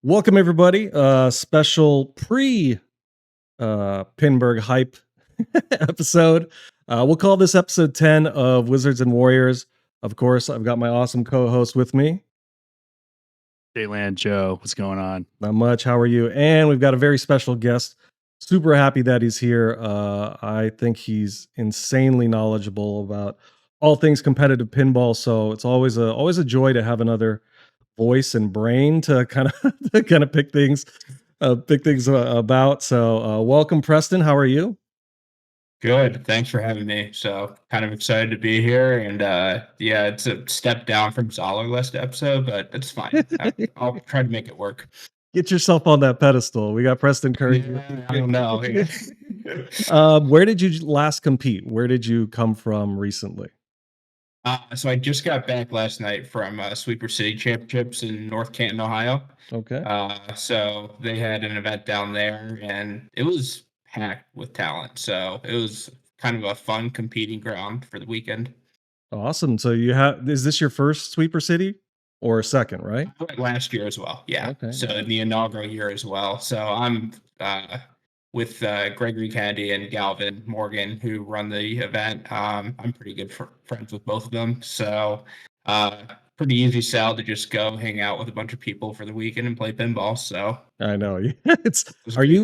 Welcome everybody. Special pre Pinburgh hype episode. We'll call this episode 10 of Wizards and Warriors. Of course, I've got my awesome co-host with me. Jayland Joe, what's going on? Not much. How are you? And we've got a very special guest. Super happy that he's here. I think he's insanely knowledgeable about all things competitive pinball. So it's always a joy to have another voice and brain to kind of pick things about. So welcome, Preston. How are you? Good. Thanks for having me. So kind of excited to be here. And yeah, it's a step down from Zoller last episode, but it's fine. I'll try to make it work. Get yourself on that pedestal. We got Preston Currie. Yeah, I don't know. Where did you last compete? Where did you come from recently? So I just got back last night from Sweeper City Championships in North Canton, Ohio. Okay. So they had an event down there, and it was packed with talent. So it was kind of a fun competing ground for the weekend. Awesome. So is this your first Sweeper City or second, right? I went last year as well. Yeah. Okay. So the inaugural year as well. So I'm with Gregory Kennedy and Galvin Morgan, who run the event. I'm pretty good friends with both of them. So pretty easy sell to just go hang out with a bunch of people for the weekend and play pinball. So I know.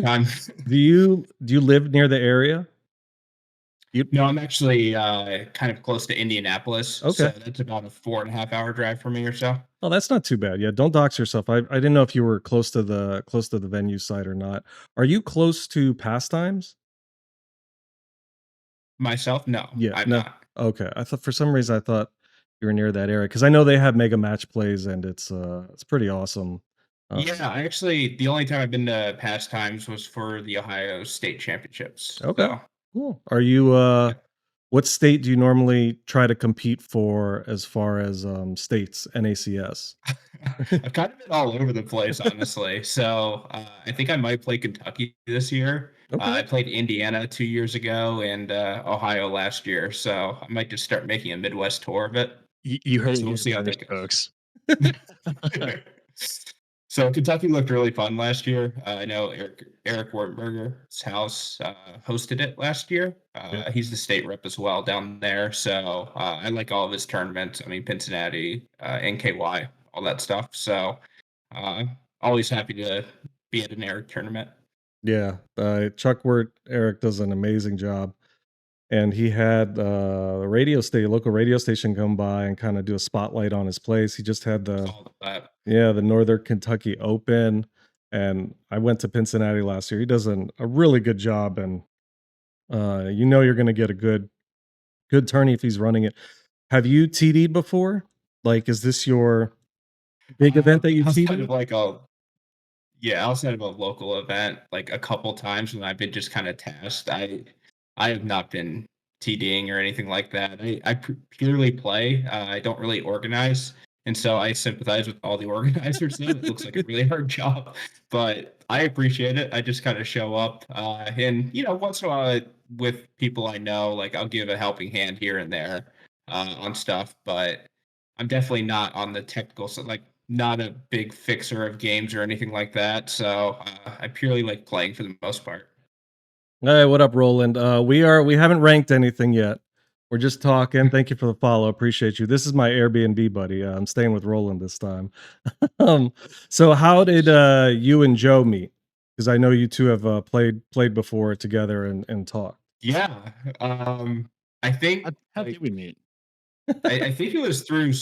time. Do you live near the area? No, I'm actually kind of close to Indianapolis. Okay. So that's about a 4.5 hour drive for me or so. Oh, that's not too bad. Yeah, don't dox yourself. I didn't know if you were close to the venue site or not. Are you close to Pastimes? Myself? No. Yeah, I'm no. not. Okay. I thought for some reason I thought you were near that area because I know they have mega match plays and it's pretty awesome. Yeah, actually, the only time I've been to Pastimes was for the Ohio State Championships. Okay. So. Cool. Are you what state do you normally try to compete for as far as states, NACS? I've kind of been all over the place, honestly. So I think I might play Kentucky this year. Okay. I played Indiana 2 years ago and Ohio last year. So I might just start making a Midwest tour of it. You heard So we'll see how that that goes, folks. So Kentucky looked really fun last year. I know Eric Wartenberger's house hosted it last year. He's the state rep as well down there. So I like all of his tournaments. I mean, Cincinnati, NKY, all that stuff. So always happy to be at an Eric tournament. Yeah, Chuck Wirt, Eric does an amazing job. And he had the local radio station come by and kind of do a spotlight on his place. He just had the Northern Kentucky Open, and I went to Cincinnati last year. He does a really good job, and you're going to get a good tourney if he's running it. Have you TD'd before? Like, is this your big event that you've TD'd? Kind of like outside of a local event, like a couple times when I've been just kind of tasked. I have not been TDing or anything like that. I purely play. I don't really organize. And so I sympathize with all the organizers. It looks like a really hard job, but I appreciate it. I just kind of show up. And, once in a while with people I know, like I'll give a helping hand here and there on stuff, but I'm definitely not on the technical side, like not a big fixer of games or anything like that. So I purely like playing for the most part. Hey, what up, Roland? We haven't ranked anything yet. We're just talking. Thank you for the follow. Appreciate you. This is my Airbnb buddy. I'm staying with Roland this time. So how did you and Joe meet? Because I know you two have played before together and talked. Yeah. I think how did we meet? I think it was through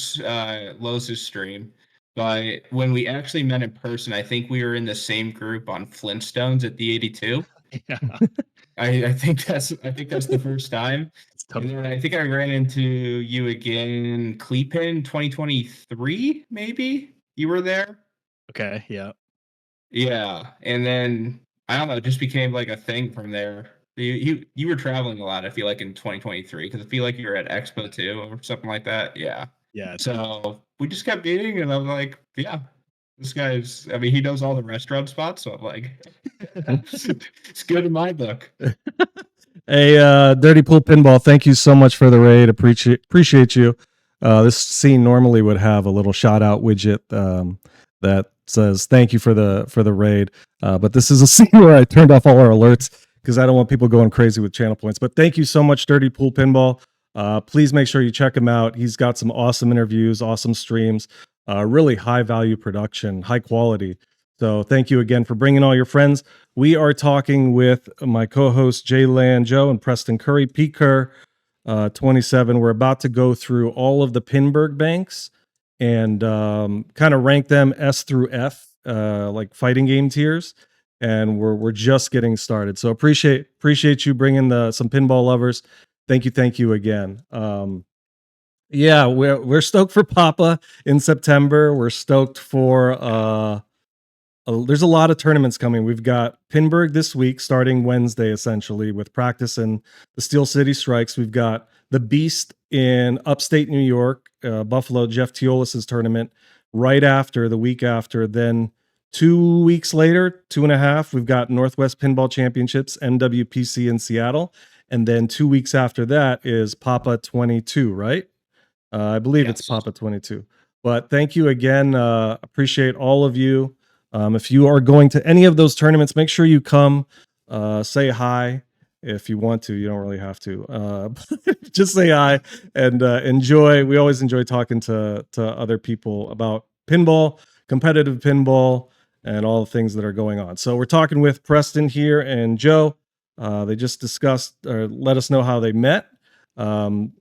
Lowe's stream. But when we actually met in person, I think we were in the same group on Flintstones at the 82. Yeah. I think that's the first time. And then I think I ran into you again, Cleepin 2023, maybe you were there. Okay. Yeah. Yeah, and then I don't know, it just became like a thing from there. You were traveling a lot. I feel like in 2023 because I feel like you were at Expo 2 or something like that. Yeah. Yeah. So we just kept meeting, and I'm like, yeah. This guy's, I mean, he knows all the restaurant spots, so I'm like, it's good in my book. Hey, Dirty Pool Pinball, thank you so much for the raid. Appreciate you. This scene normally would have a little shout out widget that says thank you for the raid. But this is a scene where I turned off all our alerts because I don't want people going crazy with channel points. But thank you so much, Dirty Pool Pinball. Please make sure you check him out. He's got some awesome interviews, awesome streams, really high value production, high quality. So thank you again for bringing all your friends. We are talking with my co-host Jay Land Joe and Preston Currie, Pete Kerr, 27. We're about to go through all of the Pinburgh banks and kind of rank them S through F, like fighting game tiers. And we're just getting started. So appreciate you bringing some pinball lovers. Thank you again. Yeah, we're stoked for Papa in September. We're stoked for there's a lot of tournaments coming. We've got Pinburgh this week, starting Wednesday, essentially, with practice and the Steel City Strikes. We've got the Beast in upstate New York, Buffalo, Jeff Teolis's tournament, right after, the week after. Then 2 weeks later, 2.5, we've got Northwest Pinball Championships, NWPC in Seattle. And then 2 weeks after that is Papa 22, right? I believe it's Yes. Papa 22. But thank you again. Appreciate all of you. If you are going to any of those tournaments, make sure you come, say hi if you want to. You don't really have to. Just say hi and enjoy. We always enjoy talking to other people about pinball, competitive pinball, and all the things that are going on. So we're talking with Preston here and Joe. They just discussed or let us know how they met. And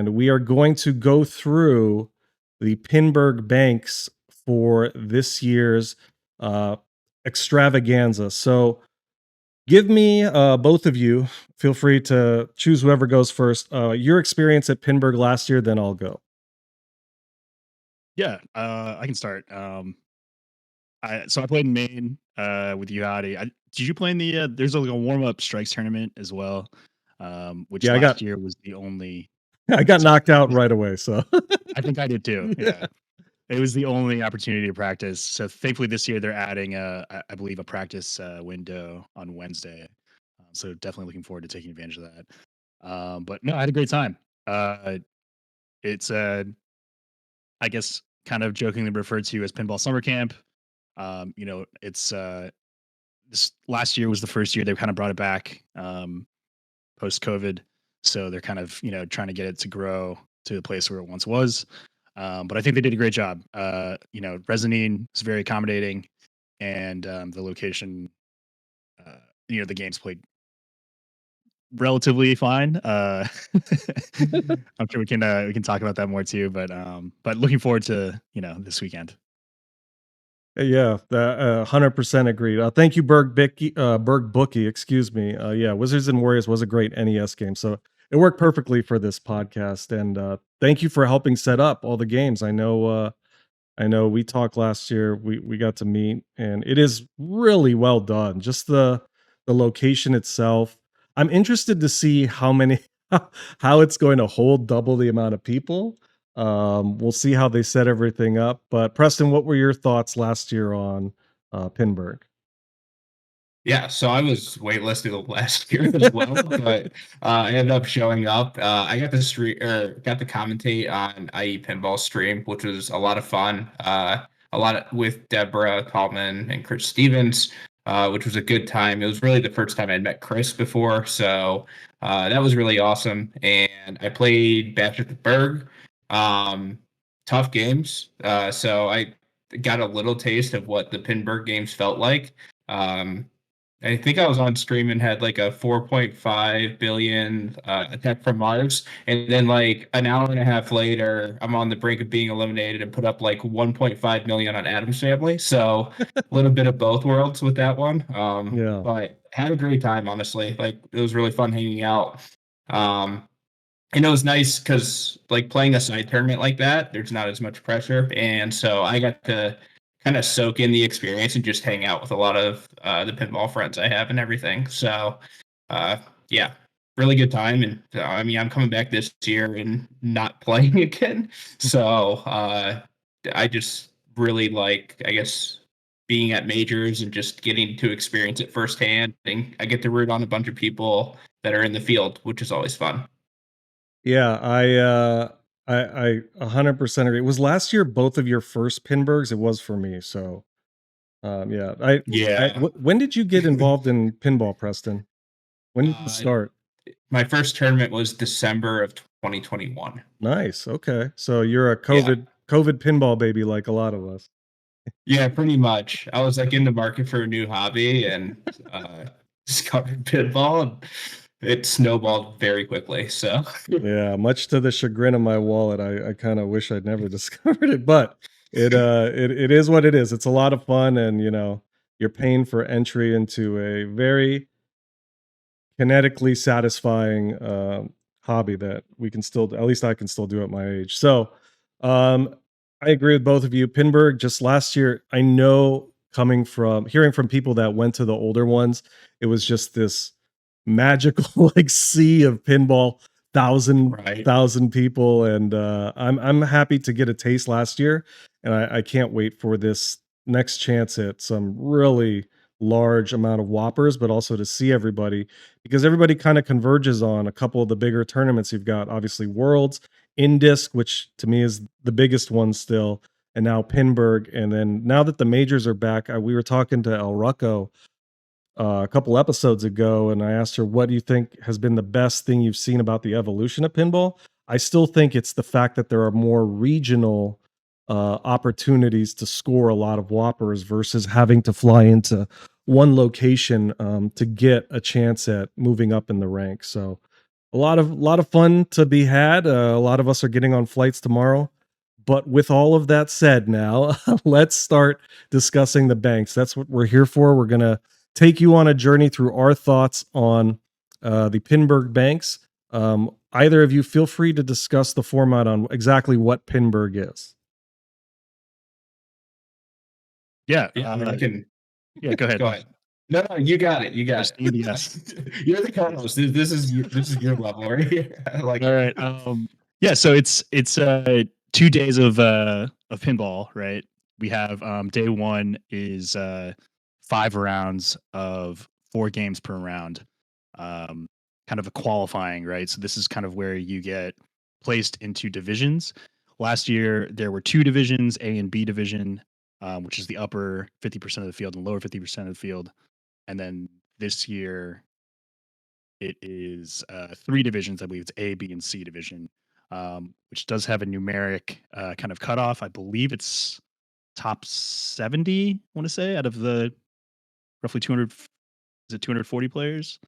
we are going to go through the Pinburgh banks for this year's extravaganza. So give me, both of you, feel free to choose whoever goes first, your experience at Pinburgh last year, then I'll go. Yeah, I can start. So I played in Maine with you, Howdy. Did you play in the? There's like a warm up strikes tournament as well, which Yeah, last year was the only. I got knocked out right away. So I think I did too. Yeah. It was the only opportunity to practice. So thankfully this year they're adding I believe a practice window on Wednesday. So definitely looking forward to taking advantage of that. But no, I had a great time. It's I guess kind of jokingly referred to as pinball summer camp. It's this last year was the first year they kind of brought it back post COVID. So they're kind of, trying to get it to grow to the place where it once was. But I think they did a great job. Resonine is very accommodating, and the location, the games played relatively fine. I'm sure we can talk about that more too. But looking forward to this weekend. yeah, that 100% agreed. Thank you, Berg Bookie. Excuse me. Yeah, Wizards and Warriors was a great NES game, so it worked perfectly for this podcast. And thank you for helping set up all the games. I know we talked last year. We got to meet, and it is really well done. Just the location itself. I'm interested to see how many how it's going to hold double the amount of people. We'll see how they set everything up. But Preston, what were your thoughts last year on Pinburgh? Yeah, so I was waitlisted last year as well, but I ended up showing up. I got the got to commentate on IE Pinball stream, which was a lot of fun. With Deborah Tallman and Chris Stevens, which was a good time. It was really the first time I'd met Chris before, so that was really awesome. And I played Bash at the Berg. Tough games, so I got a little taste of what the Pinburgh games felt like. Um, I think I was on stream and had like a 4.5 billion attack from Mars. And then like an hour and a half later, I'm on the brink of being eliminated and put up like 1.5 million on Adam's Family. So a little bit of both worlds with that one. Yeah. But had a great time, honestly. Like it was really fun hanging out. Um, and it was nice because like playing a side tournament like that, there's not as much pressure. And so I got to kind of soak in the experience and just hang out with a lot of the pinball friends I have and everything. So uh, yeah, really good time. And I mean, I'm coming back this year and not playing again. So I just really like, I guess, being at majors and just getting to experience it firsthand. And I get to root on a bunch of people that are in the field, which is always fun. Yeah, I 100% agree. Was last year both of your first Pinburghs? It was for me. So, yeah. Yeah. When did you get involved in pinball, Preston? When did you Uh, start? my first tournament was December of 2021. Nice. Okay. So you're a Yeah. COVID pinball baby like a lot of us. Yeah, pretty much. I was like in the market for a new hobby and discovered pinball, and it snowballed very quickly. So Yeah, much to the chagrin of my wallet, I kind of wish I'd never discovered it, but it is what it is. It's a lot of fun, and you're paying for entry into a very kinetically satisfying hobby that we can still, at least I can still do at my age. So, um, I agree with both of you. Pinburgh just last year, I know coming from hearing from people that went to the older ones, it was just this magical like sea of pinball, thousand right. thousand people, and I'm happy to get a taste last year, and I can't wait for this next chance at some really large amount of whoppers, but also to see everybody because everybody kind of converges on a couple of the bigger tournaments. You've got obviously Worlds, Indisc, which to me is the biggest one still, and now Pinburgh. And then now that the majors are back, we were talking to El Rucco a couple episodes ago, and I asked her, "What do you think has been the best thing you've seen about the evolution of pinball?" I still think it's the fact that there are more regional opportunities to score a lot of whoppers versus having to fly into one location to get a chance at moving up in the ranks. So a lot of fun to be had. A lot of us are getting on flights tomorrow. But with all of that said, now let's start discussing the banks. That's what we're here for. We're gonna take you on a journey through our thoughts on the Pinburgh banks. Either of you, feel free to discuss the format on exactly what Pinburgh is. Yeah. Yeah, I mean, I can Yeah. Go ahead. go ahead. No, no, you got it. You got Just it. ABS. You're the co-host. This is your level right here. I like All it. right. Yeah. So it's 2 days of pinball, right? We have day one is 5 rounds of 4 games per round, um, kind of a qualifying, right? So this is kind of where you get placed into divisions. Last year there were 2 divisions, A and B division, which is the upper 50% of the field and lower 50% of the field, and then this year it is 3 divisions. I believe it's A, B, and C division, which does have a numeric kind of cutoff. I believe it's top 70, I want to say, out of the roughly 200, is it 240 players?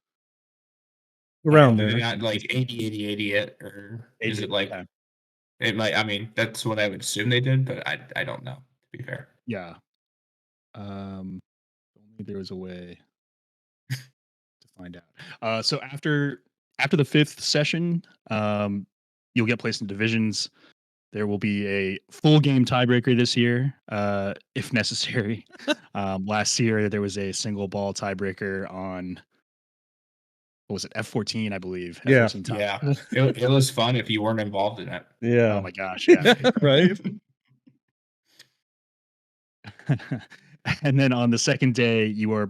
Around Is it there. not like 80, 80, 80 yet, or is 80, it like yeah. it might? I mean, that's what I would assume they did, but I don't know. To be fair. Yeah. Only there was a way to find out. So after the fifth session, you'll get placed in divisions. There will be a full game tiebreaker this year, if necessary. Last year there was a single ball tiebreaker on, what was it, F14, I believe. Yeah. F14 top. Yeah, it was fun if you weren't involved in it. Oh Yeah. my gosh, yeah. Right. And then on the second day, you are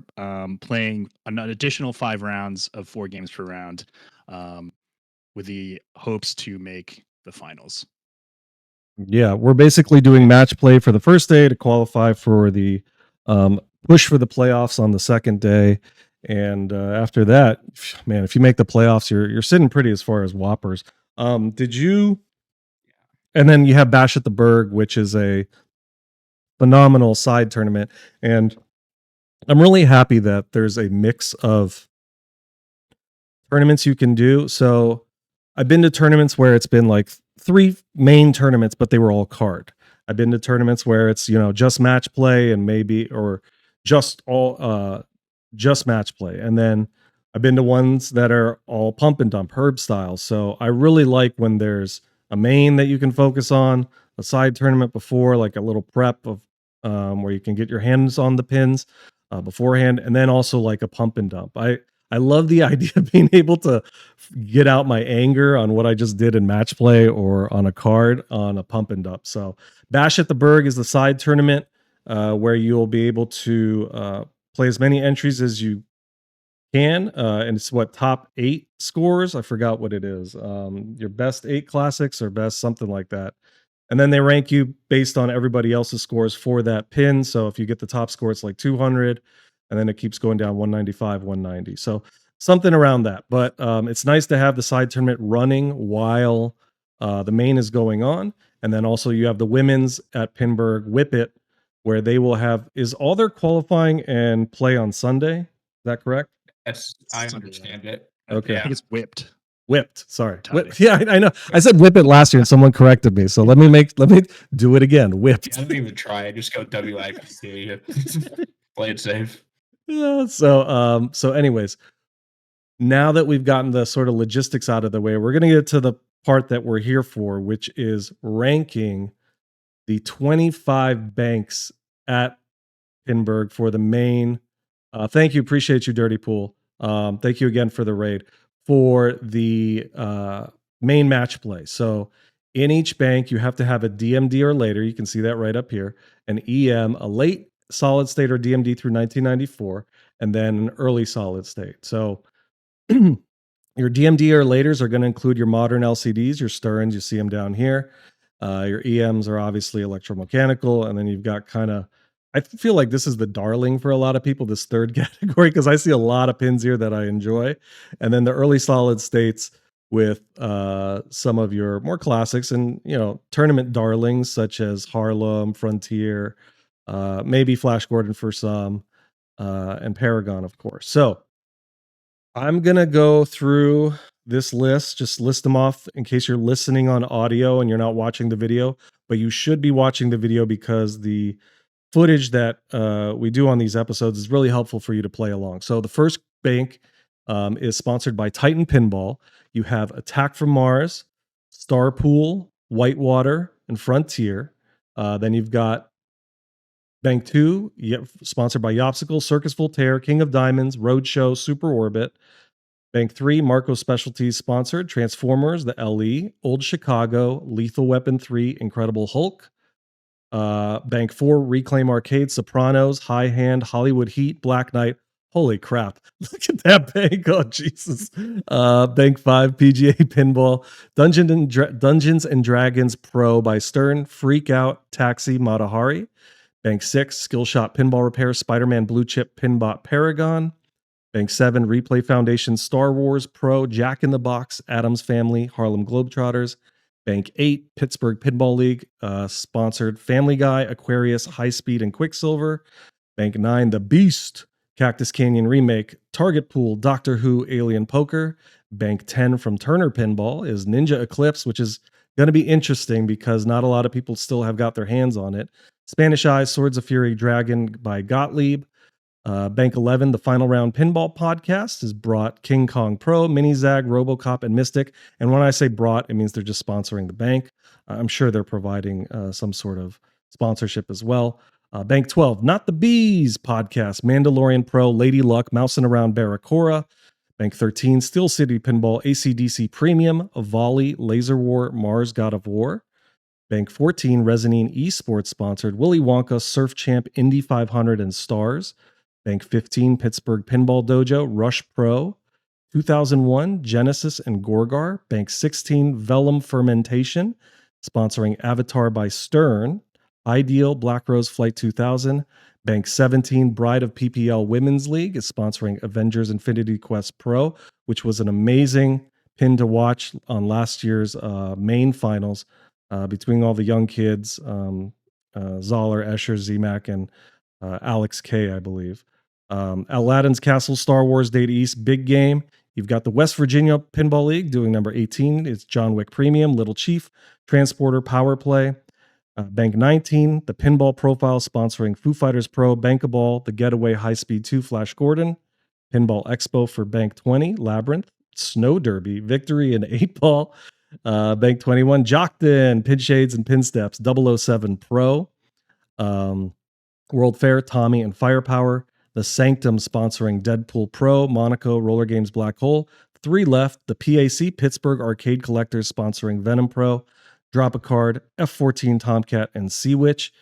playing an additional 5 rounds of 4 games per round, um, with the hopes to make the finals. Yeah, we're basically doing match play for the first day to qualify for the push for the playoffs on the second day, and after that, man, if you make the playoffs, you're sitting pretty as far as whoppers. Did you? And then you have Bash at the Berg, which is a phenomenal side tournament, and I'm really happy that there's a mix of tournaments you can do. So I've been to tournaments where it's been like 3 main tournaments, but they were all card. I've been to tournaments where it's, just match play and maybe, or just match play. And then I've been to ones that are all pump and dump herb style. So I really like when there's a main that you can focus on, a side tournament before, like a little prep of where you can get your hands on the pins beforehand, and then also like a pump and dump. I love the idea of being able to get out my anger on what I just did in match play or on a card on a pump and dump. So Bash at the Berg is the side tournament where you'll be able to play as many entries as you can, and it's what top 8 scores. I forgot what it is. Your best 8 classics or best something like that. And then they rank you based on everybody else's scores for that pin. So if you get the top score, it's like 200, and then it keeps going down 195, 190. So something around that. But it's nice to have the side tournament running while the main is going on. And then also you have the women's at Pinburgh Whip It, where they will have is all their qualifying and play on Sunday. Is that correct? Yes, I Sunday, understand it. Okay. I Yeah. think it's whipped. Whipped. Sorry. Tiny. Yeah, I know. I said whip it last year and someone corrected me. So let me do it again. Whipped. I don't even try. I just go WIPC. Play it safe. Yeah, so anyways, now that we've gotten the sort of logistics out of the way, we're going to get to the part that we're here for, which is ranking the 25 banks at Pinburgh for the main. Thank you. Appreciate you, Dirty Pool. Thank you again for the raid for the main match play. So in each bank, you have to have a DMD or later. You can see that right up here. An EM, a late solid state or DMD through 1994, and then an early solid state. So your DMD or laters are going to include your modern LCDs, your Sterns, you see them down here. Your EMs are obviously electromechanical, and then you've got kind of, I feel like this is the darling for a lot of people, this third category, because I see a lot of pins here that I enjoy. And then the early solid states with some of your more classics and, tournament darlings such as Harlem, Frontier, maybe Flash Gordon for some, and Paragon, of course. So I'm going to go through this list, just list them off in case you're listening on audio and you're not watching the video, but you should be watching the video because the footage that we do on these episodes is really helpful for you to play along. So the first bank is sponsored by Titan Pinball. You have Attack from Mars, Starpool, Whitewater, and Frontier. Then you've got Bank 2, sponsored by Yopsicle, Circus Voltaire, King of Diamonds, Roadshow, Super Orbit. Bank 3, Marco Specialties sponsored, Transformers, the LE, Old Chicago, Lethal Weapon 3, Incredible Hulk. Bank 4, Reclaim Arcade, Sopranos, High Hand, Hollywood Heat, Black Knight. Holy crap. Look at that bank. Oh, Jesus. Bank 5, PGA Pinball, Dungeons and Dragons Pro by Stern, Freak Out, Taxi, Matahari. Bank 6, Skillshot Pinball Repair, Spider-Man Blue Chip, Pinbot Paragon. Bank 7, Replay Foundation, Star Wars Pro, Jack in the Box, Addams Family, Harlem Globetrotters. Bank 8, Pittsburgh Pinball League, sponsored Family Guy, Aquarius, High Speed, and Quicksilver. Bank 9, The Beast, Cactus Canyon Remake, Target Pool, Doctor Who, Alien Poker. Bank 10 from Turner Pinball is Ninja Eclipse, which is going to be interesting because not a lot of people still have got their hands on it. Spanish Eyes, Swords of Fury, Dragon by Gottlieb. Bank 11, the Final Round Pinball Podcast, has brought King Kong Pro, Mini Zag, Robocop, and Mystic. And when I say brought, it means they're just sponsoring the bank. I'm sure they're providing some sort of sponsorship as well. Bank 12, Not the Bees Podcast, Mandalorian Pro, Lady Luck, Mousing Around Barracora. Bank 13, Steel City Pinball, ACDC Premium, Volley, Laser War, Mars God of War. Bank 14, Resonine Esports sponsored Willy Wonka, Surf Champ, Indy 500, and Stars. Bank 15, Pittsburgh Pinball Dojo, Rush Pro. 2001, Genesis and Gorgar. Bank 16, Vellum Fermentation, sponsoring Avatar by Stern. Ideal, Black Rose Flight 2000. Bank 17, Bride of PPL Women's League, is sponsoring Avengers Infinity Quest Pro, which was an amazing pin to watch on last year's main finals between all the young kids, Zoller, Escher, ZMAC, and Alex K, I believe. Aladdin's Castle, Star Wars Data East, Big Game. You've got the West Virginia Pinball League doing number 18. It's John Wick Premium, Little Chief, Transporter, Power Play. Bank 19, the Pinball Profile sponsoring Foo Fighters Pro, Bankaball, The Getaway High Speed 2, Flash Gordon. Pinball Expo for Bank 20, Labyrinth, Snow Derby, Victory, and 8 Ball. Bank 21, Jockton, Pin Shades and Pin Steps, 007 Pro. World Fair, Tommy and Firepower. The Sanctum sponsoring Deadpool Pro, Monaco, Roller Games Black Hole. 3 left. The PAC, Pittsburgh Arcade Collectors sponsoring Venom Pro. Drop a Card, F14 Tomcat, and Sea Witch.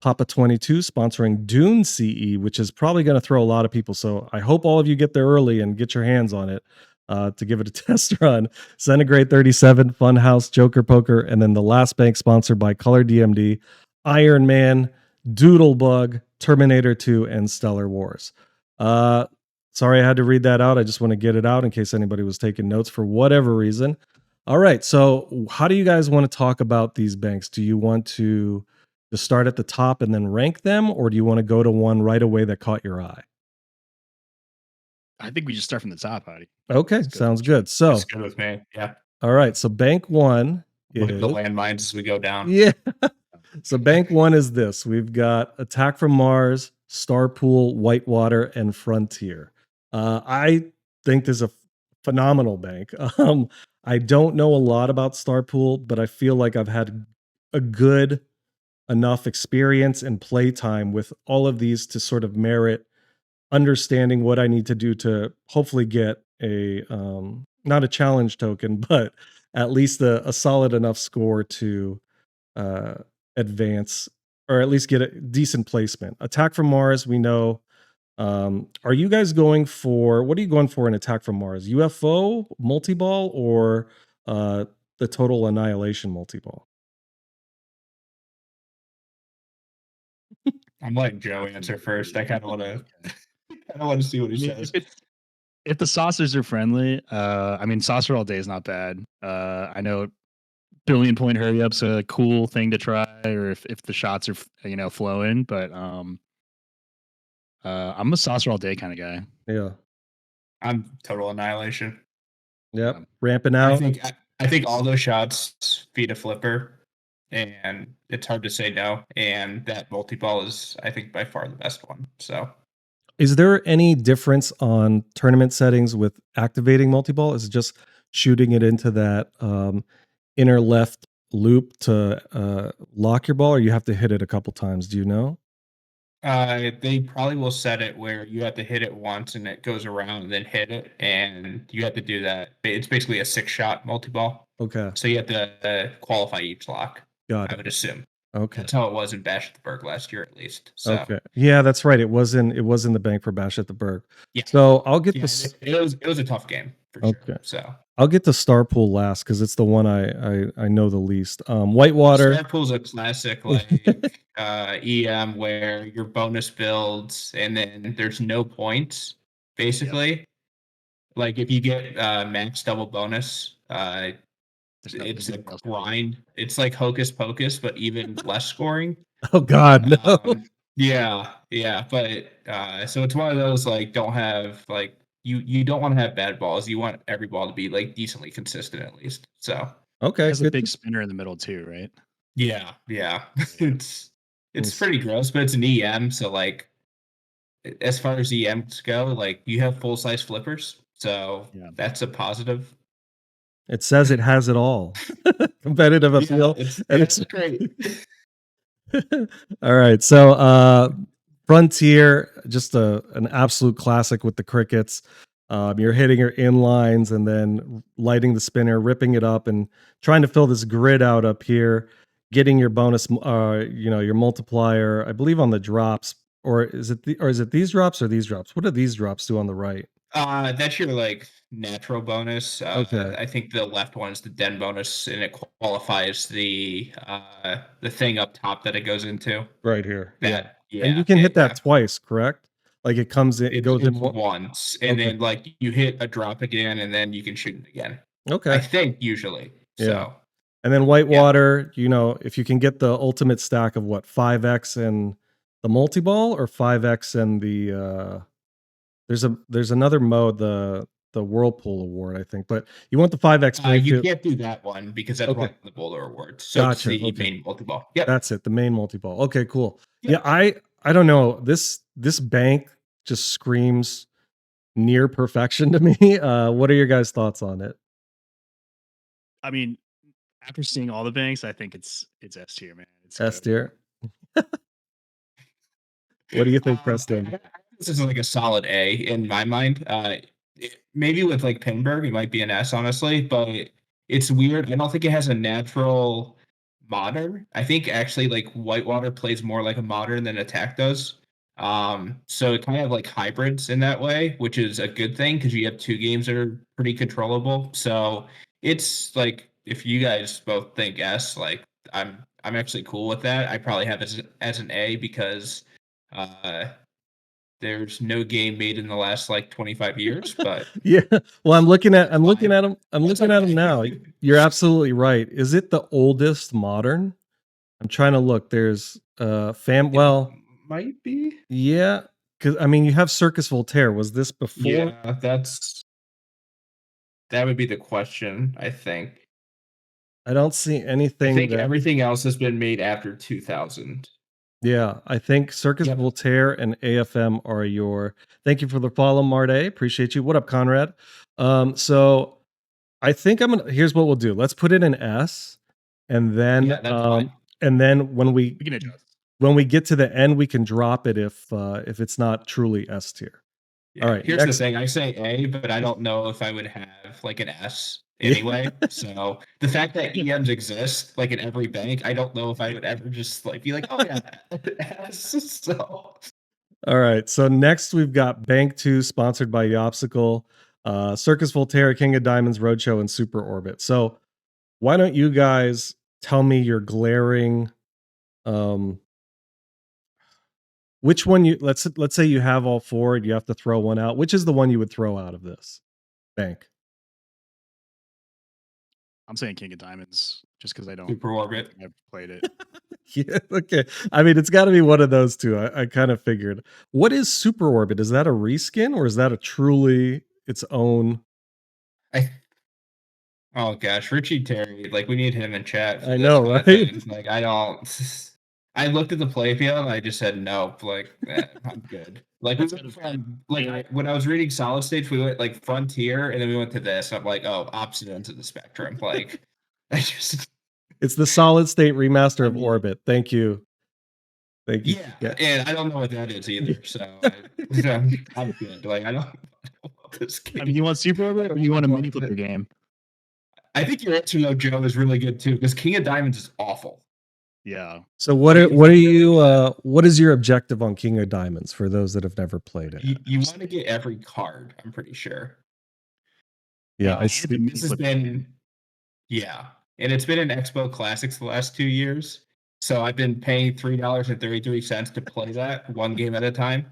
Papa 22 sponsoring Dune CE, which is probably going to throw a lot of people. So I hope all of you get there early and get your hands on it to give it a test run. Centigrade 37, Funhouse, Joker Poker, and then the last bank sponsored by Color DMD, Iron Man, Doodlebug, Terminator 2, and Stellar Wars. Sorry I had to read that out. I just want to get it out in case anybody was taking notes for whatever reason. All right. So how do you guys want to talk about these banks? Do you want to start at the top and then rank them, or do you want to go to one right away that caught your eye? I think we just start from the top, Howdy. Okay, sounds good. So That's good with me. Yeah. All right. So bank one Look is at the landmines as we go down. yeah. So bank one is this. We've got Attack from Mars, Starpool, Whitewater, and Frontier. I think this is a phenomenal bank. I don't know a lot about Starpool, but I feel like I've had a good enough experience and playtime with all of these to sort of merit understanding what I need to do to hopefully get a not a challenge token, but at least a solid enough score to advance or at least get a decent placement. Attack from Mars, we know. Are you guys going for what are you going for in Attack from Mars? UFO multi-ball or the total annihilation multi-ball? I'm letting Joe answer first. I kind of want to. I don't want to see what he says. If the saucers are friendly, I mean, saucer all day is not bad. I know billion point hurry up's a cool thing to try, or if the shots are flowing. But I'm a saucer all day kind of guy. Yeah. I'm total annihilation. Yep. Ramping out. I think all those shots feed a flipper, and it's hard to say no. And that multi-ball is, I think, by far the best one. So, is there any difference on tournament settings with activating multi-ball? Is it just shooting it into that inner left loop to lock your ball, or you have to hit it a couple times? Do you know? They probably will set it where you have to hit it once and it goes around and then hit it, and you have to do that. It's basically a 6-shot multi-ball. Okay. So you have to qualify each lock. Got it. I would assume. Okay. That's how it was in Bash at the Berg last year, at least. So. Okay. Yeah, that's right. It was in the bank for Bash at the Berg. Yeah. So I'll get this. It was a tough game for sure. So I'll get the Starpool last because it's the one I know the least. Whitewater. Starpool's a classic like EM where your bonus builds and then there's no points basically. Yep. Like if you get max double bonus, it's a grind. It's like Hocus Pocus, but even less scoring. Oh God, no. Yeah. But so it's one of those like don't have like you don't want to have bad balls. You want every ball to be like decently consistent at least. So okay, it has a big spinner in the middle too, right? Yeah. It's pretty gross, but it's an EM. So like as far as EMs go, like you have full size flippers, so that's a positive. It says it has it all. Competitive appeal. It's great. All right. So Frontier, just an absolute classic with the crickets. You're hitting your inlines and then lighting the spinner, ripping it up and trying to fill this grid out up here, getting your bonus, your multiplier, I believe on the drops, or is it these drops or these drops? What do these drops do on the right? That's your like natural bonus. Okay. I think the left one is the den bonus, and it qualifies the thing up top that it goes into. Right here. Yeah. And you can hit that twice, correct? Like it comes in, it goes in once, and then like you hit a drop again, and then you can shoot it again. Okay. I think usually. Yeah. So. And then Whitewater, if you can get the ultimate stack of 5x and the multi-ball or 5x and the there's another mode, the Whirlpool Award, I think, but you want the 5x. You can't do that one because that's one of the Boulder Awards. So gotcha. It's the main multi-ball. Yeah, that's it. The main multi-ball. Okay, cool. Yep. Yeah, I don't know. This bank just screams near perfection to me. What are your guys' thoughts on it? I mean, after seeing all the banks, I think it's S tier, man. It's S tier. What do you think, Preston? This is like a solid A in my mind. Maybe with like Pinburgh, it might be an S, honestly, but it's weird. I don't think it has a natural modern. I think actually like Whitewater plays more like a modern than Attack does. So it kind of like hybrids in that way, which is a good thing because you have two games that are pretty controllable. So it's like if you guys both think S, like I'm actually cool with that. I probably have it as an A because uh there's no game made in the last like 25 years, but Yeah. Well, I'm looking at fine. them. I'm That's looking at them okay. now. You're absolutely right. Is it the oldest modern? I'm trying to look. There's It well, might be. yeah, because I mean you have Circus Voltaire. Was this before? Yeah, that would be the question, I think. I don't see I anything think that everything else has been made after 2000. yeah, I think Circus Yep. Voltaire and AFM are your thank you for the follow, Marde. Appreciate you. What up, Conrad? So I think I'm gonna here's what we'll do. Let's put it in S and Yeah, that's fine. when We can adjust. we get to the end, we can drop it if it's not truly S tier. Yeah. All right, Here's next. the thing. I say A, but I don't know if I would have like an S Yeah. anyway. So the fact that EMs exist like in every bank, I don't know if I would ever just like be like, oh yeah, S. So All right. So next we've got Bank 2 sponsored by Yopsicle, Circus Voltaire, King of Diamonds, Roadshow, and Super Orbit. So why don't you guys tell me your glaring um which one you let's say you have all four and you have to throw one out. Which is the one you would throw out of this? Bank. I'm saying King of Diamonds just because I don't Super Orbit. think I've played it. Yeah, okay. I mean, it's got to be one of those two. I kind of figured. What is Super Orbit? Is that a reskin or is that a truly its own? I Oh gosh, Richie Terry, like we need him in chat for I this know, kind of right? thing. Like I don't. I looked at the playfield and I just said nope. Like I'm good. Like we went from when I was reading Solid Stage, we went like Frontier, and then we went to this. I'm like, oh, opposite ends of the spectrum. Like I just It's the solid state remaster I of mean, Orbit. Thank you. Thank you. yeah, and I don't know what that is either. So I'm good. Like I don't know this game. I mean, you want Super Orbit or you want a mini flipper game? I think your answer though, Joe, is really good too because King of Diamonds is awful. Yeah. So what is your objective on King of Diamonds for those that have never played it? You want to get every card, I'm pretty sure. Yeah, I This has been and it's been in Expo Classics the last 2 years. So I've been paying $3.33 to play that one game at a time.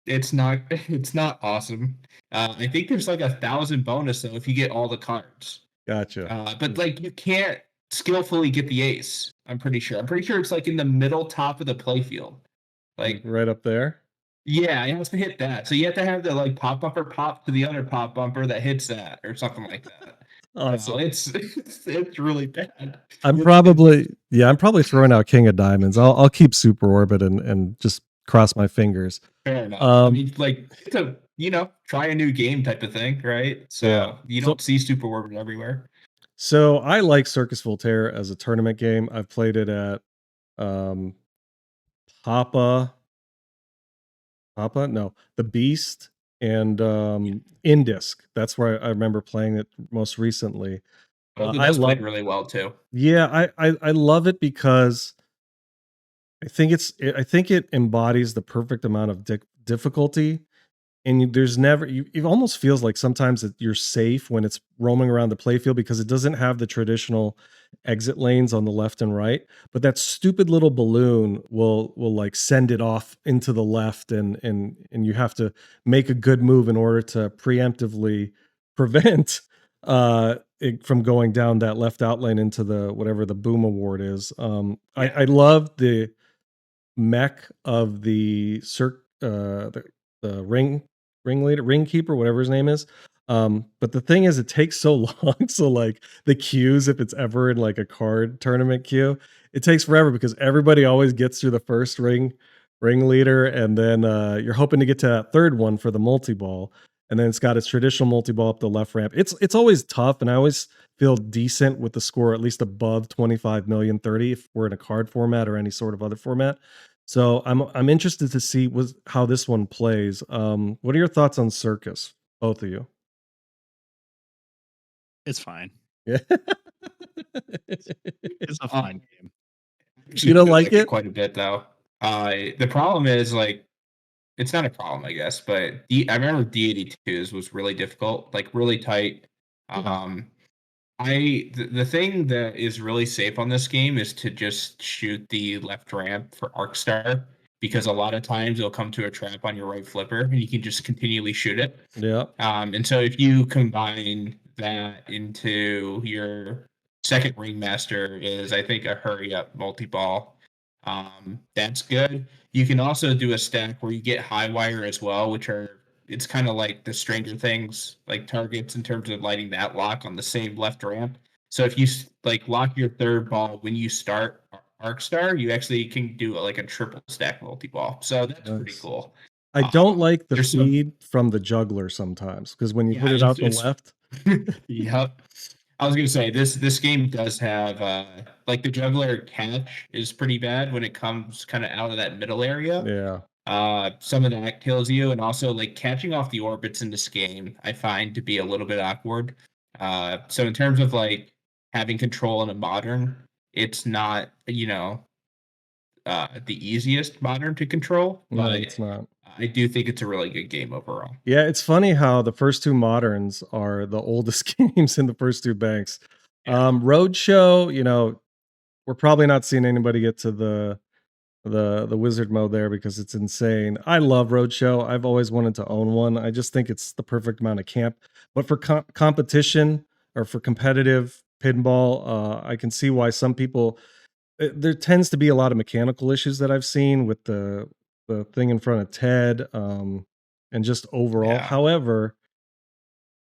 It's not awesome. I think there's like 1,000 bonus though if you get all the cards. Gotcha. But like you can't skillfully get the ace. I'm pretty sure it's like in the middle top of the playfield. Like right up there. yeah, it has to hit that. So you have to have the like pop bumper pop to the other pop bumper that hits that or something like that. Awesome. So it's really bad. I'm probably throwing out King of Diamonds. I'll keep Super Orbit and just cross my fingers. Fair enough. I mean, like it's a try a new game type of thing, right? So Yeah. you don't see Super Orbit everywhere. So I like Circus Voltaire as a tournament game. I've played it at Papa, no, the Beast and Indisc. That's where I remember playing it most recently. I played really well too. Yeah, I love it because I think it embodies the perfect amount of difficulty. And there's never it almost feels like sometimes that you're safe when it's roaming around the playfield because it doesn't have the traditional exit lanes on the left and right, but that stupid little balloon will like send it off into the left and you have to make a good move in order to preemptively prevent it from going down that left out lane into the whatever the boom award is. I love the mech of the ring keeper, whatever his name is. But the thing is, it takes so long. So like the queues, if it's ever in like a card tournament queue, it takes forever because everybody always gets through the first ring leader, and then you're hoping to get to that third one for the multi ball, and then it's got its traditional multi ball up the left ramp. It's always tough, and I always feel decent with the score at least above 25 million 30 if we're in a card format or any sort of other format. So I'm interested to see how this one plays. What are your thoughts on Circus, both of you? It's fine. Yeah. It's a fun game. You don't like it? quite a bit though. The problem is like it's not a problem, I guess, but I remember D82s was really difficult, like really tight. Yeah. The thing that is really safe on this game is to just shoot the left ramp for arc star because a lot of times it'll come to a trap on your right flipper and you can just continually shoot it. Yeah. And so if you combine that into your second ringmaster is I think a hurry up multi-ball. That's good. You can also do a stack where you get high wire as well, which are it's kind of like the Stranger Things like targets in terms of lighting that lock on the same left ramp. So if you like lock your third ball when you start Arc Star, you actually can do like a triple stack multi-ball. So that's pretty Nice. cool. I don't like the there's some feed from the juggler sometimes because when you yeah, hit it out the it's left, yep. I was gonna say this game does have like the juggler catch is pretty bad when it comes kind of out of that middle area. yeah, Some of that kills you, and also like catching off the orbits in this game, I find to be a little bit awkward. So in terms of like having control in a modern, it's not the easiest modern to control, no, but it's not. I do think it's a really good game overall. Yeah, it's funny how the first two moderns are the oldest games in the first two banks. Yeah. Roadshow, we're probably not seeing anybody get to the wizard mode there because it's insane. I love Roadshow. I've always wanted to own one. I just think it's the perfect amount of camp. But for competition or for competitive pinball, I can see why some people there tends to be a lot of mechanical issues that I've seen with the thing in front of Ted, and just overall. Yeah. However,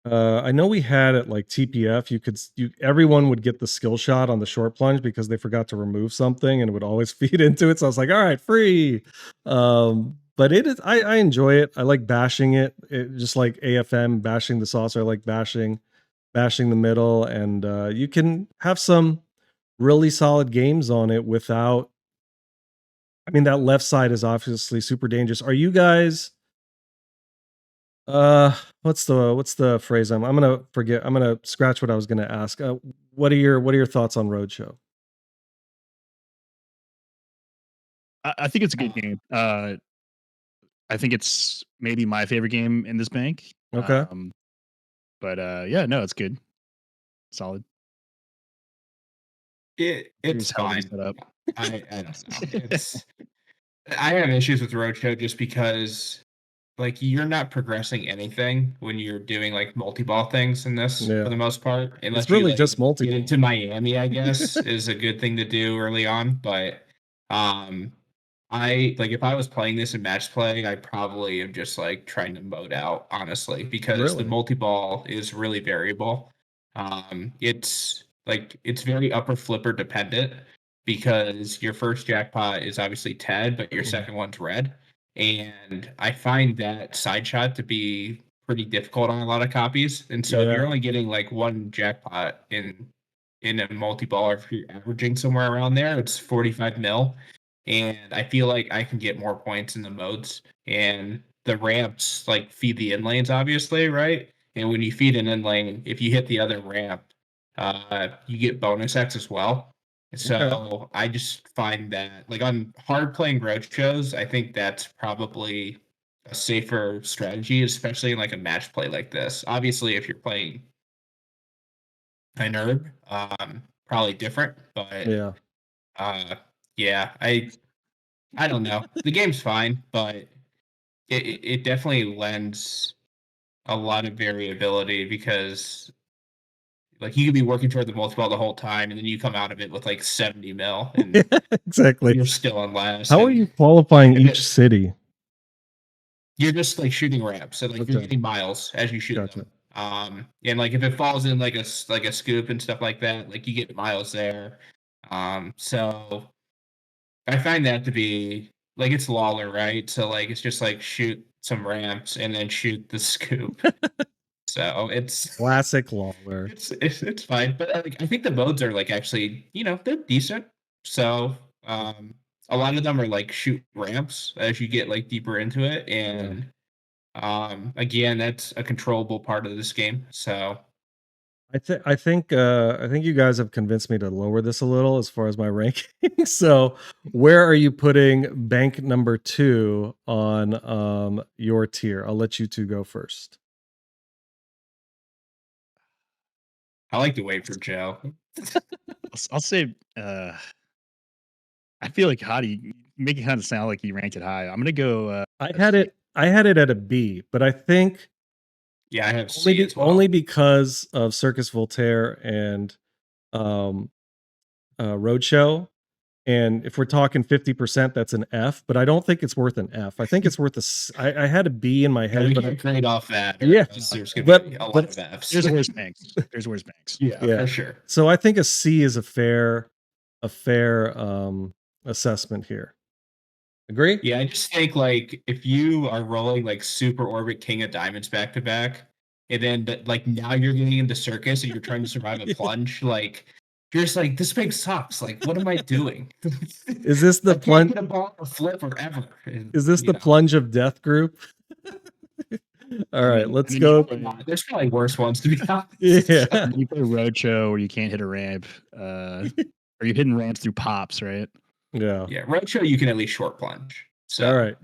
I know we had at like TPF, everyone would get the skill shot on the short plunge because they forgot to remove something and it would always feed into it. So I was like, all right, free. But it is I enjoy it. I like bashing it. Just like AFM bashing the saucer. I like bashing the middle, and you can have some really solid games on it without. I mean, that left side is obviously super dangerous. Are you guys? What's the phrase? I'm gonna forget. I'm gonna scratch what I was gonna ask. What are your thoughts on Roadshow? I think it's a good game. I think it's maybe my favorite game in this bank. Okay. But yeah, no, it's good. Solid. It's Hell of a fine. setup. I don't know. I have issues with Roadshow just because like you're not progressing anything when you're doing like multi-ball things in this for Yeah. the most part. Unless It's really you just like multi. get into Miami, I guess, is a good thing to do early on. But um I like if I was playing this in match play, I probably am just like trying to mode out, honestly, because the Really? multi-ball is really variable. It's very upper flipper dependent because your first jackpot is obviously Ted, but your Mhm. second one's red. And I find that side shot to be pretty difficult on a lot of copies. And so if Yeah. you're only getting like one jackpot in a multi-ball, or if you're averaging somewhere around there, it's 45 mil. And I feel like I can get more points in the modes. And the ramps like feed the in lanes, obviously, right? And when you feed an in lane, if you hit the other ramp, you get bonus X as well. Okay. So I just find that like on hard playing road shows, I think that's probably a safer strategy, especially in like a match play like this. Obviously, if you're playing a nerd, probably different, but Yeah. uh, yeah, I don't know. The game's fine, but it definitely lends a lot of variability because like you could be working toward the multi-ball the whole time, and then you come out of it with like 70 mil, and Exactly. you're still on last. How are And you qualifying if each it, city? you're just like shooting ramps, so like you're Okay. getting miles as you shoot Gotcha. them. And like if it falls in like a scoop and stuff like that, like you get miles there. So I find that to be like it's Lawler, right? So like it's just like shoot some ramps and then shoot the scoop. So Classic Lawler. it's fine, but like I think the modes are like actually they're decent. So a lot of them are like shoot ramps as you get like deeper into it, Yeah. and again that's a controllable part of this game. So I think you guys have convinced me to lower this a little as far as my ranking. So, where are you putting bank number 2 on your tier? I'll let you two go first. I like to wait for Joe. I'll say. I feel like Hottie, you make it kind of sound like you ranked it high. I'm gonna go. I had it at a B, but I think Yeah, I have C as well. only because of Circus Voltaire and um Roadshow. And if we're talking 50%, that's an F, but I don't think it's worth an F. I think it's worth I had a B in my Yeah, head, we but can't grade off that. Yeah, There's gonna but- be a lot but of Fs. There's worse banks. There's worse banks. Yeah, Yeah. for sure. so I think a C is a fair assessment here. Agree? Yeah, I just think like if you are rolling like Super Orbit King of Diamonds back to back, and then like now you're getting into Circus and you're trying to survive a plunge, like you're just like this bank sucks. Like, what am I doing? Is this the I can't plunge? get a ball or flip or ever. Is this You the know. plunge of death group? All right, let's and go. There's probably worse ones to be honest. Yeah. You play Roadshow where you can't hit a ramp, or you're hitting ramps through pops, right? Yeah. Yeah, Roadshow you can at least short plunge. So All right.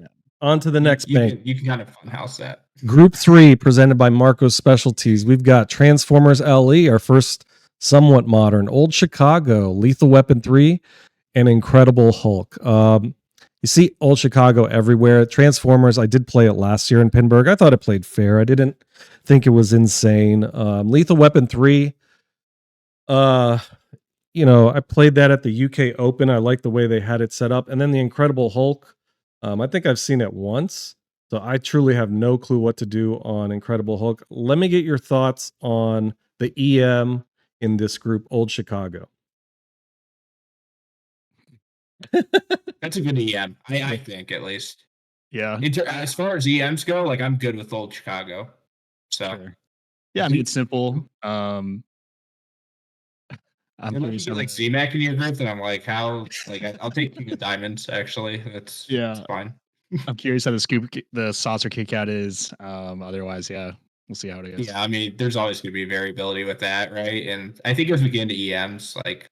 On to the next bank. You can kind of funhouse that. Group 3, presented by Marco's Specialties. We've got Transformers LE, our first somewhat modern, Old Chicago, Lethal Weapon 3, and Incredible Hulk. You see Old Chicago everywhere. Transformers, I did play it last year in Pinburgh. I thought it played fair. I didn't think it was insane. Lethal Weapon 3, I played that at the UK Open. I like the way they had it set up. And then the Incredible Hulk, I think I've seen it once. So I truly have no clue what to do on Incredible Hulk. Let me get your thoughts on the EM in this group, Old Chicago. That's a good EM, I think at least. Yeah. As far as EMs go, like I'm good with Old Chicago. So Sure. Yeah, I mean it's simple. I'm there might pretty be sure like ZMAC in your group, and I'm like, how? Like I'll take King of Diamonds. Actually, that's fine. I'm curious how the saucer kick out is. Otherwise, yeah, we'll see how it is. Yeah, I mean, there's always going to be variability with that, right? And I think as we get into EMs, like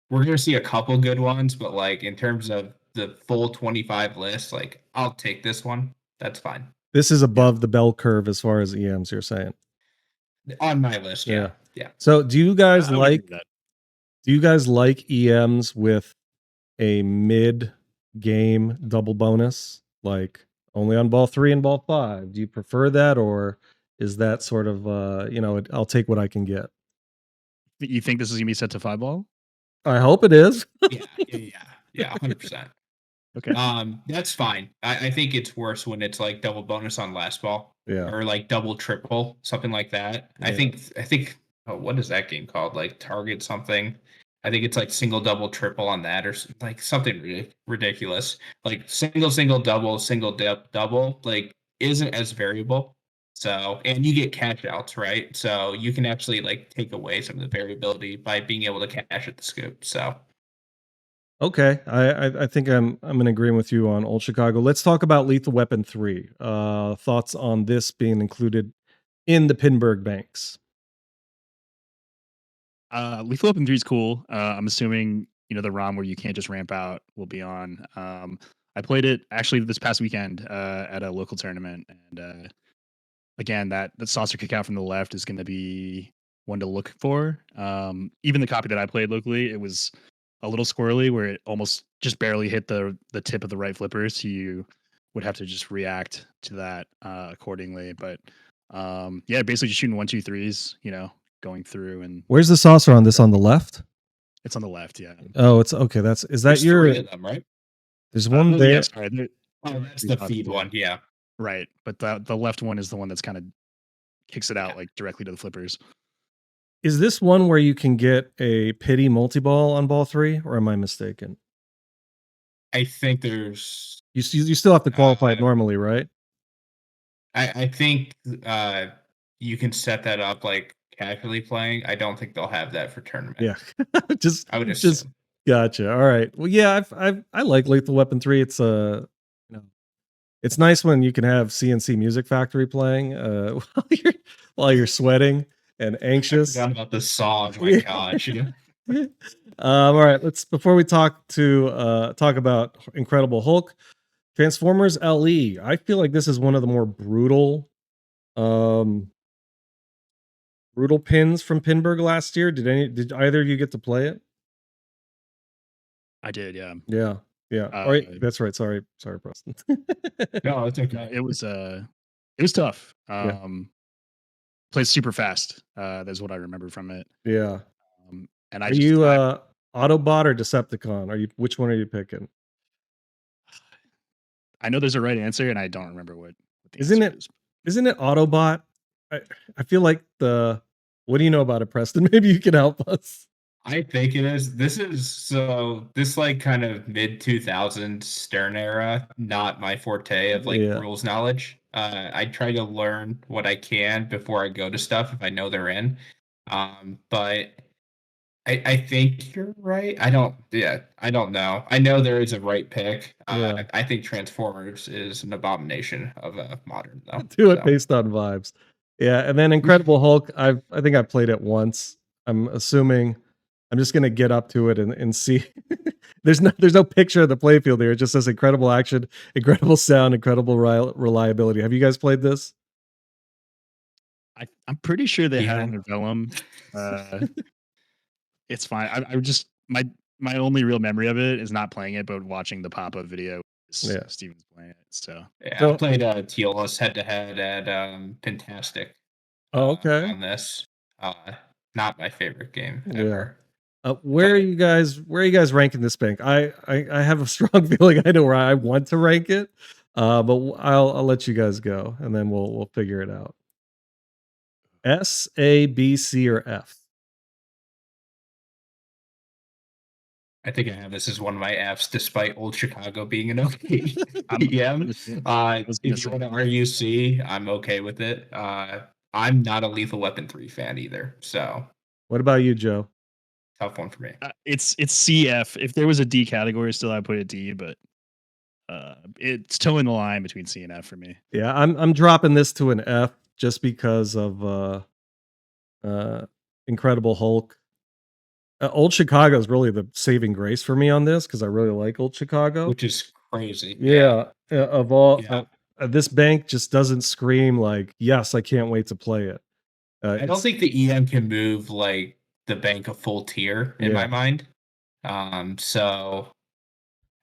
we're going to see a couple good ones, but like in terms of the full 25 list, like I'll take this one. That's fine. This is above the bell curve as far as EMs, you're saying. On my list, yeah. So do you guys I would agree with that. do you guys like EMs with a mid game double bonus, like only on ball 3 and ball 5? Do you prefer that, or is that sort of I'll take what I can get? You think this is gonna be set to 5 ball? I hope it is. Yeah, 100%. Okay. That's fine. I think it's worse when it's like double bonus on last ball. Yeah. Or like double triple, something like that. Yeah. I think what is that game called? Like Target something. I think it's like single double triple on that, or like something ridiculous. Like single double double like isn't as variable. So, and you get cash outs, right? So you can actually like take away some of the variability by being able to cash at the scoop. So Okay, I think I'm in agreement with you on Old Chicago. Let's talk about Lethal Weapon 3. Thoughts on this being included in the Pinburgh banks? Lethal Weapon 3 is cool. I'm assuming the ROM where you can't just ramp out will be on. I played it actually this past weekend at a local tournament, and again, that saucer kick out from the left is going to be one to look for. Even the copy that I played locally, it was a little squirrely where it almost just barely hit the tip of the right flipper, so you would have to just react to that accordingly. But yeah, basically just shooting 1, 2, 3s, going through. And Where's the saucer on this? On the left? it's on the left, yeah. Oh, it's okay. Is that there's your? 3 of them, right? There's one there. Yeah, sorry, Oh, that's the feed one. Yeah. right. But the left one is the one that's kind of kicks it out like directly to the flippers. Is this one where you can get a pity multi-ball on ball 3, or am I mistaken? I think there's. You still have to qualify it normally, right? I think you can set that up like casually playing. I don't think they'll have that for tournament. Yeah, I would assume. just gotcha. All right. Well, yeah, I like Lethal Weapon 3. It's it's nice when you can have CNC Music Factory playing while you're sweating. and I anxious. forgot about the song. My Yeah. gosh. You know? All right, before we talk about Incredible Hulk, Transformers LE. I feel like this is one of the more um brutal pins from Pinburgh last year. Did either of you get to play it? I did, yeah. Yeah. Yeah. All Uh, right. That's right. Sorry, Preston. No, it's no, okay. it was tough. Yeah. Played super fast. That's what I remember from it. Yeah. And Are you Autobot or Decepticon? Which one are you picking? I know there's a right answer, and I don't remember what the Isn't answer it is. isn't it Autobot? I feel like what do you know about it, Preston? Maybe you can help us. I think it is. This like kind of mid 2000s Stern era, not my forte of like Yeah. rules knowledge. I try to learn what I can before I go to stuff if I know they're in. But I think you're right. I don't know. I know there is a right pick. Yeah. I think Transformers is an abomination of a modern though. Do it So. based on vibes. Yeah, and then Incredible Hulk, I think I played it once. I'm assuming I'm just gonna get up to it and see. there's no picture of the playfield here. It just says incredible action, incredible sound, incredible reliability. Have you guys played this? I'm pretty sure they had Yeah. it in Vellum. It's fine. I just my only real memory of it is not playing it, but watching the pop-up video. Yeah. Steven's playing it. So Yeah, So- I played Telos head to head at Fantastic. Oh, okay. On this, not my favorite game Yeah. ever. Where are you guys ranking this bank? I have a strong feeling I know where I want to rank it. But I'll let you guys go and then we'll figure it out. S, A, B, C, or F? I think I have this as one of my Fs, despite Old Chicago being an okay I'm- PM. was gonna If you say want to RUC, I'm okay with it. I'm not a Lethal Weapon 3 fan either, so What about you, Joe? tough one for me. it's CF. If there was a D category, still I'd put it D, but it's towing the line between C and F for me. Yeah, I'm dropping this to an F just because of Incredible Hulk. Old Chicago is really the saving grace for me on this because I really like Old Chicago. Which is crazy. Yeah, of all Yeah. this bank just doesn't scream like yes, I can't wait to play it. I don't think the EM can move like the bank a full tier in Yeah. my mind. So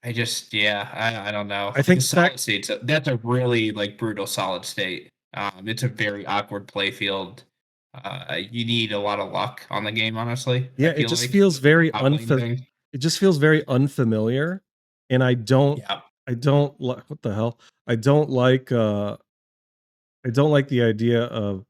I just I don't know. I think the solid states that's a really like brutal solid state. It's a very awkward play field. You need a lot of luck on the game, honestly. Yeah, I it feel just like. feels very Top lane unfamiliar. thing. It just feels very unfamiliar, and I don't like what the hell. I don't like the idea of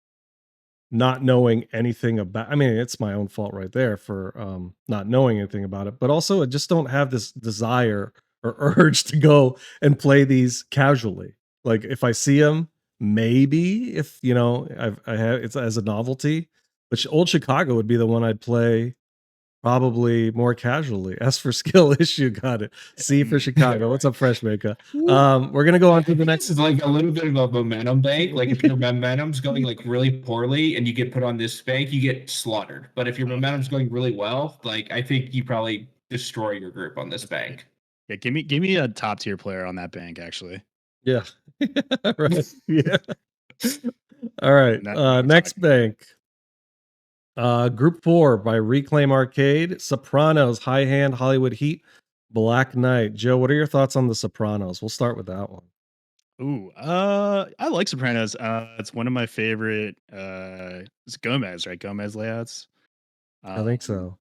not knowing anything about. I mean, it's my own fault right there for not knowing anything about it, but also I just don't have this desire or urge to go and play these casually. Like if I see them, maybe if I have it's as a novelty, but Old Chicago would be the one I'd play probably more casually. S for skill issue, got it. C for Chicago. What's up, Fresh Maker? We're gonna go on to the next. This is like a little bit of a momentum bank. Like if your momentum's going like really poorly and you get put on this bank, you get slaughtered. But if your momentum's going really well, like I think you probably destroy your group on this bank. Yeah, give me a top tier player on that bank actually. Yeah. Right. Yeah. All right. Next bank. Group 4 by Reclaim Arcade, Sopranos, High Hand, Hollywood Heat, Black Knight. Joe, what are your thoughts on the Sopranos? We'll start with that one. Ooh, I like Sopranos. It's one of my favorite. It's Gomez, right? Gomez layouts. I think so.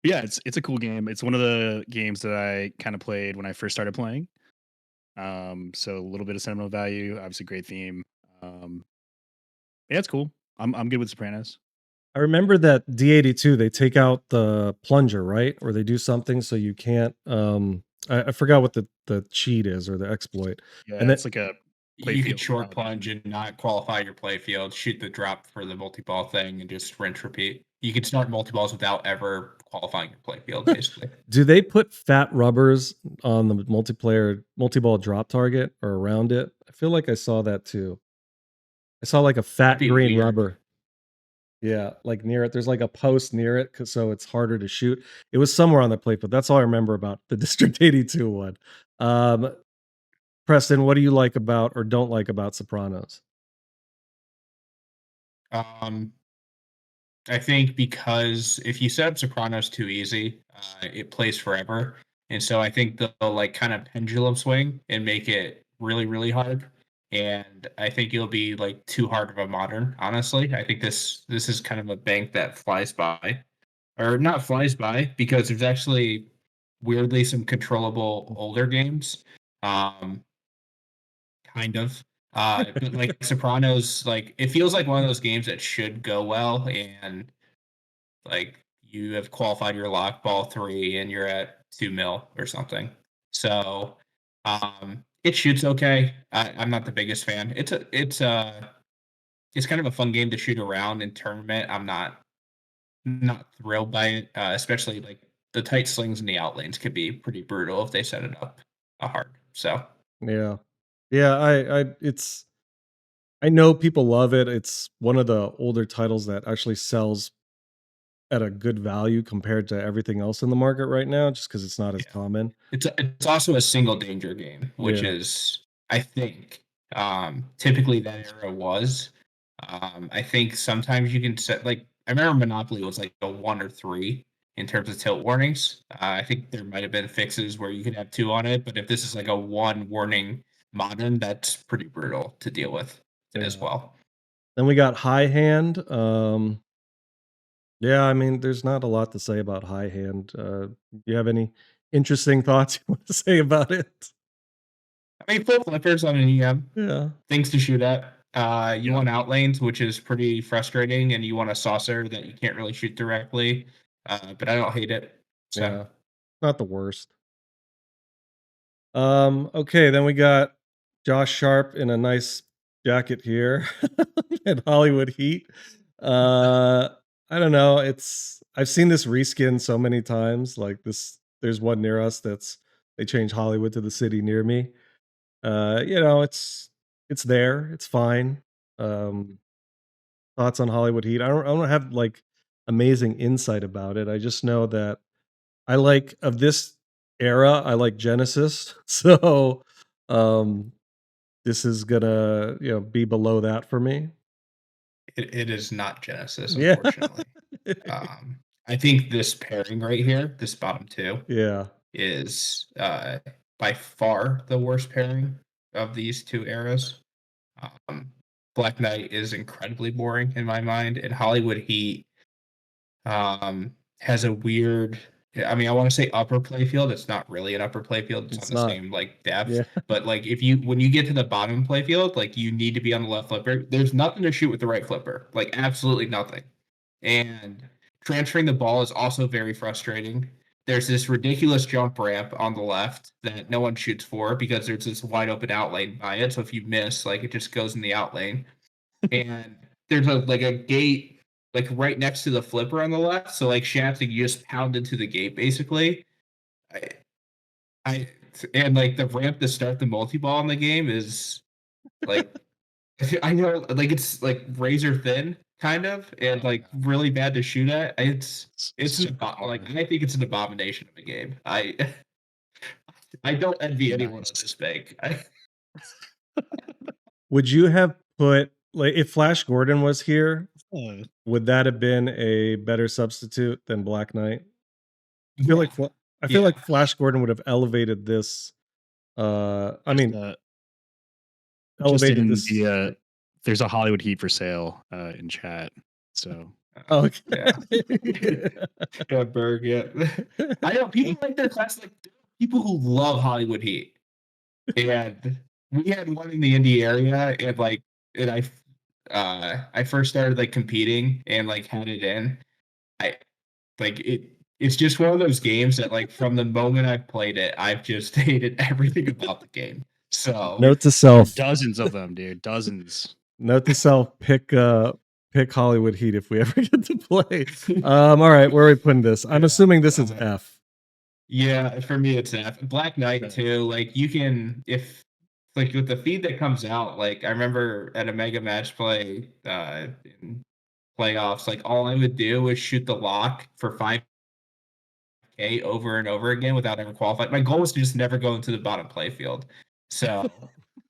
Yeah, it's a cool game. It's one of the games that I kind of played when I first started playing. So a little bit of sentimental value. Obviously, great theme. Yeah, it's cool. I'm good with Sopranos. I remember that D82, they take out the plunger, right? Or they do something so you can't I forgot what the cheat is or the exploit. Yeah, And it's like a You could playfield. short plunge and not qualify your playfield, shoot the drop for the multi-ball thing, and just rinse repeat. You could start multi-balls without ever qualifying your playfield, basically. Do they put fat rubbers on the multi-ball drop target or around it? I feel like I saw that too. I saw like a fat be green weird. rubber. Yeah, like near it. There's like a post near it, so it's harder to shoot. It was somewhere on the plate, but that's all I remember about the District 82 one. Um, Preston, what do you like about or don't like about Sopranos? Um, I think because if you set up Sopranos too easy, it plays forever, and so I think they'll like kind of pendulum swing and make it really, really hard. And I think it'll be like too hard of a modern. Honestly, I think this is kind of a bank that flies by, or not flies by, because there's actually weirdly some controllable older games. Um, kind of. But like Sopranos, like it feels like one of those games that should go well, and like you have qualified your lock ball 3 and you're at 2 mil or something. So it shoots okay. I'm not the biggest fan. It's kind of a fun game to shoot around in tournament. I'm not thrilled by it, especially like the tight slings and the outlanes could be pretty brutal if they set it up hard. So Yeah. Yeah, I know people love it. It's one of the older titles that actually sells at a good value compared to everything else in the market right now, just because it's not as yeah. common. It's also a single danger game, which Yeah. is I think typically that era was. I think sometimes you can set like I remember Monopoly was like a 1 or 3 in terms of tilt warnings. I think there might have been fixes where you could have 2 on it, but if this is like a 1 warning modern, that's pretty brutal to deal with as Yeah. well. Then we got High Hand. Yeah, I mean, there's not a lot to say about High Hand. Do you have any interesting thoughts you want to say about it? I mean, full flippers on an EM, Yeah. things to shoot at. You Yeah. want outlanes, which is pretty frustrating, and you want a saucer that you can't really shoot directly. But I don't hate it. So Yeah. Not the worst. Okay, then we got Josh Sharp in a nice jacket here at Hollywood Heat. Uh I don't know, I've seen this reskin so many times. Like this there's one near us that's they changed Hollywood to the city near me. It's there, it's fine. Um Thoughts on Hollywood Heat. I don't have like amazing insight about it. I just know that I like of this era, I like Genesis. So, um, this is gonna, be below that for me. it is not Genesis, Yeah. unfortunately. I think this pairing right here, this bottom two, Yeah. is by far the worst pairing of these two eras. Um, Black Knight is incredibly boring in my mind, and Hollywood Heat has a weird. I mean, I want to say upper playfield. It's not really an upper playfield. It's on It's the not. same like depth. Yeah. But like, if you when you get to the bottom playfield, like you need to be on the left flipper. There's nothing to shoot with the right flipper. Like absolutely nothing. And transferring the ball is also very frustrating. There's this ridiculous jump ramp on the left that no one shoots for because there's this wide open out lane by it. So if you miss, like it just goes in the out lane. And there's a gate like right next to the flipper on the left. So like shafting, you just pound into the gate basically. I, I and like the ramp to start the multi ball in the game is like I know like it's like razor thin kind of and like really bad to shoot at. It's an like I think it's an abomination of a game. I don't envy anyone on this bank. Would you have put like if Flash Gordon was here, Uh, would that have been a better substitute than Black Knight? I feel Yeah, like I feel yeah. like Flash Gordon would have elevated this. I mean, just elevated in this. the there's a Hollywood Heat for sale in chat. So Oh, okay. Yeah. Yeah, Berg, yeah. I know people like their class, like people who love Hollywood Heat. And we had one in the indie area, and like, and I first started like competing and like had it in. I like it. It's just one of those games that like from the moment I played it, I've just hated everything about the game. So Note to there are self. dozens of them, dude. Dozens. Note to self, pick Hollywood Heat if we ever get to play. All right, where are we putting this? I'm assuming this is F. yeah, for me it's F. Black Knight too. Like you can if like with the feed that comes out, like I remember at a mega match play in playoffs, like all I would do was shoot the lock for 5K over and over again without ever qualifying. My goal was to just never go into the bottom play field. So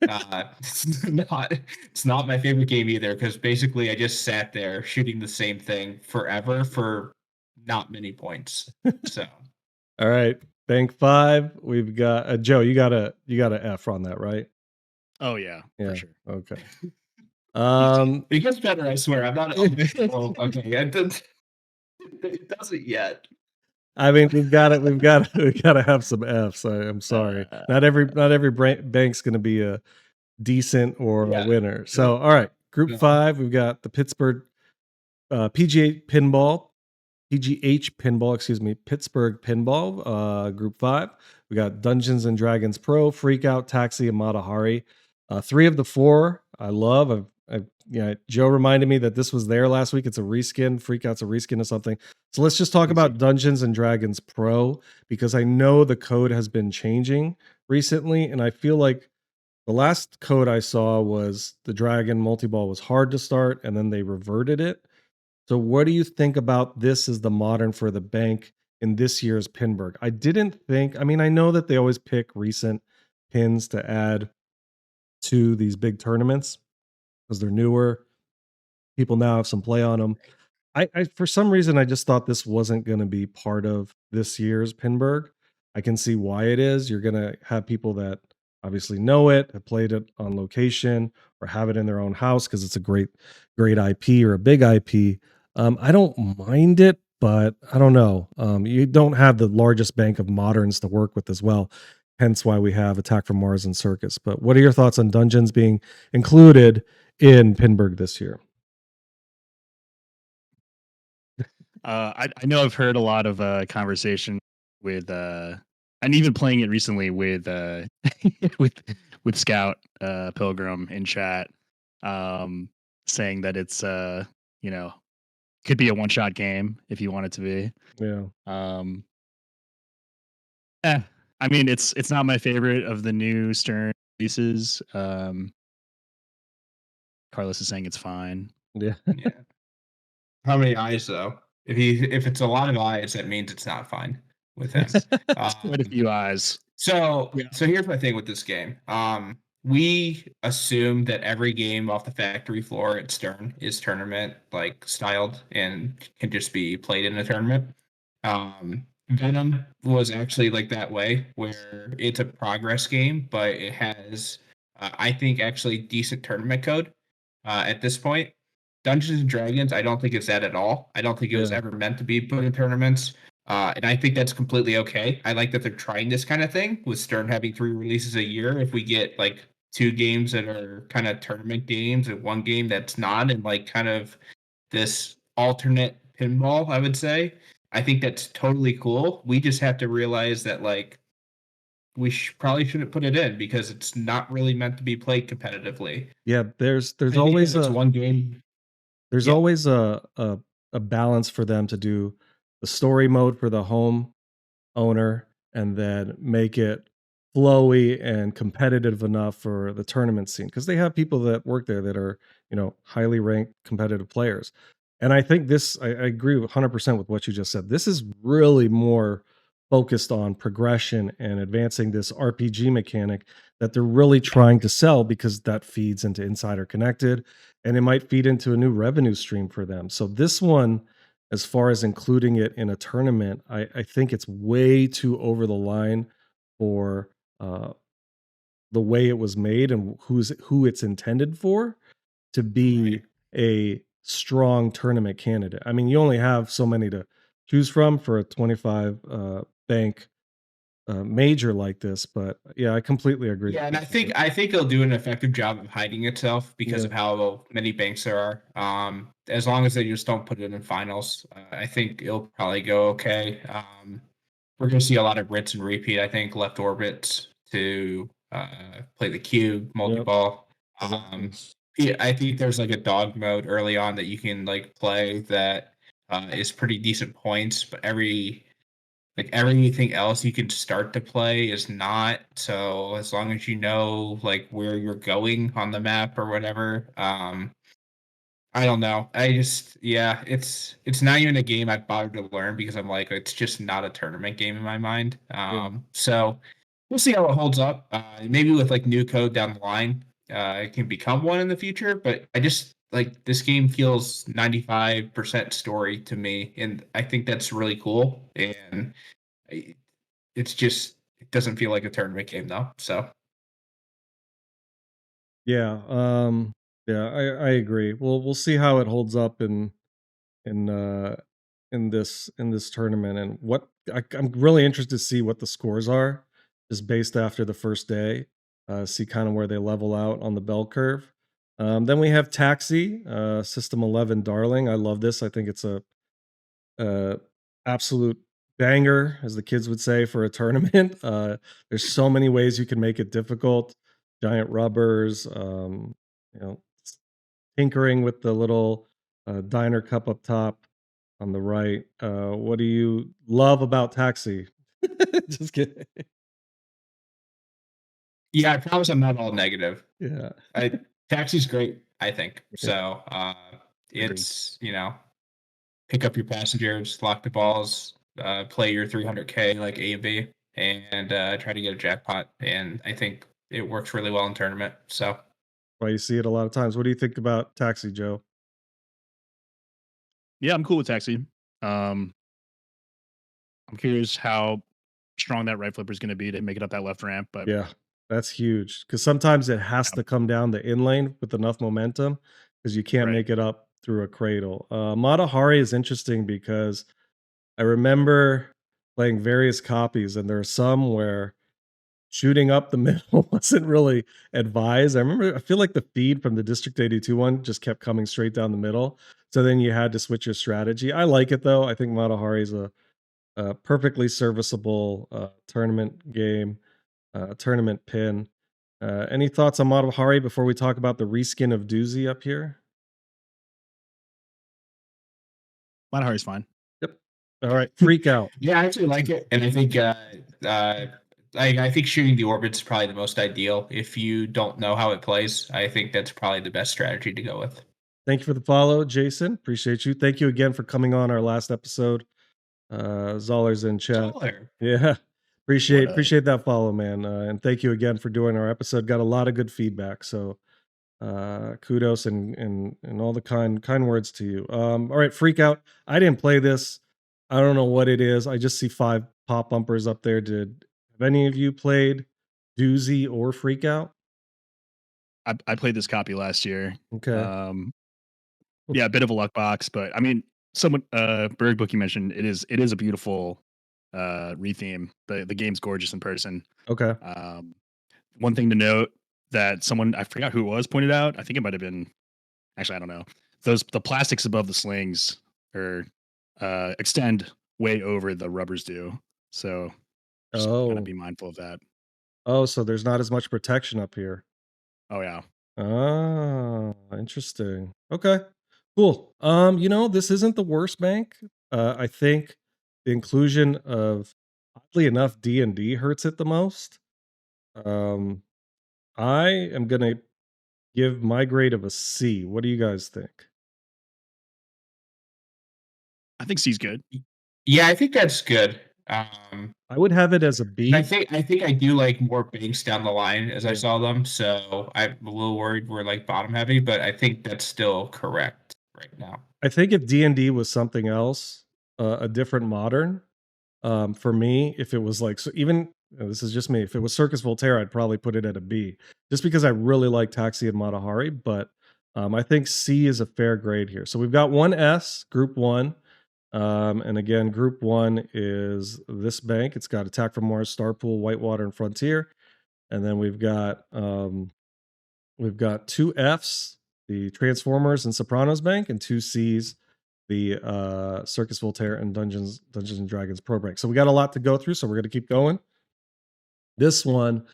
it's not my favorite game either because basically I just sat there shooting the same thing forever for not many points. So All right, bank 5. We've got Joe. You got a F on that, right? Oh yeah, Yeah. for sure. Okay. it gets better, I swear. I'm not. Well, okay, it doesn't yet. I mean, we've got to have some Fs. I'm sorry. Not every bank's going to be a decent or a winner. So, all right, Group 5. We've got the Pittsburgh PGH Pinball, excuse me, Pittsburgh Pinball, Group 5. We got Dungeons and Dragons Pro, Freakout, Taxi, and Matahari. 3 of the 4 I love. Joe reminded me that this was there last week. It's a reskin. Freakout's a reskin of something. So let's just talk about Dungeons and Dragons Pro because I know the code has been changing recently, and I feel like the last code I saw was the Dragon multi-ball was hard to start, and then they reverted it. So what do you think about this as the modern for the bank in this year's Pinburgh? I mean, I know that they always pick recent pins to add to these big tournaments because they're newer. People now have some play on them. I for some reason I just thought this wasn't going to be part of this year's Pinburgh. I can see why it is. You're going to have people that obviously know it, have played it on location, or have it in their own house because it's a great IP or a big IP. I don't mind it, but I don't know. You don't have the largest bank of moderns to work with as well. Hence why we have Attack from Mars and Circus. But what are your thoughts on Dungeons being included in Pinburgh this year? I know I've heard a lot of conversation with and even playing it recently with with with Scout Pilgrim in chat, saying that it's you know, could be a one shot game if you want it to be. Yeah. I mean, it's not my favorite of the new Stern releases. Carlos is saying it's fine. Yeah. Yeah. How many eyes though? If it's a lot of eyes, that means it's not fine with him. Quite a few eyes. So here's my thing with this game. We assume that every game off the factory floor at Stern is tournament like styled and can just be played in a tournament. Venom was actually like that way, where it's a progress game, but it has, I think, actually decent tournament code at this point. Dungeons and Dragons, I don't think it's that at all. I don't think it was ever meant to be put in tournaments. And I think that's completely okay. I like that they're trying this kind of thing with Stern having 3 releases a year. If we get like 2 games that are kind of tournament games and 1 game that's not, and like kind of this alternate pinball, I would say. I think that's totally cool. We just have to realize that like we probably shouldn't put it in because it's not really meant to be played competitively. Yeah, there's always it's one game. There's always a balance for them to do the story mode for the home owner and then make it flowy and competitive enough for the tournament scene because they have people that work there that are, highly ranked competitive players. And I think I agree 100% with what you just said. This is really more focused on progression and advancing this RPG mechanic that they're really trying to sell because that feeds into Insider Connected and it might feed into a new revenue stream for them. So this one, as far as including it in a tournament, I think it's way too over the line for the way it was made and who it's intended for to be a strong tournament candidate. I mean, you only have so many to choose from for a 25 bank major like this, but yeah, I completely agree. Yeah, and I think it'll do an effective job of hiding itself because of how many banks there are. As long as they just don't put it in finals, I think it'll probably go okay. We're going to see a lot of rinse and repeat. I think left orbits to play the cube multi-ball. Yeah, I think there's like a dog mode early on that you can like play that is pretty decent points, but every like everything else you can start to play is not. So as long as you know like where you're going on the map or whatever, I don't know. I just yeah, it's not even a game I've bothered to learn because I'm like it's just not a tournament game in my mind. Yeah. So we'll see how it holds up. Maybe with like new code down the line, it can become one in the future. But I just like this game feels 95% story to me, and I think that's really cool. And it's just it doesn't feel like a tournament game though. So Yeah. Yeah, I agree. We'll see how it holds up in uh in this tournament, and I'm really interested to see what the scores are just based after the first day. See kind of where they level out on the bell curve. Then we have Taxi, System 11 Darling. I love this. I think it's a uh, absolute banger, as the kids would say, for a tournament. There's so many ways you can make it difficult. Giant rubbers, you know, tinkering with the little diner cup up top on the right. What do you love about Taxi? Just kidding. yeah, I promise I'm not all negative. Yeah. I Taxi's great, I think. Yeah. So Agree. it's pick up your passengers, lock the balls, play your 300K like A and B, and try to get a jackpot. And I think it works really well in tournament. So Well, you see it a lot of times. What do you think about Taxi, Joe? Yeah, I'm cool with Taxi. Um, I'm curious how strong that right flipper is going to be to make it up that left ramp, but Yeah, that's huge because sometimes it has yeah, to come down the in lane with enough momentum because you can't right. make it up through a cradle. Mata Hari is interesting because I remember playing various copies, and there are some where shooting up the middle wasn't really advised. I feel like the feed from the District 82 one just kept coming straight down the middle. So then you had to switch your strategy. I like it though. I think Mata Hari is a perfectly serviceable tournament game, tournament pin. Any thoughts on Mata Hari before we talk about the reskin of Doozy up here? Monahari's fine. Yep. All right. Freak out. yeah, I actually like it, and I think uh, I think shooting the orbits is probably the most ideal if you don't know how it plays. I think that's probably the best strategy to go with. Thank you for the follow, Jason. Appreciate you. Thank you again for coming on our last episode. Zoller's in chat. Taller. Yeah. What Appreciate that follow, man. And thank you again for doing our episode. Got a lot of good feedback. So kudos and all the kind words to you. All right, freak out. I didn't play this. I don't know what it is. I just see 5 pop bumpers up there. Have any of you played Doozy or Freak Out? I played this copy last year. Okay. Um, yeah, a bit of a luck box, but I mean, someone Berg book you mentioned it is a beautiful retheme. The game's gorgeous in person. Okay. Um, one thing to note that someone I forgot who it was pointed out. I think it might have been actually I don't know. The plastics above the slings are extend way over the rubbers do. So just kind of Oh. be mindful of that. Oh, so there's not as much protection up here. Oh yeah. Ah, interesting. Okay, cool. This isn't the worst bank. I think the inclusion of, oddly enough, D&D hurts it the most. Um, I am gonna give my grade of a C. What do you guys think? I think C's good. Yeah, I think that's good. I would have it as a And B. I think I do like more banks down the line as I Yeah. saw them. So I'm a little worried we're like bottom heavy, but I think that's still correct right now. I think if D&D was something else, a different modern, for me, if it was like so even this is just me, if it was Circus Voltaire, I'd probably put it at a B, just because I really like Taxi and Mata Hari, but I think C is a fair grade here. So we've got one S, Group One, and again, Group One is this bank. It's got Attack from Mars, Starpool, Whitewater, and Frontier, and then we've got two Fs, the Transformers and Sopranos Bank, and two Cs, the Circus Voltaire and Dungeons and Dragons Pro Bank. So we got a lot to go through, so we're going to keep going. This one,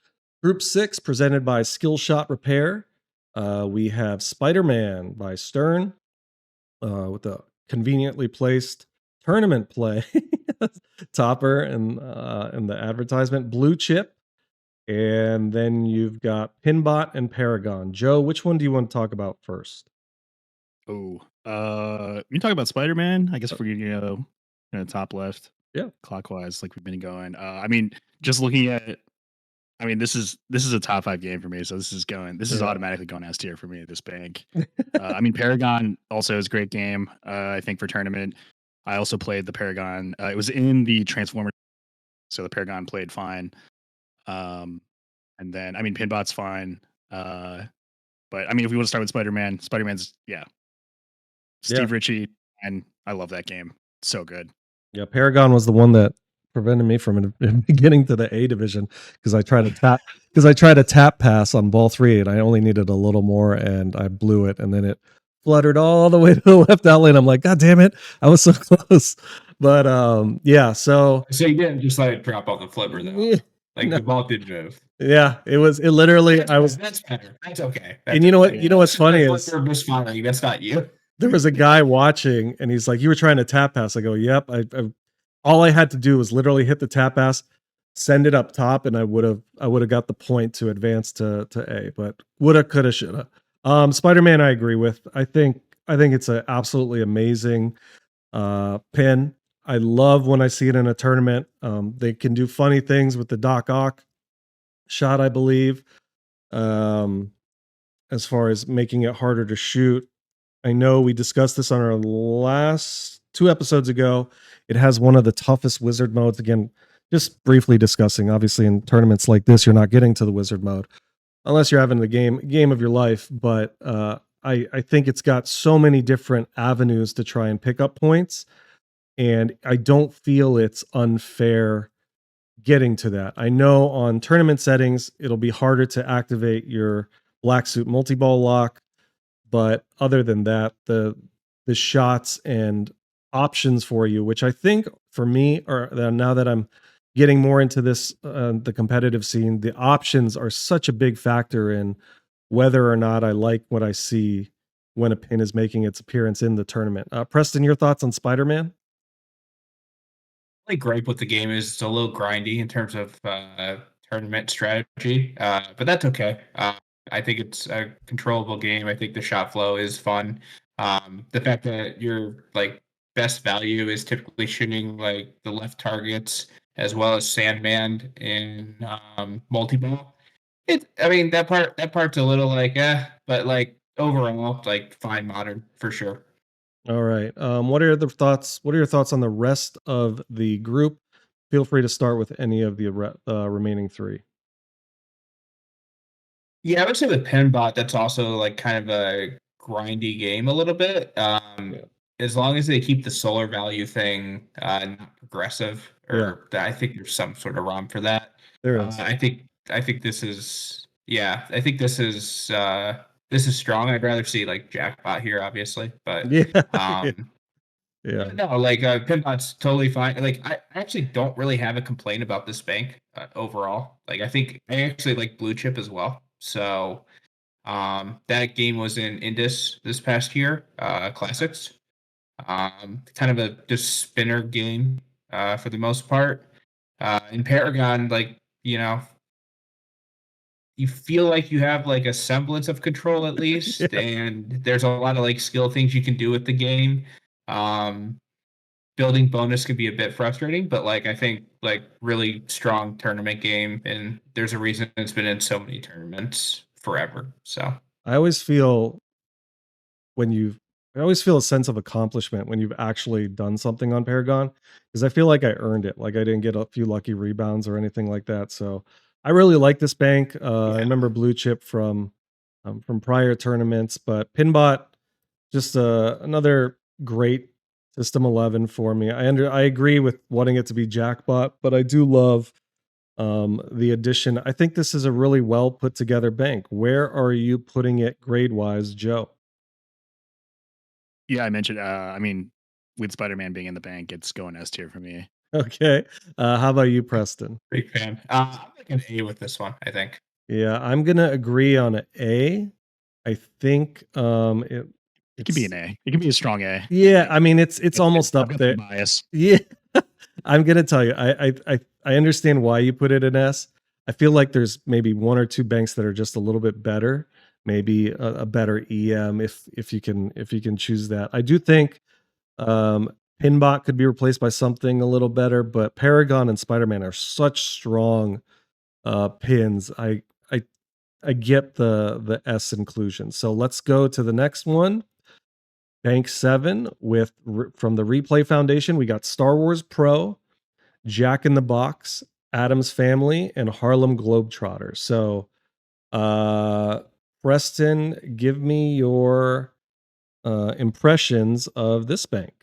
Group 6, presented by Skill Shot Repair. We have Spider Man by Stern with a conveniently placed tournament play topper in the advertisement, Blue Chip, and then you've got Pinbot and Paragon. Joe, which one do you want to talk about first? Oh, you talk about Spider-Man? I guess if we're gonna go in the top left, Yeah. clockwise, like we've been going. I mean, just looking at, I mean, this is a top 5 game for me, so this is Yeah. automatically going S tier for me. This bank. I mean, Paragon also is a great game. I think for tournament, I also played the Paragon. It was in the Transformer, so the Paragon played fine. And then I mean, Pinbot's fine. But I mean, if we want to start with Spider-Man, Spider-Man's Yeah. Steve Ritchie, and I love that game. So good. Yeah, Paragon was the one that prevented me from getting to the A division because I tried to tap pass on ball 3 and I only needed a little more and I blew it and then it fluttered all the way to the left out lane. I'm like, God damn it, I was so close. But yeah, so you didn't just let it drop off the flipper though. Like no. the ball did move. Yeah, it literally That's better. That's okay. And you know what? You know what's funny is misfiring. That's not you. There was a guy watching and he's like, "You were trying to tap pass." I go, "Yep." All I had to do was literally hit the tap pass, send it up top, and I would have got the point to advance to A. But woulda, coulda, shoulda. Spider-Man, I agree with. I think it's an absolutely amazing pin. I love when I see it in a tournament. They can do funny things with the Doc Ock shot, I believe. As far as making it harder to shoot. I know we discussed this on our last 2 episodes ago. It has one of the toughest wizard modes. Again, just briefly discussing. Obviously, in tournaments like this, you're not getting to the wizard mode unless you're having the game of your life. But I think it's got so many different avenues to try and pick up points, and I don't feel it's unfair getting to that. I know on tournament settings, it'll be harder to activate your black suit multi-ball lock. But other than that, the shots and options for you, which I think for me are now that I'm getting more into this the competitive scene, the options are such a big factor in whether or not I like what I see when a pin is making its appearance in the tournament. Preston, your thoughts on Spider-Man? Really great what the game is. It's a little grindy in terms of tournament strategy, but that's okay. I think it's a controllable game. I think the shot flow is fun. The fact that your like best value is typically shooting like the left targets as well as Sandman in multi-ball. I mean that part's a little like but like overall like fine modern for sure. All right. What are the thoughts? What are your thoughts on the rest of the group? Feel free to start with any of the remaining 3. Yeah, I would say with Pinbot, that's also like kind of a grindy game a little bit. Yeah. As long as they keep the solar value thing not progressive, Yeah. I think there's some sort of ROM for that. There is. I think this is I think this is strong. I'd rather see like Jackpot here, obviously, but Yeah. um, Yeah. no, like Pinbot's totally fine. Like I actually don't really have a complaint about this bank overall. Like I think I actually like Blue Chip as well. So that game was in Indus this past year, Classics. Kind of a just spinner game for the most part. In Paragon, like, you feel like you have like a semblance of control at least, Yeah. and there's a lot of like skill things you can do with the game. Um, Building bonus can be a bit frustrating, but like I think like really strong tournament game, and there's a reason it's been in so many tournaments forever. So I always feel when you've I always feel a sense of accomplishment when you've actually done something on Paragon because I feel like I earned it. Like I didn't get a few lucky rebounds or anything like that. So I really like this bank. I yeah, remember Blue Chip from prior tournaments, but Pinbot just another great System 11 for me. I agree with wanting it to be Jackpot, but I do love the addition. I think this is a really well put together bank. Where are you putting it grade wise, Joe? Yeah, I mentioned. I mean, with Spider-Man being in the bank, it's going S tier for me. Okay. How about you, Preston? big fan. I'm like an A with this one, I think. Yeah, I'm gonna agree on an A. I think It can be an A. It can be a strong A. Yeah, I mean, it's almost I've up got there. some bias. Yeah, I'm gonna tell you, I understand why you put it in S. I feel like there's maybe one or two banks that are just a little bit better, maybe a better EM if you can choose that. I do think Pinbot could be replaced by something a little better, but Paragon and Spider-Man are such strong pins. I I get the S inclusion. So let's go to the next one. Bank 7 with from the Replay Foundation, we got Star Wars Pro, Jack in the Box, Adam's Family, and Harlem Globetrotters. So, uh, Preston, give me your impressions of this bank.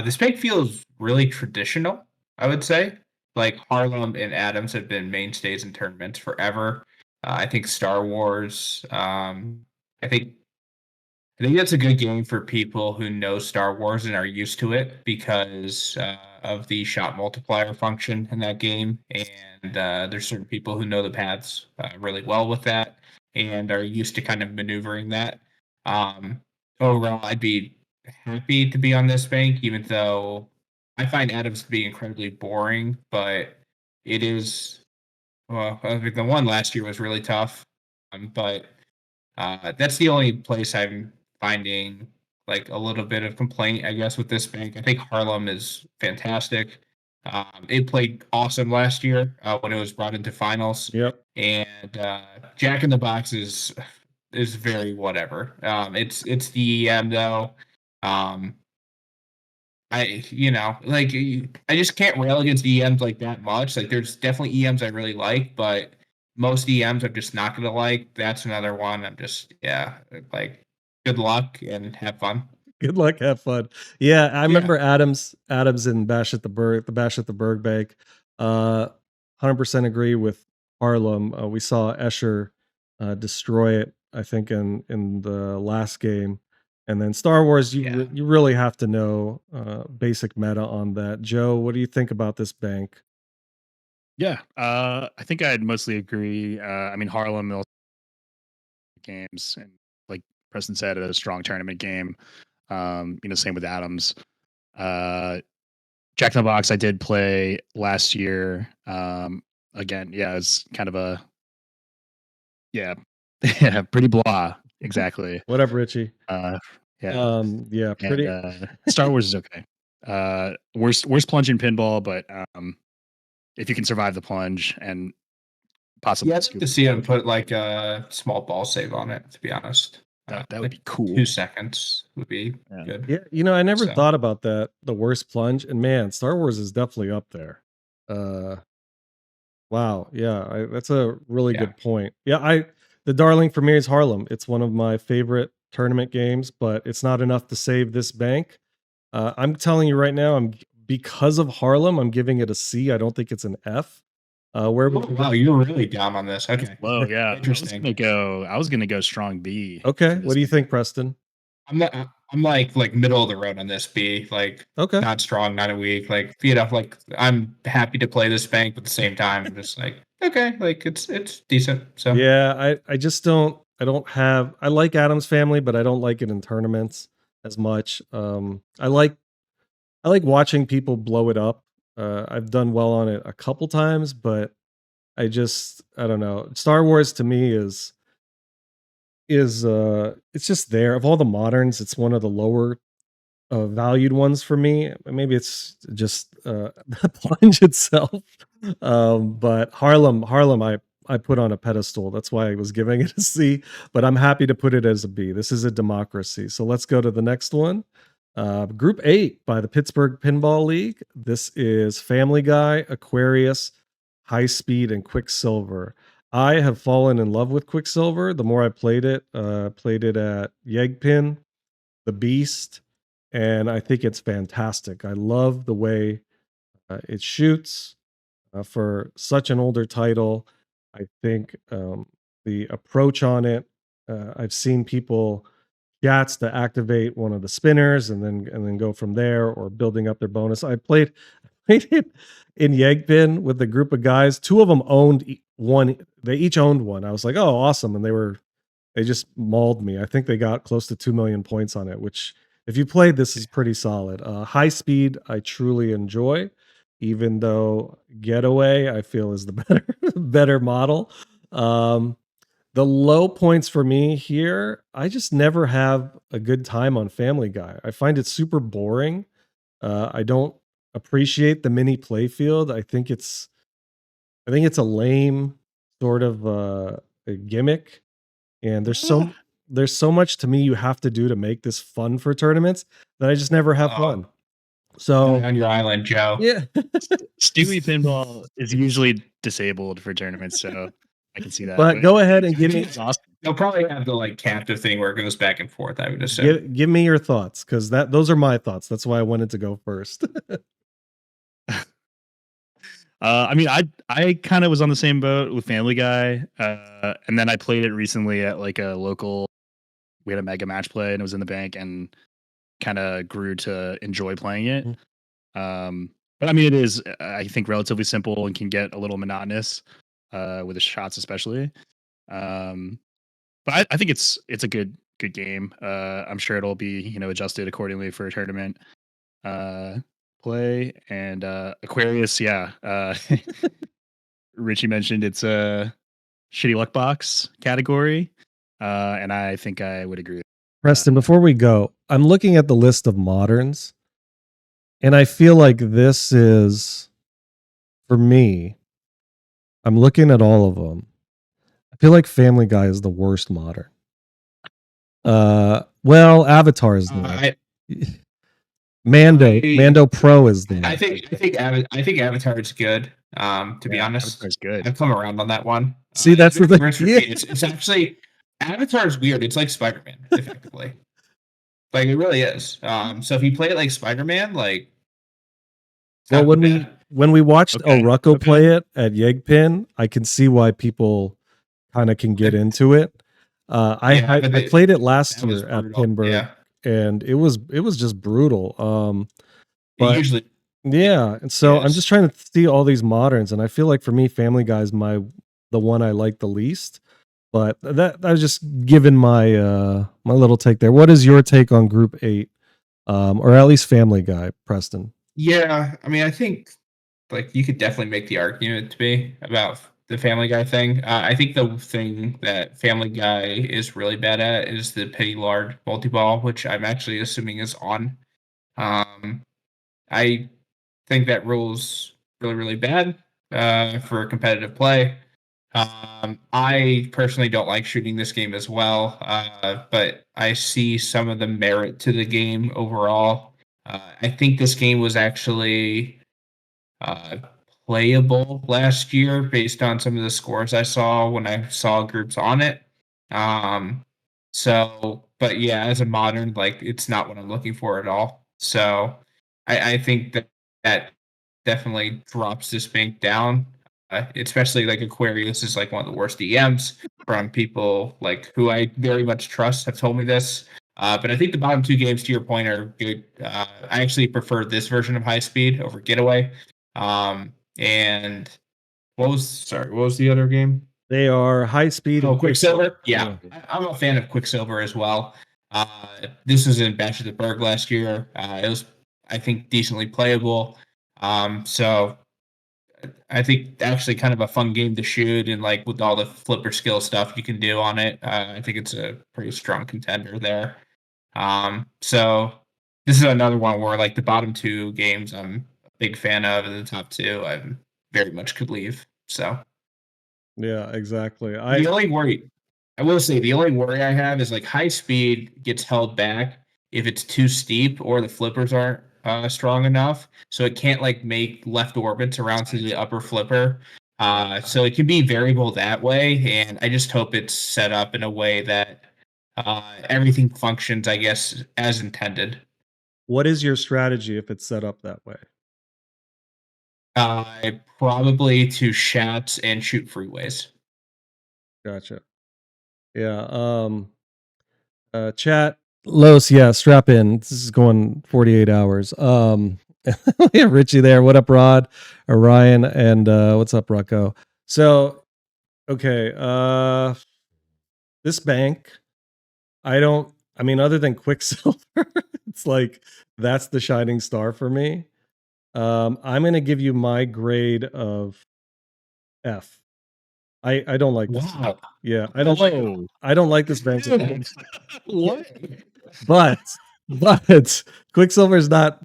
This bank feels really traditional, I would say. Like Harlem and Adams have been mainstays in tournaments forever. I think Star Wars. I think I think that's a good game for people who know Star Wars and are used to it because of the shot multiplier function in that game. And there's certain people who know the paths really well with that and are used to kind of maneuvering that. Um, Overall, I'd be happy to be on this bank, even though I find Adams to be incredibly boring, but it is, well, I think the one last year was really tough. But that's the only place I'm finding like a little bit of complaint, I guess, with this bank. I think Harlem is fantastic. It played awesome last year when it was brought into finals, Yep. and Jack in the Box is very whatever. It's the EM though. Um, I just can't rail against EMs like that much. Like, there's definitely EMs I really like, but most EMs I'm just not gonna like. That's another one. I'm just like, good luck and have fun. Good luck, have fun. Yeah, I Yeah, remember Adams and the Bash at the Berg Bank. 100% agree with Harlem. We saw Escher destroy it, I think, in the last game. And then Star Wars, yeah. you really have to know basic meta on that. Joe, what do you think about this bank? Yeah, I think I'd mostly agree. I mean, Harlem also games, and like Preston said, a strong tournament game. Same with Adams. Uh, Jack in the Box, I did play last year. Again, yeah, it's kind of a yeah, yeah, pretty blah. Exactly. Whatever, Richie. Uh, yeah, Yeah, and pretty. Star Wars is okay. Worst plunge in pinball, but if you can survive the plunge and possibly Yeah, I'd like scoop to see him put like a small ball save on it, to be honest. that would Like be cool. 2 seconds would be Yeah. good. Yeah, I never So thought about that, the worst plunge, and man, Star Wars is definitely up there. Uh, wow, yeah, that's a really yeah. good point. Yeah, the darling for me is Harlem. It's one of my favorite tournament games, but it's not enough to save this bank. I'm telling you right now, because of Harlem, I'm giving it a C. I don't think it's an F. Where Oh, would you wow, you're really down on this. That's Okay. low, yeah. Interesting. I was gonna go strong B Okay, for what this do you game. think, Preston? I'm like middle of the road on this B, like Okay. not strong, not a weak. Like, like I'm happy to play this bank, but at the same time, I'm just like, okay, like it's decent. So Yeah, I just I like Adam's Family, but I don't like it in tournaments as much. I like watching people blow it up. I've done well on it a couple times, but I don't know. Star Wars to me is it's just there. Of all the moderns, it's one of the lower valued ones for me. Maybe it's just the plunge itself. But Harlem, I put on a pedestal. That's why I was giving it a C. But I'm happy to put it as a B. This is a democracy. So let's go to the next one. Group 8 by the Pittsburgh Pinball League. This is Family Guy, Aquarius, High Speed, and Quicksilver. I have fallen in love with Quicksilver. The more I played it at Yegpin, the Beast, and I think it's fantastic. I love the way it shoots for such an older title. I think the approach on it. I've seen people Yats to activate one of the spinners and then go from there or building up their bonus. I played played it in Yegpin with a group of guys. Two of them owned one. They each owned one. I was like, oh, awesome, and they just mauled me. I think they got close to 2 million points on it, which if you played this is pretty solid. High speed, I truly enjoy, even though Getaway I feel is the better model. Um, the low points for me here, I just never have a good time on Family Guy. I find it super boring. I don't appreciate the mini playfield. I think it's a lame sort of a gimmick, and there's so much to me you have to do to make this fun for tournaments that I just never have fun. Die So on your island, Joe. yeah, Stewie Pinball is usually disabled for tournaments, so I can see that. but go ahead and give me it's awesome. They'll probably have the like captive thing where it goes back and forth, I would assume. give me your thoughts, because those are my thoughts. That's why I wanted to go first. I mean, I kind of was on the same boat with Family Guy, and then I played it recently at like a local. We had a mega match play, and it was in the bank, and kind of grew to enjoy playing it. But I mean, it is I think relatively simple and can get a little monotonous with the shots, especially. But I think it's a good game. I'm sure it'll be adjusted accordingly for a tournament play. And Aquarius, yeah. Richie mentioned it's a shitty luck box category, and I think I would agree. Preston, before we go, I'm looking at the list of moderns, and I feel like this is, for me, I'm looking at all of them. I feel like Family Guy is the worst modern. Well, Avatar is there. Mando Pro is there. I think Avatar is good. To be honest, Avatar's good. I've come around on that one. See, that's the thing. Yeah. It's actually Avatar is weird. It's like Spider-Man, effectively. Like it really is. So if you play it like Spider-Man, like well, when we watched Rucko play it at Yegpin, I can see why people kind of can get into it. I played it last year at Pinburgh, and it was just brutal. But usually, yeah, and so I'm just trying to see all these moderns, and I feel like for me, Family Guy is the one I like the least. But that I was just giving my my little take there. What is your take on Group 8, or at least Family Guy, Preston? Yeah, I mean, I think like you could definitely make the argument to be about the Family Guy thing. I think the thing that Family Guy is really bad at is the Penny Lard multi-ball, which I'm actually assuming is on. I think that rule's really, really bad for competitive play. I personally don't like shooting this game as well, but I see some of the merit to the game overall. I think this game was actually playable last year based on some of the scores I saw when I saw groups on it. But yeah, as a modern, like it's not what I'm looking for at all. So I think that definitely drops this bank down. Especially like Aquarius is like one of the worst DMs from people like who I very much trust have told me this. But I think the bottom two games, to your point, are good. I actually prefer this version of High Speed over Getaway. And what was the other game? They are High Speed. Oh, Quicksilver. Yeah, I'm a fan of Quicksilver as well. This was in Bash at the Berg last year. It was, I think, decently playable. So I think actually kind of a fun game to shoot, and like with all the flipper skill stuff you can do on it, I think it's a pretty strong contender there. So this is another one where like the bottom two games I'm a big fan of, and the top two I very much could leave. So yeah, exactly. The only worry I have is like High Speed gets held back if it's too steep or the flippers aren't strong enough, so it can't like make left orbits around to the upper flipper. So it can be variable that way, and I just hope it's set up in a way that everything functions, I guess, as intended. What is your strategy if it's set up that way? Probably to shots and shoot freeways. Gotcha. Yeah. Chat Los, yeah, strap in. This is going 48 hours. We have Richie there. What up, Rod? Ryan, and what's up, Rucko? So, okay. this bank, I mean, other than Quicksilver, it's like that's the shining star for me. I'm gonna give you my grade of F. I don't like this. Wow. Yeah, Whoa. I don't like this bank. Dude. What? But Quicksilver is not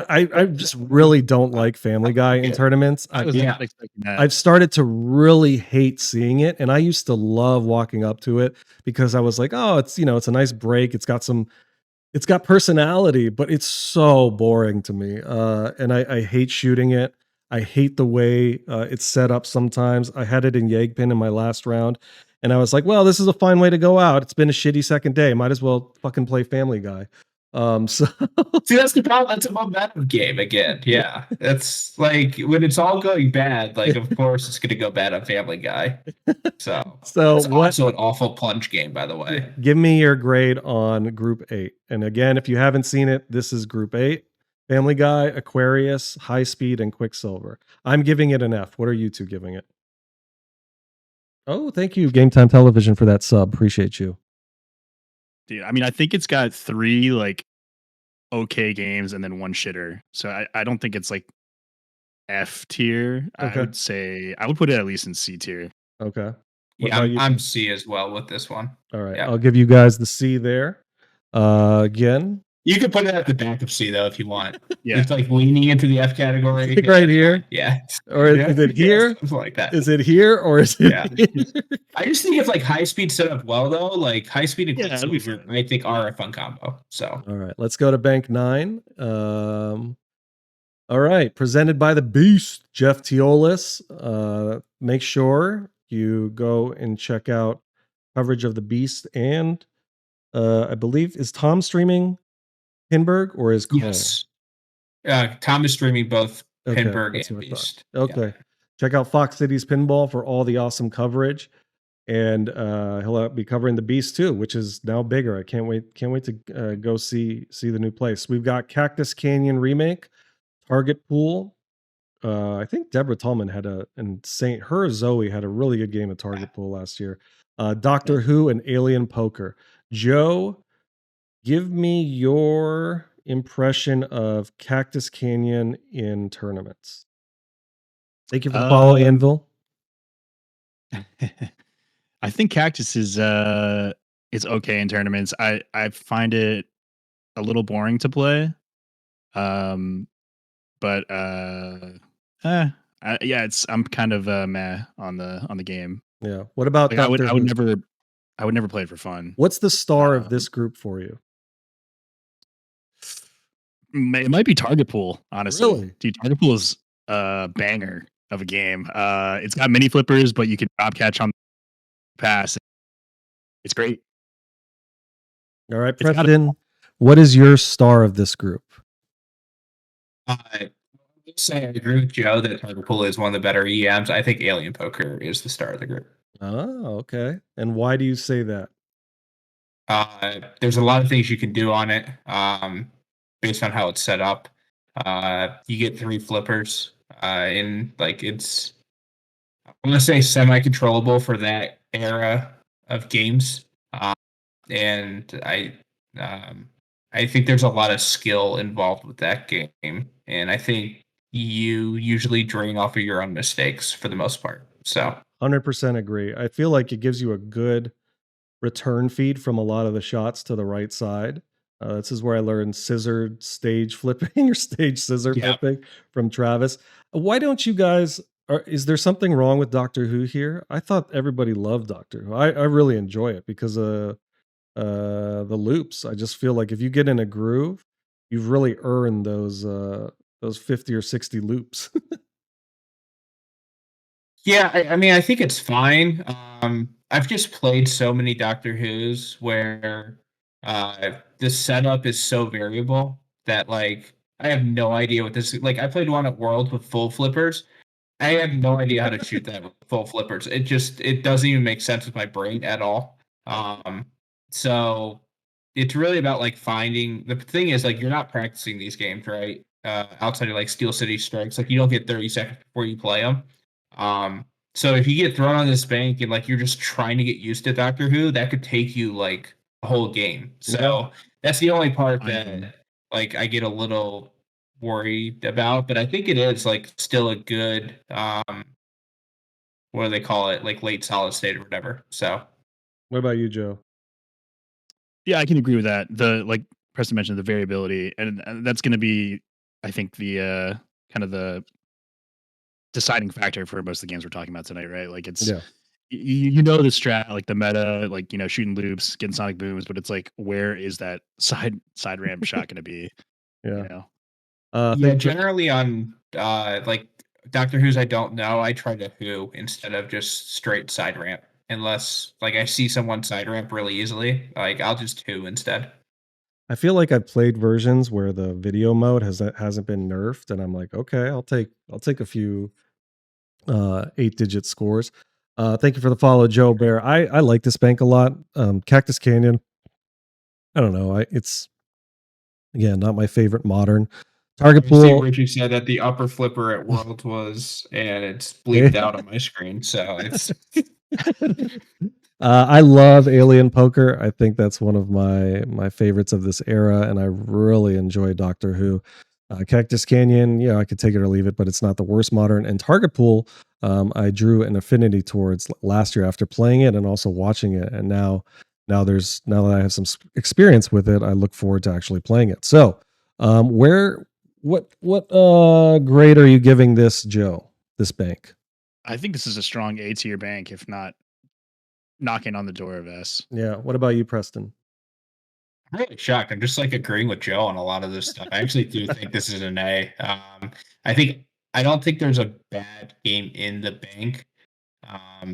I just really don't like Family Guy in tournaments. I was not expecting that. I've started to really hate seeing it, and I used to love walking up to it because I was like, "Oh, it's it's a nice break. It's got personality, but it's so boring to me." And I hate shooting it. I hate the way it's set up sometimes. I had it in Yegpin in my last round, and I was like, "Well, this is a fine way to go out. It's been a shitty second day. Might as well fucking play Family Guy." So See, that's the problem. That's a momentum game again. Yeah, that's like when it's all going bad. Like, of course, it's going to go bad on Family Guy. So it's also an awful plunge game, by the way. Give me your grade on Group 8. And again, if you haven't seen it, this is Group 8. Family Guy, Aquarius, High Speed, and Quicksilver. I'm giving it an F. What are you two giving it? Oh, thank you, Game Time Television, for that sub. Appreciate you. Dude, I mean, I think it's got 3 like okay games and then 1 shitter. So I don't think it's like F tier. Okay. I would say I would put it at least in C tier. Okay. Yeah, I'm C as well with this one. All right. Yeah. I'll give you guys the C there. Again, you can put it at the back of C though if you want. Yeah. It's like leaning into the F category. Right here. Yeah. Or is it here? Something like that. Is it here or is it here? I just think if like High Speed set up well though, like High Speed and Quicksilver, I think are a fun combo. So all right, let's go to Bank 9. All right, presented by the Beast, Jeff Teolis. Make sure you go and check out coverage of the Beast, and I believe, is Tom streaming Pinburgh or is Cole? Yes. Tom is streaming both Pinburgh and Beast. Okay. Yeah. Check out Fox Cities Pinball for all the awesome coverage. And he'll be covering the Beast too, which is now bigger. I can't wait to go see the new place. We've got Cactus Canyon Remake, Target Pool. I think Deborah Tallman had her Zoe had a really good game of Target Pool last year. Doctor Who and Alien Poker. Joe, give me your impression of Cactus Canyon in tournaments. Thank you for the follow, Anvil. I think Cactus is okay in tournaments. I find it a little boring to play. But I'm kind of meh on the game. Yeah. What about like, I would never play it for fun. What's the star of this group for you? It might be Target Pool, honestly. Really? Dude, Target Pool is a banger of a game. It's got mini flippers, but you can drop catch on the pass. It's great. All right, Preston, what is your star of this group? I agree with Joe that Target Pool is one of the better EMs. I think Alien Poker is the star of the group. Oh, okay. And why do you say that? There's a lot of things you can do on it based on how it's set up. You get 3 flippers in like it's I want to say semi-controllable for that era of games. And I think there's a lot of skill involved with that game. And I think you usually drain off of your own mistakes for the most part. So 100% agree. I feel like it gives you a good return feed from a lot of the shots to the right side. This is where I learned scissored stage flipping or stage scissor flipping from Travis. Why don't you guys, is there something wrong with Doctor Who here? I thought everybody loved Doctor Who. I really enjoy it because of the loops. I just feel like if you get in a groove, you've really earned those 50 or 60 loops. Yeah, I mean, I think it's fine. I've just played so many Doctor Who's where the setup is so variable that like I have no idea what this is. Like I played one at World with full flippers. I have no idea how to shoot that with full flippers. It doesn't even make sense with my brain at all. So it's really about like finding the thing is like you're not practicing these games, right? Outside of like Steel City Strikes, like you don't get 30 seconds before you play them. So if you get thrown on this bank and like you're just trying to get used to Doctor Who, that could take you like a whole game. Yeah. So that's the only part I that like I get a little worried about, but I think it is like still a good what do they call it? Like late solid state or whatever. So What about you, Joe? Yeah, I can agree with that. Like Preston mentioned, the variability, and that's going to be, I think, the kind of the deciding factor for most of the games we're talking about tonight, right? Like it's Yeah. you know the strat, like the meta, like shooting loops, getting sonic booms, but it's like where is that side ramp shot going to be? Yeah. You know, yeah, Thank you. generally on like Doctor Who's I don't know, I try to Who instead of just straight side ramp. Unless like I see someone side ramp really easily, like I'll just Who instead. I feel like I've played versions where the video mode hasn't been nerfed, and I'm like, okay, I'll take a few 8-digit scores. Thank you for the follow, Joe Bear. I like this bank a lot. Cactus Canyon. I don't know. It's again not my favorite modern. Target I see pool. Richie said that the upper flipper at World was, and it's bleeped out on my screen, so it's I love Alien Poker. I think that's one of my favorites of this era, and I really enjoy Doctor Who. Cactus Canyon, yeah, I could take it or leave it, but it's not the worst modern. And Target Pool, I drew an affinity towards last year after playing it and also watching it, and now that I have some experience with it, I look forward to actually playing it. So, what grade are you giving this, Joe? This bank? I think this is a strong A tier bank, if not knocking on the door of S. Yeah. What about you, Preston? I'm really shocked. I'm just like agreeing with Joe on a lot of this stuff. I actually do think this is an A. I think I don't think there's a bad game in the bank.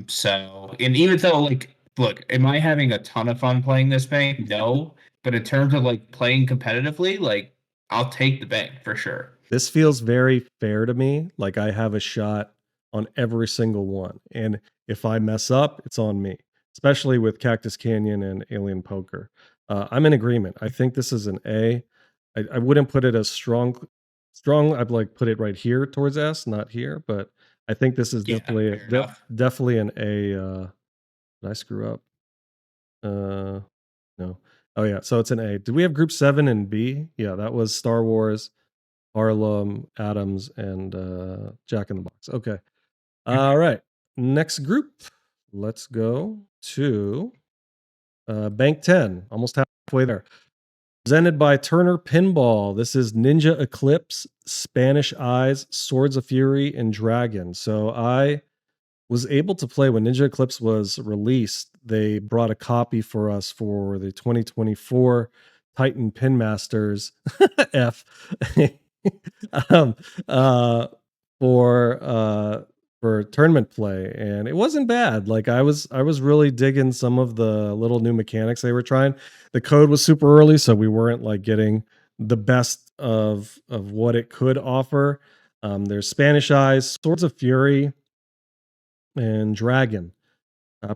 So and even though like look, am I having a ton of fun playing this bank? No. But in terms of like playing competitively, like I'll take the bank for sure. This feels very fair to me. Like I have a shot on every single one. And if I mess up, it's on me, especially with Cactus Canyon and Alien Poker. I'm in agreement. I think this is an A. I wouldn't put it as strong. I'd like put it right here towards S, not here. But I think this is Yeah, definitely fair enough. definitely an A. Did I screw up? No. Oh yeah. So it's an A. Did we have Group 7 and B? Yeah, that was Star Wars, Harlem, Adams, and Jack in the Box. Okay. All right. Next group. Let's go to Bank 10. Almost halfway there. Presented by Turner Pinball. This is Ninja Eclipse, Spanish Eyes, Swords of Fury, and Dragon. So I was able to play when Ninja Eclipse was released. They brought a copy for us for the 2024 Titan Pin Masters F um, uh, for tournament play, and it wasn't bad. Like I was really digging some of the little new mechanics they were trying. The code was super early, so we weren't like getting the best of what it could offer. There's Spanish Eyes, Swords of Fury, and Dragon.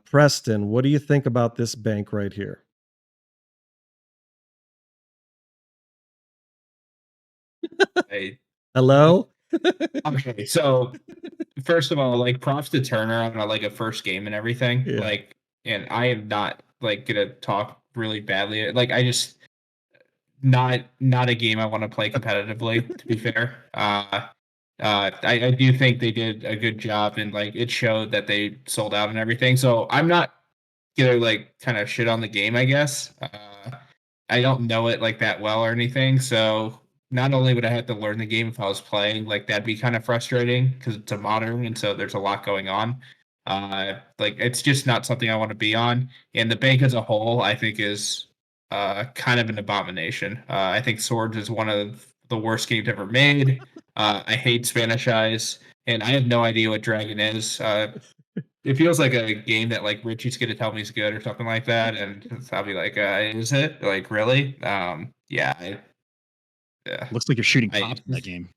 Preston, what do you think about this bank right here? I, Hello? okay, so first of all, like props to Turner on like a first game and everything. Yeah. Like, and I am not like gonna talk really badly. Like, I just not a game I want to play competitively. To be fair, I do think they did a good job and like it showed that they sold out and everything. So I'm not gonna like kind of shit on the game. I guess I don't know it like that well or anything. So not only would I have to learn the game if I was playing, like that'd be kind of frustrating because it's a modern and so there's a lot going on. Like it's just not something I want to be on. And the bank as a whole, I think, is kind of an abomination. I think Swords is one of the worst games ever made. I hate Spanish Eyes, and I have no idea what Dragon is. It feels like a game that like Richie's gonna tell me is good or something like that, and I'll be like, "Is it like really?" Yeah, yeah, Looks like you're shooting I, pops in that game.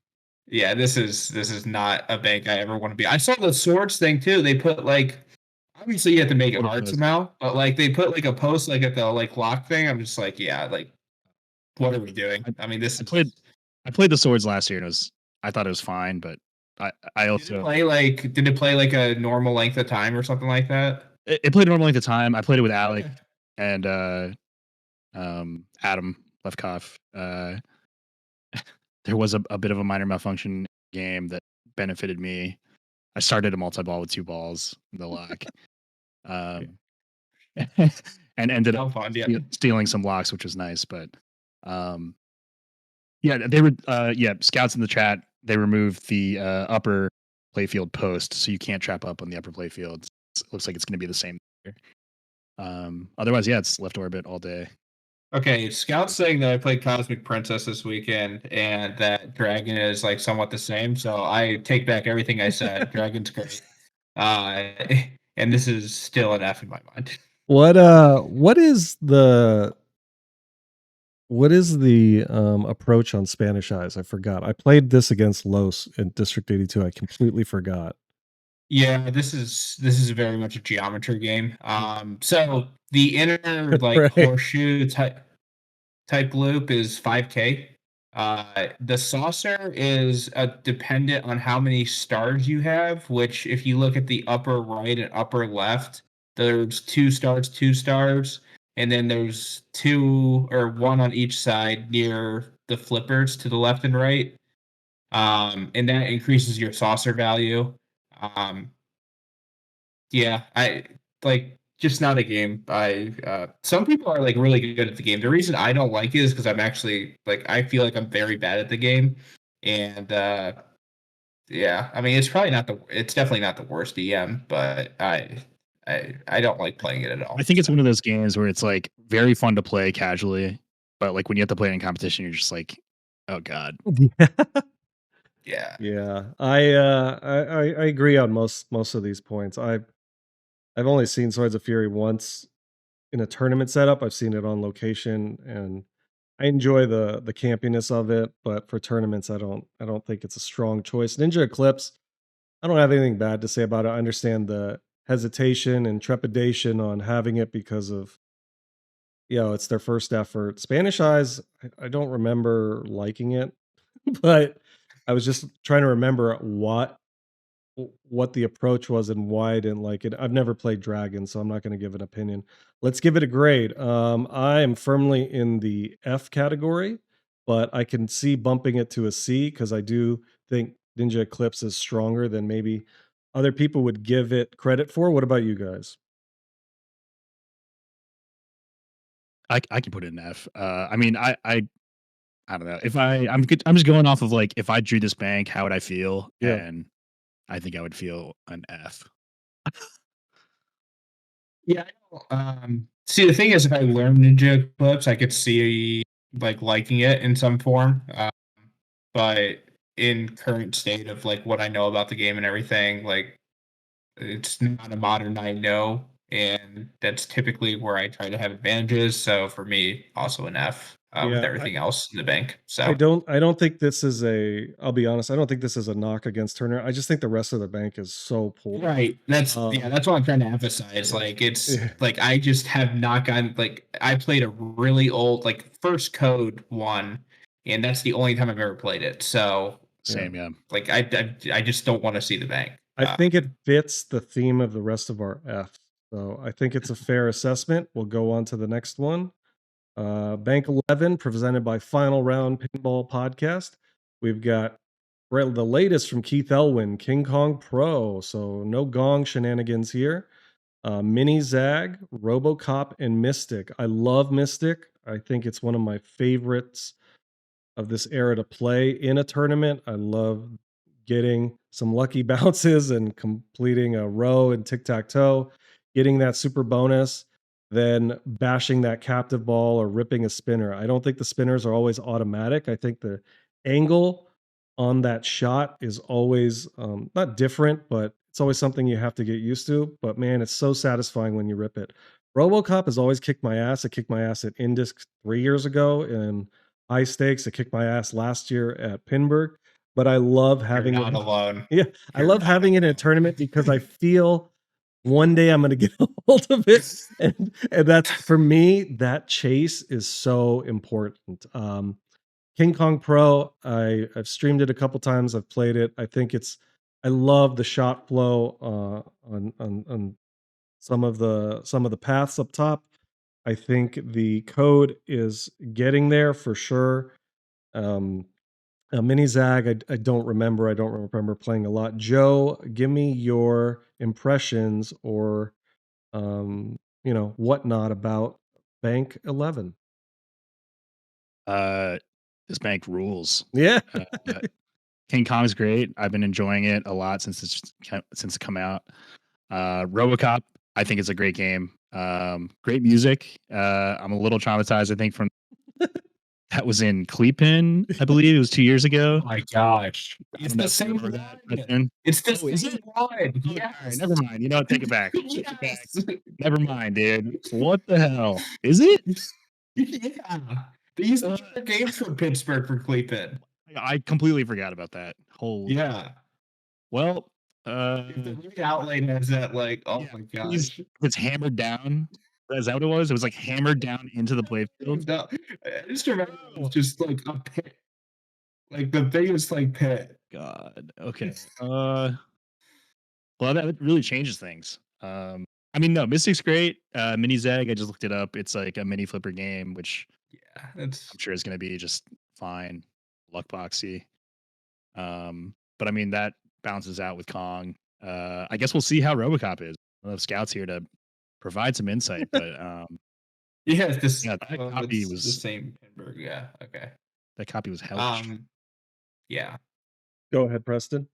yeah. This is not a bank I ever want to be. I saw the swords thing too. They put like obviously you have to make it Photo hard post. somehow, but like they put like a post like at the like lock thing. I'm just like, yeah, like what are we doing? I, I mean, this I is played I played the swords last year and I thought it was fine, but I Did it also play like a normal length of time or something like that? it played normally at the time. I played it with Alec Okay. and Adam Lefkoff. There was a bit of a minor malfunction game that benefited me. I started a multi-ball with 2 balls in the lock, um, and ended up How fun, yeah. stealing some blocks, which was nice. But yeah, they were scouts in the chat. They removed the upper playfield post, so you can't trap up on the upper playfield. It looks like it's going to be the same here. Otherwise, yeah, it's left orbit all day. Okay, Scout's saying that I played Cosmic Princess this weekend and that Dragon is like somewhat the same. So I take back everything I said. Dragon's great. And this is still an F in my mind. What is the approach on Spanish Eyes? I forgot. I played this against Los in District 82. I completely forgot. Yeah, this is very much a geometry game. So the inner like Right. horseshoe type loop is 5K. The saucer is dependent on how many stars you have, which if you look at the upper right and upper left, there's 2 stars, and then there's 2 or 1 on each side near the flippers to the left and right. And that increases your saucer value. Yeah, I like just not a game. Some people are like really good at the game. The reason I don't like it is because I'm actually like I feel like I'm very bad at the game, and yeah, I mean it's definitely not the worst EM, but I don't like playing it at all. I think it's one of those games where it's like very fun to play casually, but like when you have to play it in competition, you're just like, oh god. Yeah. Yeah. I agree on most of these points. I've only seen Swords of Fury once in a tournament setup. I've seen it on location, and I enjoy the campiness of it, but for tournaments, I don't think it's a strong choice. Ninja Eclipse, I don't have anything bad to say about it. I understand the hesitation and trepidation on having it because of, it's their first effort. Spanish Eyes, I don't remember liking it, but I was just trying to remember what the approach was and why I didn't like it. I've never played Dragon, so I'm not going to give an opinion. Let's give it a grade. I am firmly in the F category, but I can see bumping it to a C because I do think Ninja Eclipse is stronger than maybe other people would give it credit for. What about you guys? I can put it in F. I mean, I don't know. If I'm good, I'm just going off of like if I drew this bank, how would I feel? Yeah. And I think I would feel an F. Yeah. See, the thing is, if I learn Ninja Eclipse, I could see like liking it in some form. But in current state of like what I know about the game and everything, like it's not a modern I know, and that's typically where I try to have advantages. So for me, also an F with Yeah, everything else in the bank. I So don't think this is I'll be honest, I don't think this is a knock against Turner. I just think the rest of the bank is so poor. right, that's that's what I'm trying to emphasize. Like it's Yeah. like I just have not gotten like I played a really old like First Code one, and that's the only time I've ever played it. So Same, yeah. like I just don't want to see the bank. I think it fits the theme of the rest of our F. So I think it's a fair assessment. We'll go on to the next one. Bank 11, presented by Final Round Pinball Podcast. We've got the latest from Keith Elwin, King Kong Pro. So no gong shenanigans here. Mini Zag, Robocop, and Mystic. I love Mystic. I think it's one of my favorites of this era to play in a tournament. I love getting some lucky bounces and completing a row and tic tac toe, getting that super bonus, then bashing that captive ball or ripping a spinner. I don't think the spinners are always automatic. I think the angle on that shot is always not different, but it's always something you have to get used to. But man, it's so satisfying when you rip it. RoboCop has always kicked my ass. It kicked my ass at Indisc 3 years ago in high stakes. It kicked my ass last year at Pinburgh. But I love having You're not it. alone. Yeah, I You're love not having it in a tournament because I feel one day I'm going to get a hold of it, and that's for me. That chase is so important. King Kong Pro, I've streamed it a couple times. I've played it. I think it's I love the shot flow on some of the paths up top. I think the code is getting there for sure. Um, Mini Zag, I don't remember. I don't remember playing a lot. Joe, give me your impressions or whatnot about Bank 11. Uh, this bank rules. Yeah. Uh, King Kong's great. I've been enjoying it a lot since it come out. RoboCop, I think it's a great game. Great music. I'm a little traumatized, I think, from that was in Cleepin, I believe it was 2 years ago. Oh my gosh. I It's don't know the if you same remember that. one. Preston. It's the Oh, is same it? one. Oh, all right, Yes. never mind. You know what? Take it back. Take it back. Yes. Never mind, dude. What the hell? Is it? Yeah. They used to Uh, share games from Pittsburgh for Cleveland. I completely forgot about that. Holy. Yeah. Well, If the lead outlane has that, like, oh yeah, my please. gosh. It's hammered down. Is that what it was? It was like hammered down into the playfield. No, I just remember it was Oh, just like a pit, like the biggest like pit. God. Okay. Well, that really changes things. I mean, no, Mystic's great. Mini Zeg, I just looked it up. It's like a mini flipper game, which Yeah, it's I'm sure is going to be just fine, luck boxy. But I mean, that bounces out with Kong. I guess we'll see how RoboCop is. I have Scouts here to provide some insight, but yeah, it's this. yeah, It's the same Pinburgh. Yeah, okay. that copy was hellish. Yeah. Go ahead, Preston.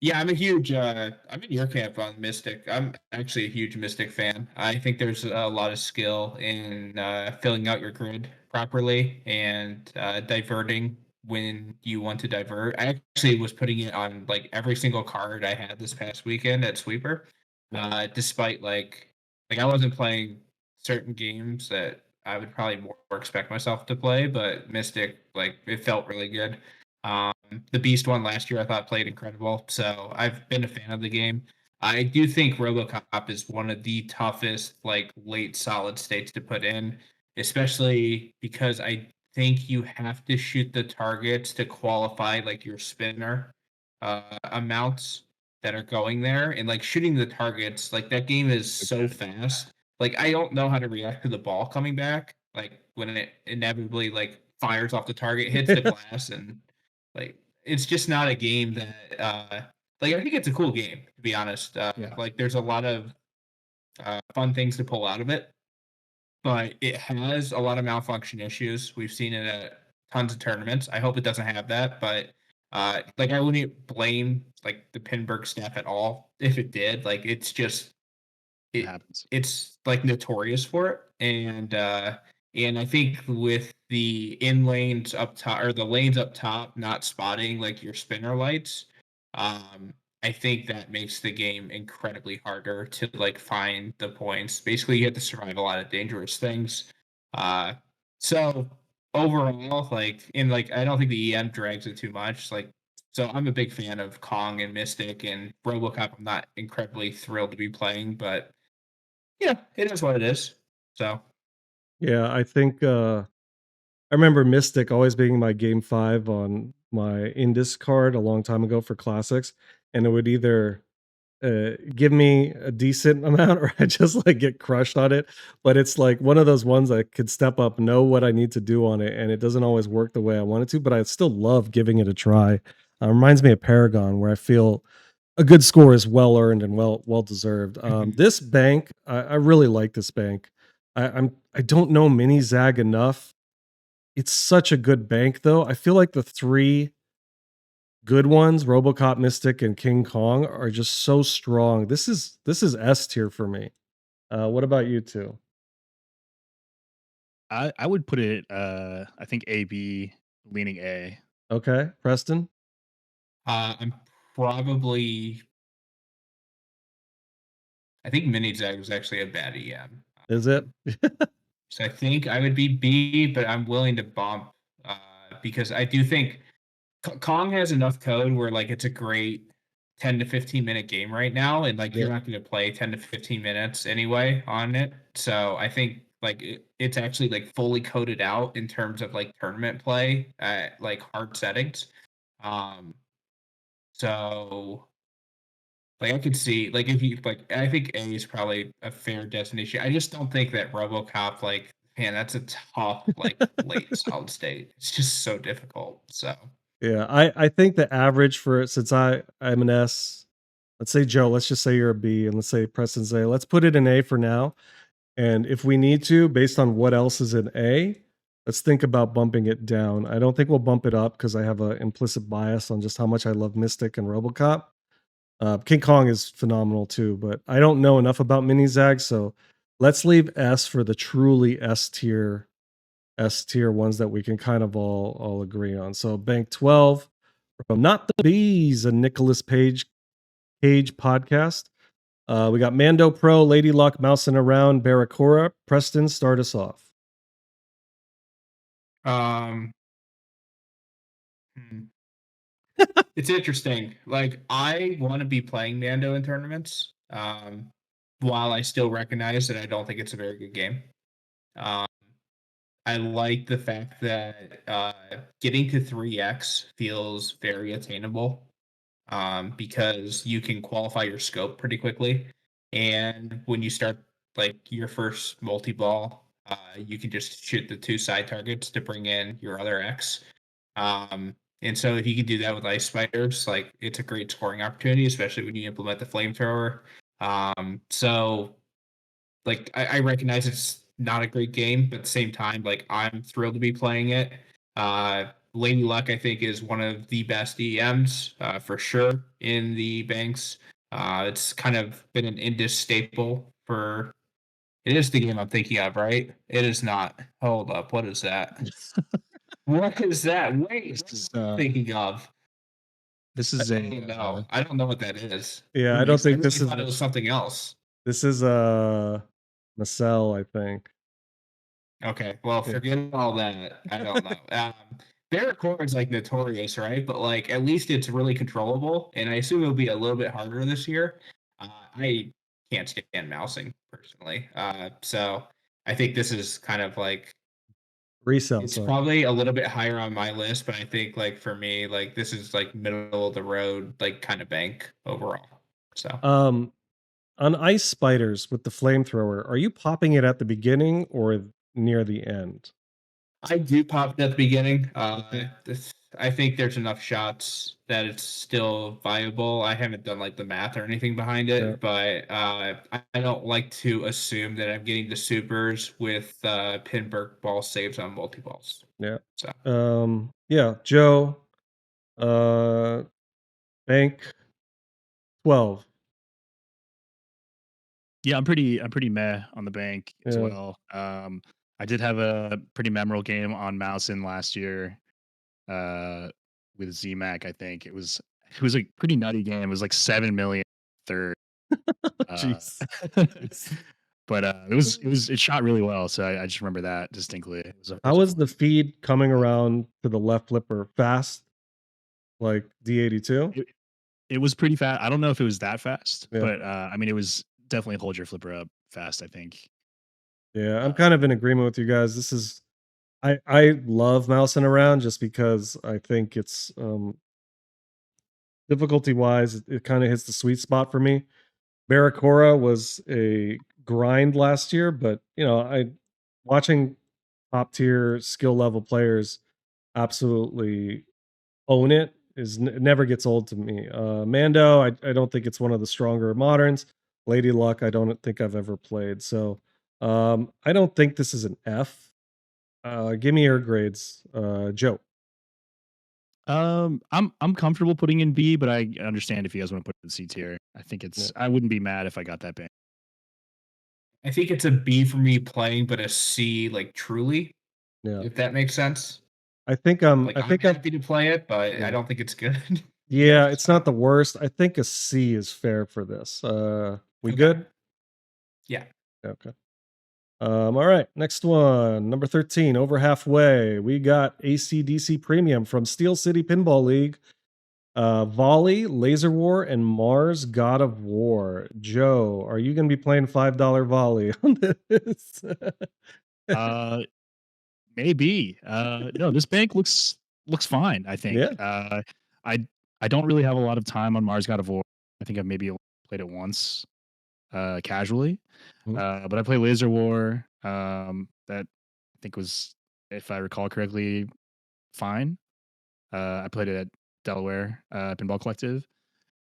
Yeah, I'm in your camp on Mystic. I'm actually a huge Mystic fan. I think there's a lot of skill in filling out your grid properly and diverting when you want to divert. I actually was putting it on like every single card I had this past weekend at Sweeper. Despite like I wasn't playing certain games that I would probably more expect myself to play, but Mystic, like, it felt really good. The Beast one last year I thought played incredible, so I've been a fan of the game. I do think RoboCop is one of the toughest like late solid states to put in, especially because I think you have to shoot the targets to qualify like your spinner amounts that are going there, and like shooting the targets, like that game is so fast. Like I don't know how to react to the ball coming back, like when it inevitably like fires off the target, hits the glass, and like it's just not a game that like I think it's a cool game, to be honest. Yeah. Like there's a lot of fun things to pull out of it, but it has a lot of malfunction issues. We've seen it at tons of tournaments. I hope it doesn't have that, but like I wouldn't blame like the Pinburgh staff at all if it did. Like it's just It it happens. it's like notorious for it, and I think with the in lanes up top or the lanes up top not spotting like your spinner lights, um I think that makes the game incredibly harder to like find the points. Basically you have to survive a lot of dangerous things. So overall, like in like I don't think the EM drags it too much. Like so I'm a big fan of Kong and Mystic, and RoboCop I'm not incredibly thrilled to be playing, but yeah, it is what it is. So Yeah, I think I remember Mystic always being my game 5 on my Indus card a long time ago for classics, and it would either give me a decent amount or I just like get crushed on it. But it's like one of those ones I could step up, know what I need to do on it, and it doesn't always work the way I want it to, but I still love giving it a try. Reminds me of Paragon, where I feel a good score is well earned and well deserved. mhm. This bank, I really like this bank. I don't know Mini Zag enough. It's such a good bank, though. I feel like the three good ones, RoboCop, Mystic, and King Kong, are just so strong. This is S tier for me. What about you two? I would put it I think A B leaning A. Okay, Preston, I'm probably I think Mini Zag was actually a bad EM. is it? So I think I would be B, but I'm willing to bump because I do think Kong has enough code where like it's a great 10 to 15 minute game right now, and like Yeah, you're not going to play 10 to 15 minutes anyway on it. So I think like it's actually like fully coded out in terms of like tournament play at like hard settings. Um, so Like I could see, like if you like, I think A is probably a fair destination. I just don't think that RoboCop, like, man, that's a tough, like, late solid state. It's just so difficult. So Yeah, I think the average for it, since I'm an S, let's say Joe, let's just say you're a B, and let's say Preston's A. Let's put it in A for now. And if we need to, based on what else is in A, let's think about bumping it down. I don't think we'll bump it up because I have an implicit bias on just how much I love Mystic and RoboCop. King Kong is phenomenal too, but I don't know enough about Mini Zag, so let's leave S for the truly S tier ones that we can kind of all agree on. So Bank 12 from Not the Bees, a Nicholas Page podcast. We got Mando Pro, Lady Luck, Mousing Around, Barracuda. Preston, start us off. um hmm. It's interesting. Like I want to be playing Mando in tournaments. While I still recognize that I don't think it's a very good game. Um I like the fact that getting to 3x feels very attainable, because you can qualify your scope pretty quickly. And when you start like your first multi ball, you can just shoot the two side targets to bring in your other X. And so if you can do that with ice spiders, like it's a great scoring opportunity, especially when you implement the flamethrower. So like I recognize it's not a great game, but at the same time, like I'm thrilled to be playing it. Lady Luck, I think, is one of the best EMs for sure in the banks. It's kind of been an Indus staple for. It is the game I'm thinking of, right? It is not. Hold up, what is that? What is that? Wait, This what is am I thinking of? this I is a don't know. I don't know what that is. Yeah, What I don't makes? I think really thought it was something else. this is Marcel, I think. Okay, well, Yeah. forget all that. I don't know. Barracuda is like notorious, right? But like, at least it's really controllable, and I assume it'll be a little bit harder this year. I can't stand mousing personally, so I think this is kind of like Resell, it's sorry. probably a little bit higher on my list, but I think like for me, like this is like middle of the road, like kind of bank overall. So Um on ice spiders with the flamethrower, are you popping it at the beginning or near the end? I do pop it at the beginning. Okay. I think there's enough shots that it's still viable. I haven't done like the math or anything behind Yeah. it, but I don't like to assume that I'm getting the supers with Pinburgh ball saves on multi balls. Yeah. So Yeah, Joe, uh Bank 12. Yeah, I'm pretty meh on the bank as Yeah. well. I did have a pretty memorable game on Mousin last year, uh, with ZMac. I think it was a pretty nutty game. It was like 7 million third. Uh, Jeez. but it shot really well, so I just remember that distinctly. It How was a was fun. the feed coming around to the left flipper fast like D82? It, it was pretty fast. I don't know if it was that fast, Yeah. but I mean, it was definitely hold your flipper up fast. I think. Yeah, I'm Uh, kind of in agreement with you guys. This is I love mousing around just because I think it's difficulty wise, it kind of hits the sweet spot for me. Barracora was a grind last year, but I watching top tier skill level players absolutely own it it never gets old to me. Mando, I don't think it's one of the stronger moderns. Lady Luck, I don't think I've ever played. So I don't think this is an F. Give me your grades, Joe. I'm comfortable putting in B, but I understand if you guys want to put it in C tier. I think Yeah, I wouldn't be mad if I got that bang. I think it's a B for me playing, but a C like truly, yeah. if that makes sense. I think I'm. Like I I'm think I'm. happy to play it, but I Yeah. don't think it's good. Yeah, it's not the worst. I think a C is fair for this. We Okay. good? Yeah. Okay. All right. Next one, number 13, over halfway. We got ACDC Premium from Steel City Pinball League. Volley, Laser War, and Mars God of War. Joe, are you going to be playing $5 Volley on this? Uh, maybe. No, this bank looks fine. I think. Yeah. I I don't really have a lot of time on Mars God of War. I think I've maybe played it once casually. Mhm. But I played Laser War. That I think was, if I recall correctly, fine. I played it at Delaware Pinball Collective,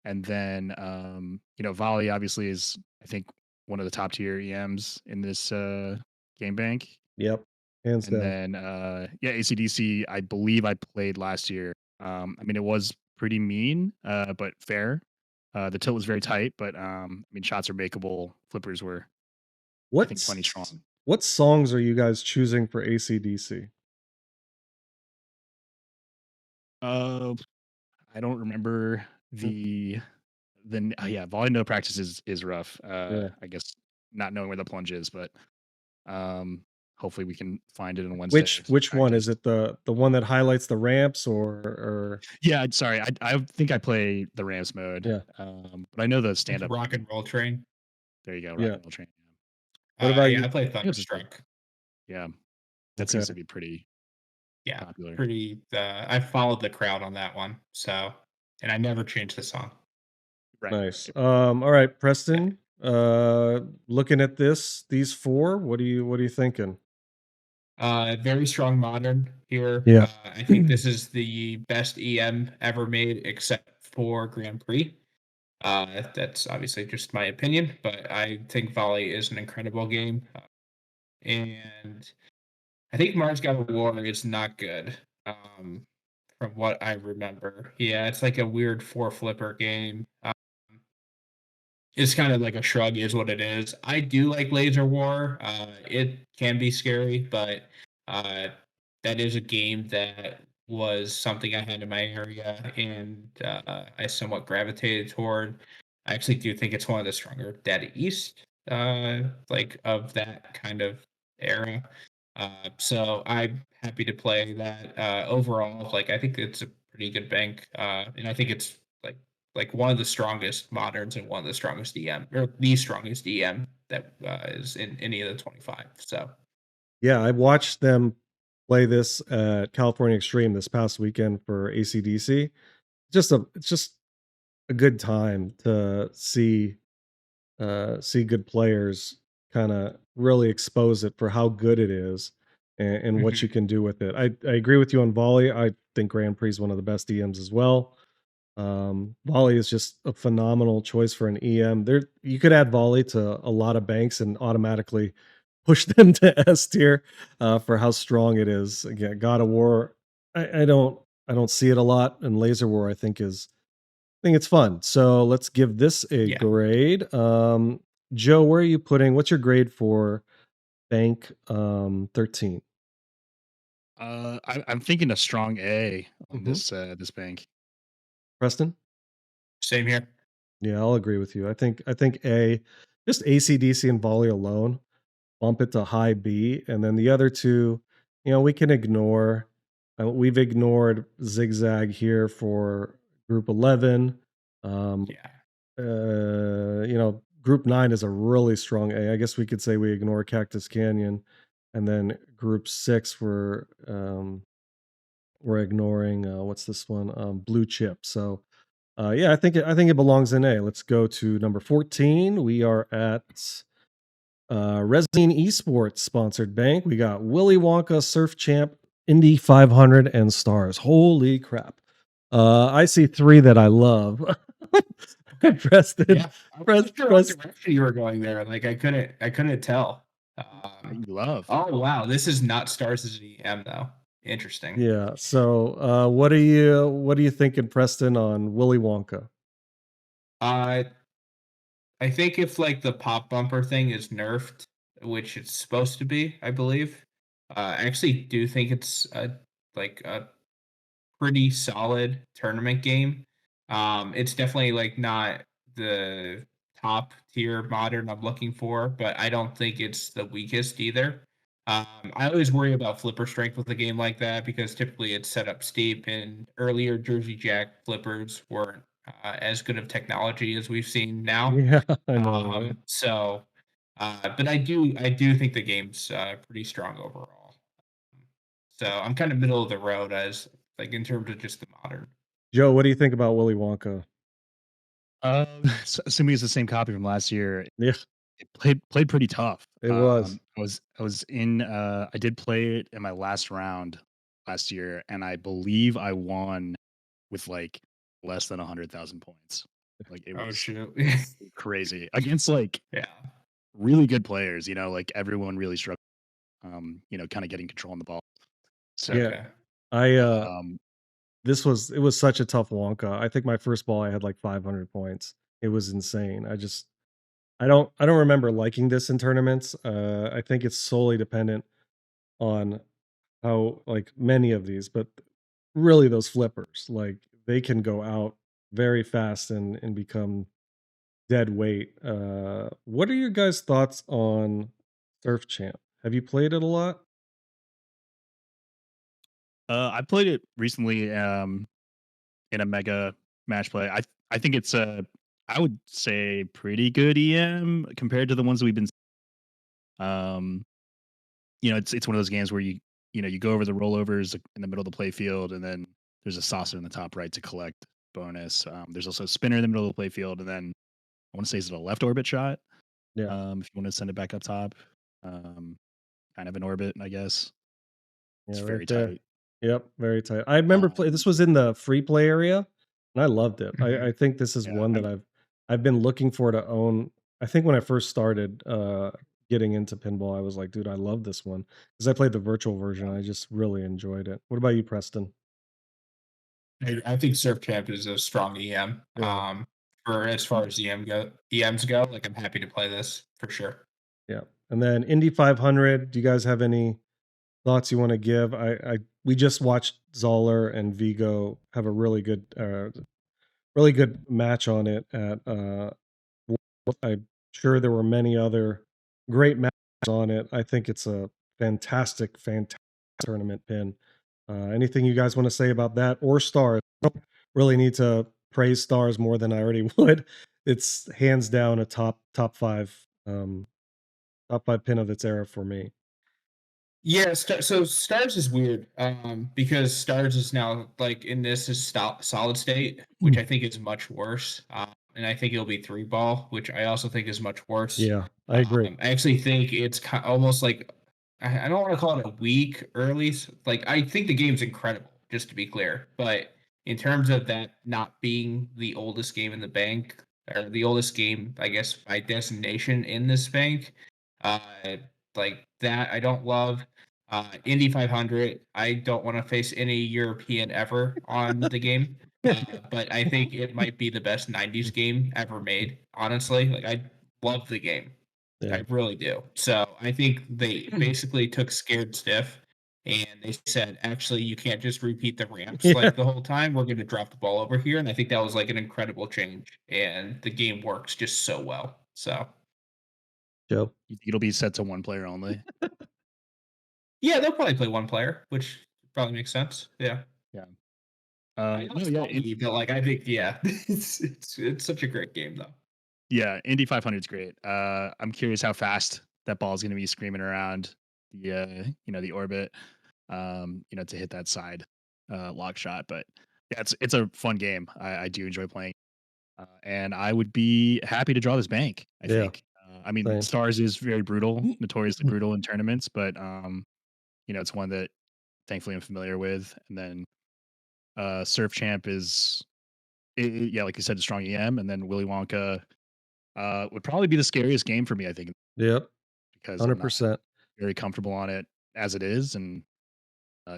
and then Volley obviously is, I think, one of the top tier EMs in this game bank. Yep, hands And down. then yeah, ACDC, I believe I played last year. I mean, it was pretty mean, but fair. The tilt was very tight, but I mean, shots are makeable. Flippers were, I think, plenty What's strong. what songs are you guys choosing for AC/DC? Uh, I don't remember yeah, volley no practice is rough. Yeah. I guess not knowing where the plunge is, but um, hopefully we can find it on Wednesday Which one? practice. Is it the one that highlights the ramps or Yeah, sorry, I think I play the Rams mode, yeah, but I know the Like stand up. Rock and Roll Train. There you go, rock yeah. and roll train. What about Yeah, I you? play Yeah, it's okay. Thunderstruck. Yeah, that Okay, seems to be pretty Yeah, popular. pretty. I followed the crowd on that one, so and I never changed the song. Right. nice. All right, Yeah. Preston. Looking at these four, what are you thinking? Very strong modern here. Yeah. I think this is the best EM ever made, except for Grand Prix. That's obviously just my opinion, but I think Volley is an incredible game. And I think Mars God of War is not good. From what I remember. Yeah, it's like a weird four flipper game. It's kind of like a shrug is what it is. I do like Laser War. It can be scary, but uh, that is a game that was something I had in my area and I somewhat gravitated toward. I actually do think it's one of the stronger Dead East, like of that kind of era. So I'm happy to play that. Overall, like I think it's a pretty good bank, and I think it's like one of the strongest moderns and one of the strongest EM or the strongest EM that is in any of the 25. So Yeah, I watched them play this at California Extreme this past weekend for AC/DC. It's just a good time to see good players kind of really expose it for how good it is and what you mhm. can do with it. I agree with you on volley. I think Grand Prix is one of the best EMs as well. Volley is just a phenomenal choice for an EM. There, you could add volley to a lot of banks and automatically push them to S tier for how strong it is. Again, God of War, I don't see it a lot, and Laser War I think it's fun. So let's give this a Yeah. grade. Joe, where are you putting? What's your grade for Bank 13? I'm thinking a strong A on Hmm. this bank. Preston? Same here. Yeah, I'll agree with you. I think A, just ACDC and volley alone, bump it to high B, and then the other two, we can ignore. We've ignored zigzag here for group 11. Um, Yeah. Group 9 is a really strong A. I guess we could say we ignore Cactus Canyon, and then group 6 we're ignoring what's this one? Blue Chip. So yeah, I think it belongs in A. Let's go to number 14. We are at Resine Esports sponsored bank. We got Willy Wonka, Surf Champ, Indy 500, and Stars. Holy crap! I see three that I love. Preston, Yeah. I Press, wasn't sure what Press. direction you were going there. Like I couldn't tell. Um, You love. oh wow, this is not Stars as an EM though. Interesting. Yeah. So, what are you thinking, Preston, on Willy Wonka? Uh I think if like the pop bumper thing is nerfed, which it's supposed to be, I believe. I actually do think it's a pretty solid tournament game. It's definitely like not the top tier modern I'm looking for, but I don't think it's the weakest either. I always worry about flipper strength with a game like that because typically it's set up steep, and earlier Jersey Jack flippers weren't as good of technology as we've seen now. Yeah, I know, right? But I do think the game's pretty strong overall. So I'm kind of middle of the road as like in terms of just the modern. Joe, what do you think about Willy Wonka? Assuming it's the same copy from last year, Yeah, it played pretty tough. it was. I was in, I did play it in my last round last year, and I believe I won with, like, less than 100,000 points. Like, it Oh was shoot. crazy against, like, Yeah. really good players, like, everyone really struggled, kinda getting control on the ball. So, Yeah, Okay. I um it was such a tough Wonka. I think my first ball I had like 500 points. It was insane. I don't remember liking this in tournaments. I think it's solely dependent on how like many of these, but really those flippers, like they can go out very fast and become dead weight. What are your guys' thoughts on Surf Champ? Have you played it a lot? I played it recently, in a mega match play. I think it's a, I would say, pretty good EM compared to the ones that we've been. Um, it's one of those games where you go over the rollovers in the middle of the play field, and then there's a saucer in the top right to collect bonus. There's also a spinner in the middle of the play field, and then I want to say, is it a left orbit shot? Yeah. If you want to send it back up top, um, kind of an orbit, I guess. Yeah, It's right very there. tight. Yep, very tight. I remember Um, this was in the free play area, and I loved it. mhm, I think this is yeah, one that I've been looking for to own. I think when I first started getting into pinball, I was like, dude, I love this one because I played the virtual version. I just really enjoyed it. What about you, Preston? I think Surf Champ is a strong EM. Yeah, For as far as EMs go, like I'm happy to play this for sure. yeah. And then Indy 500. Do you guys have any thoughts you want to give? I we just watched Zoller and Vigo have a really good match on it at I'm sure there were many other great matches on it. I think it's a fantastic tournament pin. Anything you guys want to say about that or Stars? I don't really need to praise Stars more than I already would. It's hands down a top five pin of its era for me. Yeah, so Stars is weird, because Stars is now like in this is solid state, which Mm. I think is much worse, and I think it'll be three ball, which I also think is much worse. Yeah, I agree. I actually think it's almost like I don't want to call it a weak early. Like I think the game's incredible, just to be clear, but in terms of that not being the oldest game in the bank or the oldest game, I guess by designation in this bank, uh, like that I don't love. Indy 500, I don't want to face any European ever on the game. But I think it might be the best 90s game ever made, honestly. Like, I love the game. Yeah. I really do. So I think they basically took Scared Stiff and they said, actually, you can't just repeat the ramps Yeah. like the whole time. We're going to drop the ball over here. And I think that was like an incredible change. And the game works just so well. So, Joe. you think it'll be set to one player only? yeah, they'll probably play one player, which probably makes sense. Yeah. Yeah. I know No, it's yeah, funny, but like I think yeah, it's such a great game though. yeah. Indy 500 is great. I'm curious how fast that ball is going to be screaming around the orbit, to hit that side lock shot. But yeah, it's a fun game. I do enjoy playing, and I would be happy to draw this bank. I Yeah. think. I mean, Same. Stars is very brutal, notoriously brutal in tournaments, but it's one that thankfully I'm familiar with. And then Surf Champ is, yeah, like you said, a strong EM, and then Willy Wonka would probably be the scariest game for me, I think, Yep. because I'm not 100%. very comfortable on it as it is, and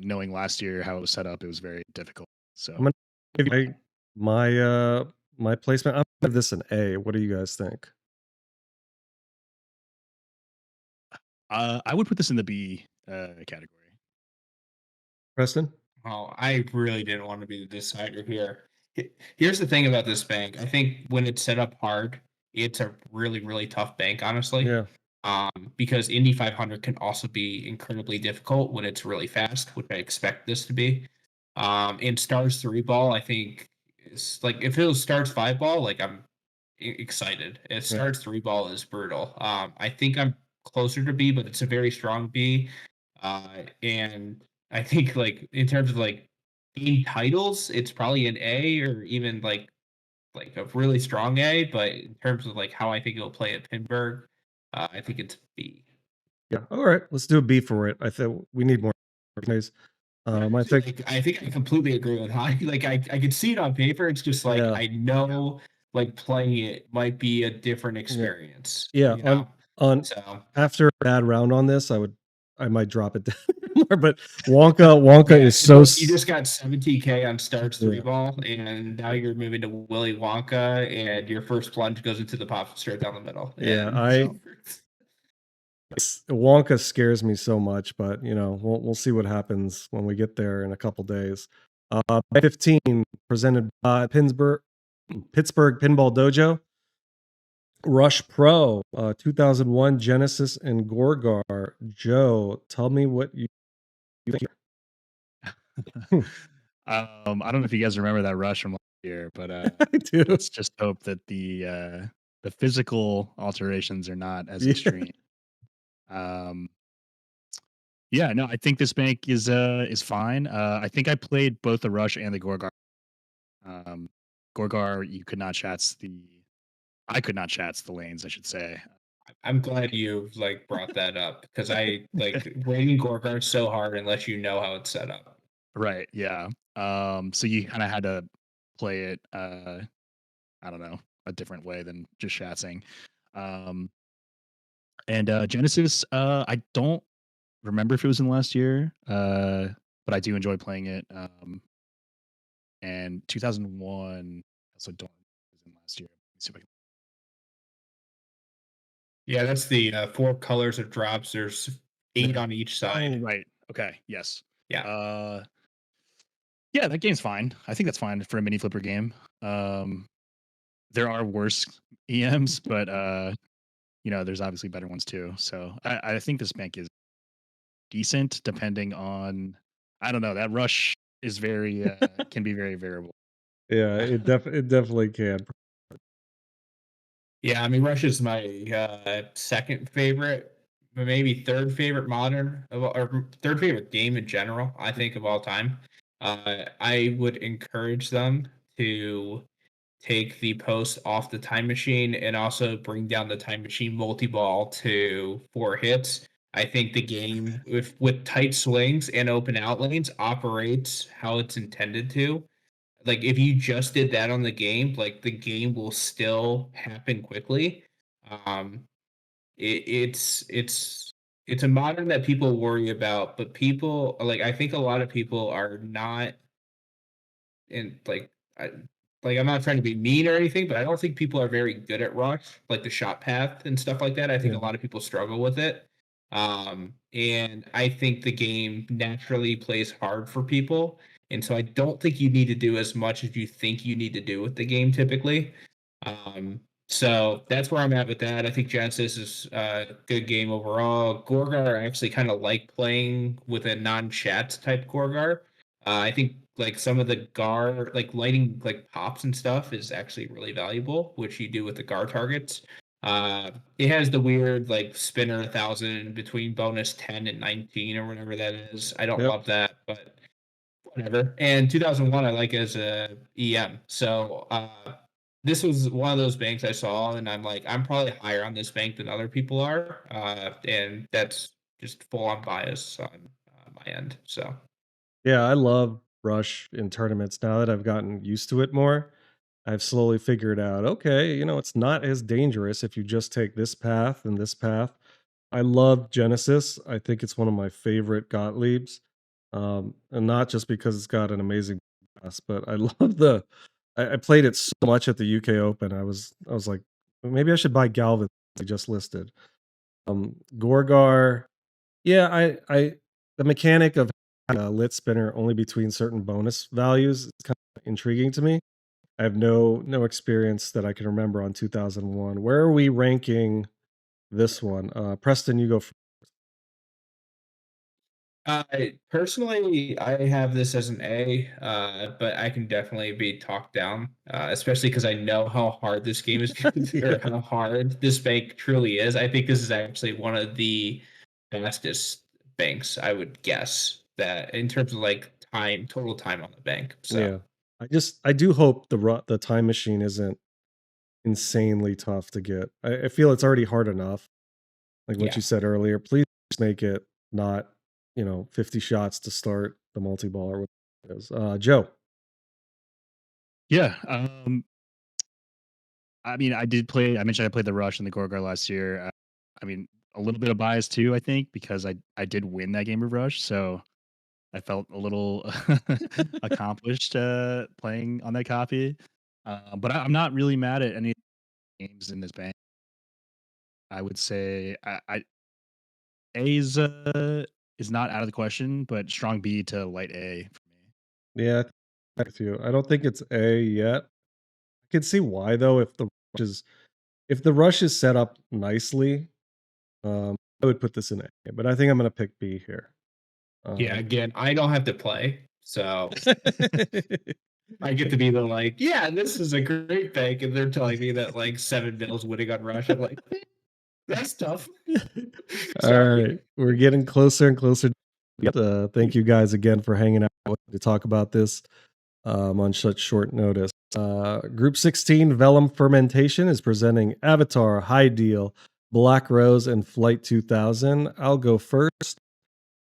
knowing last year how it was set up, it was very difficult. I'm So gonna give you my placement. I'm gonna give this an A. What do you guys think? I would put this in the B category. Preston? Oh, I really didn't want to be the decider here. Here's the thing about this bank. I think when it's set up hard, it's a really, really tough bank, honestly. Yeah. Because Indy 500 can also be incredibly difficult when it's really fast, which I expect this to be. In Stars 3 ball, I think is like if it was Stars 5 ball, like I'm excited. If Yeah. Stars 3 ball is brutal. I think I'm closer to B, but it's a very strong B. And I think like in terms of like game titles, it's probably an A or even like like a really strong A, but in terms of like how I think it'll play at Pinburgh, I think it's B. Yeah. All right. Let's do a B for it. I think we need more days. I think. Like, I think I completely agree with High. Like I could see it on paper. It's just like Yeah. I know like playing it might be a different Yeah. experience. Yeah. You know? On So after a bad round on this, I might drop it down more. But Wonka yeah, is so. you just got 70K on Starts 3 Yeah. ball, and now you're moving to Willy Wonka, and your first plunge goes into the pop straight down the middle. Yeah. And Wonka scares me so much, but we'll see what happens when we get there in a couple days. 15 presented by Pittsburgh Pinball Dojo. Rush Pro, 2001 Genesis and Gorgar. Joe, tell me what you think. I don't know if you guys remember that rush from last year, but I do. let's just hope that the physical alterations are not as Yeah. extreme. Yeah, no, I think this bank is fine. I think I played both the rush and the Gorgar. Gorgar, I could not chats the lanes, I should say. I'm glad you like brought that up because I like rating Gorgar so hard unless you know how it's set up. Right, yeah. So you kind of had to play it, I don't know, a different way than just shatsing. Um, and Genesis, I don't remember if it was in last year, but I do enjoy playing it. And 2001, also don't think it was in last year. Let me see if I can. Yeah, that's the 4 colors of drops. There's 8 on each Oh, side. right. Okay. Yes. Yeah. Yeah, that game's fine. I think that's fine for a mini flipper game. There are worse EMs, but there's obviously better ones too. So I think this bank is decent, depending on, I don't know. That rush is very can be very variable. Yeah, it definitely can. Yeah, I mean, Rush is my second favorite, but maybe third favorite modern or third favorite game in general. I think of all time. I would encourage them to take the post off the time machine and also bring down the time machine multi-ball to 4 hits. I think the game with tight swings and open out lanes operates how it's intended to. Like if you just did that on the game, like the game will still happen quickly. Um, it's a modern that people worry about, but people like I think a lot of people are not in like I'm not trying to be mean or anything, but I don't think people are very good at rush, like the shot path and stuff like that. I think Yeah. a lot of people struggle with it. And I think the game naturally plays hard for people. And so I don't think you need to do as much as you think you need to do with the game typically. So that's where I'm at with that. I think Genesis is a good game overall. Gorgar, I actually kind of like playing with a non-chat type Gorgar. I think like some of the GAR, like lighting like pops and stuff is actually really valuable, which you do with the GAR targets. It has the weird like spinner 1,000 between bonus 10 and 19 or whatever that is. I don't Yep. love that, but whatever. And 2001 I like as a EM. So this was one of those banks I saw, and I'm like, I'm probably higher on this bank than other people are, and that's just full on bias on my end. So Yeah, I love Rush in tournaments now that I've gotten used to it more. I've slowly figured out, okay, it's not as dangerous if you just take this path and this path. I love Genesis. I think it's one of my favorite Gottliebs. And not just because it's got an amazing pass, but I love I played it so much at the UK Open. I was like, "Well, maybe I should buy Galvin they just listed. Gorgar, yeah, I the mechanic of having a lit spinner only between certain bonus values is kind of intriguing to me. I have no experience that I can remember on 2001. Where are we ranking this one? Preston, you go first. personally, I have this as an A, but I can definitely be talked down, especially because I know how hard this game is or Yeah. how hard this bank truly is. I think this is actually one of the fastest banks, I would guess, that in terms of like time, total time on the bank. So Yeah. I do hope the time machine isn't insanely tough to get. I feel it's already hard enough, like what Yeah. you said earlier. Please just make it not, 50 shots to start the multi-ball or what it is. Joe. Yeah. I mean, I did play. I mentioned I played the Rush and the Gorgar last year. I mean, a little bit of bias too, I think, because I did win that game of Rush, so I felt a little accomplished playing on that copy. But I'm not really mad at any games in this bank. I would say A is not out of the question, but strong B to light A for me. Yeah, I with you. I don't think it's A yet. I can see why though if the rush is set up nicely, I would put this in A, but I think I'm gonna pick B here. Yeah, Um, again, I don't have to play, so I get to be the like, yeah, this is a great bank, and they're telling me that like 7 mils winning on Rush. I'm like, that's tough. All Sorry. right, we're getting closer and closer. Thank you guys again for hanging out to talk about this on such short notice. Group 16 Vellum Fermentation is presenting Avatar, High Deal, Black Rose, and Flight 2000. I'll go first.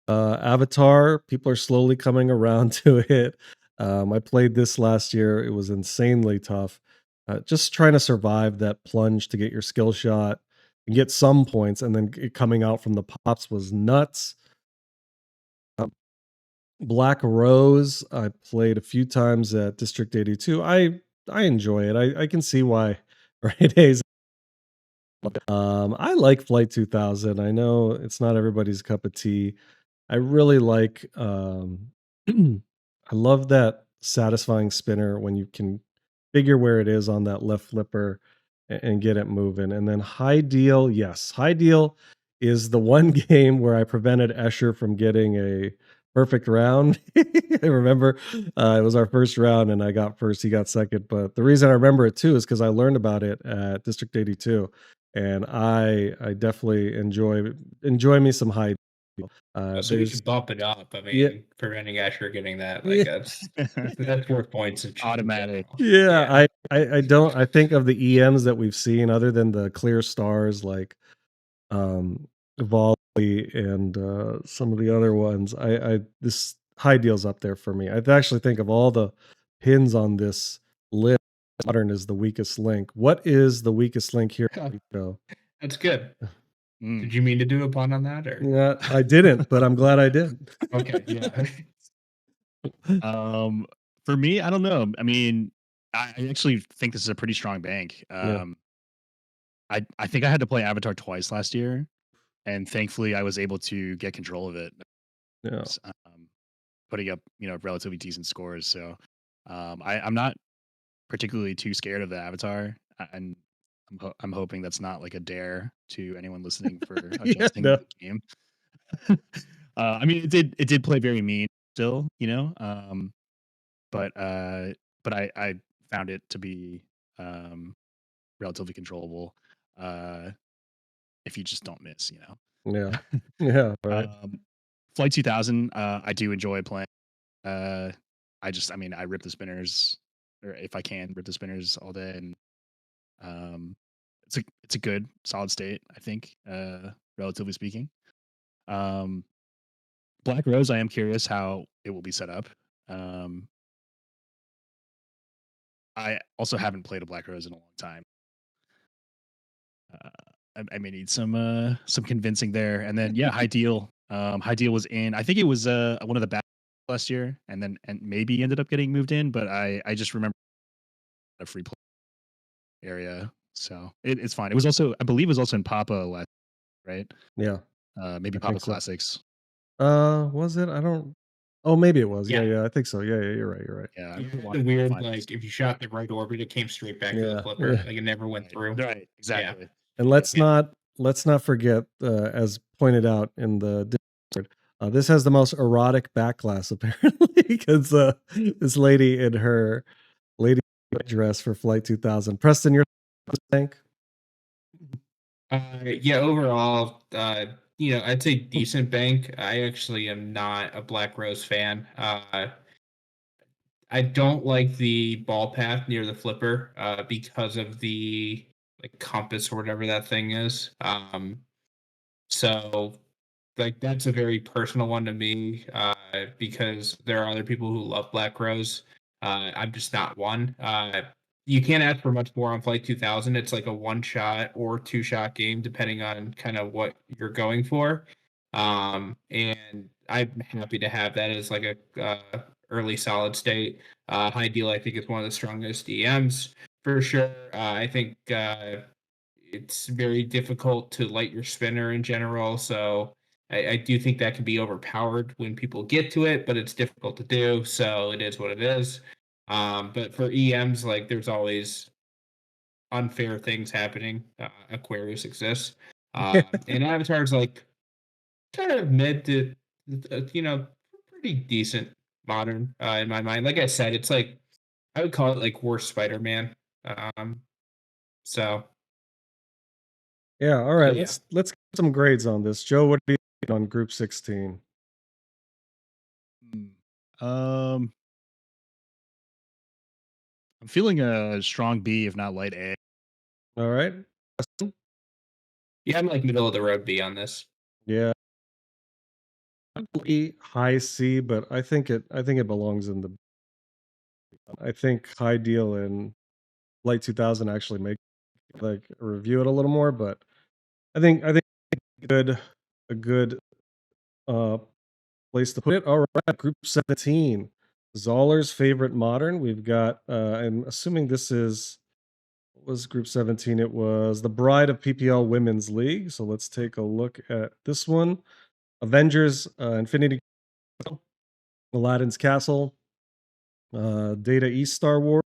Avatar, people are slowly coming around to it. I played this last year. It was insanely tough. Just trying to survive that plunge to get your skill shot and get some points, and then it coming out from the pops was nuts. Black Rose, I played a few times at District 82. I enjoy it. I can see why right A's. I like Flight 2000. I know it's not everybody's cup of tea. I really like I love that satisfying spinner when you can figure where it is on that left flipper and get it moving. And then High Deal, yes. High Deal is the one game where I prevented Escher from getting a perfect round. I remember it was our first round and I got first, he got second. But the reason I remember it too is because I learned about it at District 82. And I definitely enjoy me some High Deal. So we There's should bump it up. I yeah, mean, preventing Asher getting that, like, yeah. that's worth points in Automatic. general. Yeah, Yeah. I don't I think of the EMs that we've seen other than the clear stars like um Volley and some of the other ones. I this high deals up there for me. I actually think of all the pins on this list, modern is the weakest link. What is the weakest link here, Joe? That's good. Mm. Did you mean to do a pun on that, or? Yeah, I didn't, but I'm glad I did. Okay, yeah. Um, for me, I don't know. I mean, I actually think this is a pretty strong bank. Yeah, I think I had to play Avatar twice last year, and thankfully I was able to get control of it, yeah, um, putting up relatively decent scores. So I'm not particularly too scared of the Avatar, and I'm hoping that's not like a dare to anyone listening for yeah, adjusting no, the game. I mean, it did play very mean still, but I found it to be um, relatively controllable uh, if you just don't miss. yeah, yeah, right. um, Flight 2000, I do enjoy playing. Uh, I mean, I rip the spinners, or if I can, rip the spinners all day, and um, it's a good solid state, I think, relatively speaking. Um, Black Rose, I am curious how it will be set up. Um, I also haven't played a Black Rose in a long time. Uh, I may need some convincing there. And then yeah, High Deal. High Deal was in. I think it was one of the back last year, and maybe ended up getting moved in. But I just remember a free play area, so it's fine. It was also, I believe, it was also in Papa last, right? Yeah, Maybe I Papa think so. Classics. Was it? I don't Oh, maybe it was. Yeah, Yeah. yeah, I think so. Yeah, yeah, you're right, you're right. Yeah, I Yeah, remember the watching the weird, finals. like, if you shot the right orbit, it came straight back to the Yeah, flipper. yeah. Like, it never went Right, through. right, Yeah. exactly. And Yeah. let's not forget, as pointed out in the Discord, this has the most erotic back class apparently because this lady in her lady dress for Flight 2000. Preston, your think? Yeah, overall, I'd say decent bank. I actually am not a Black Rose fan. I don't like the ball path near the flipper because of the like compass or whatever that thing is. So like that's a very personal one to me because there are other people who love Black Rose. I'm just not one. You can't ask for much more on Flight 2000. It's like a one shot or two shot game, depending on kind of what you're going for. And I'm happy to have that as like a early solid state. High deal, I think, is one of the strongest EMs for sure. I think it's very difficult to light your spinner in general. So I do think that can be overpowered when people get to it, but it's difficult to do. So it is what it is. But for EMs, like there's always unfair things happening. Aquarius exists. And Avatar's like kind of mid to, pretty decent modern in my mind. Like I said, it's like, I would call it like worst Spider-Man. Um, so, Yeah, all so right. yeah. Let's get some grades on this. Joe, what do you think on Group 16? Mm. Um, I'm feeling a strong B, if not light A. All right. Yeah, I'm like middle of the road B on this. Yeah, probably high C, but I think it belongs in the. I think High Deal and Light 2000 actually make like review it a little more, but I think good a good uh place to put it. All right, Group 17. Zoller's favorite modern. We've got I'm assuming this is what was Group 17? It was the Bride of PPL Women's League. So let's take a look at this one. Avengers, Infinity, Aladdin's Castle, Data East Star Wars.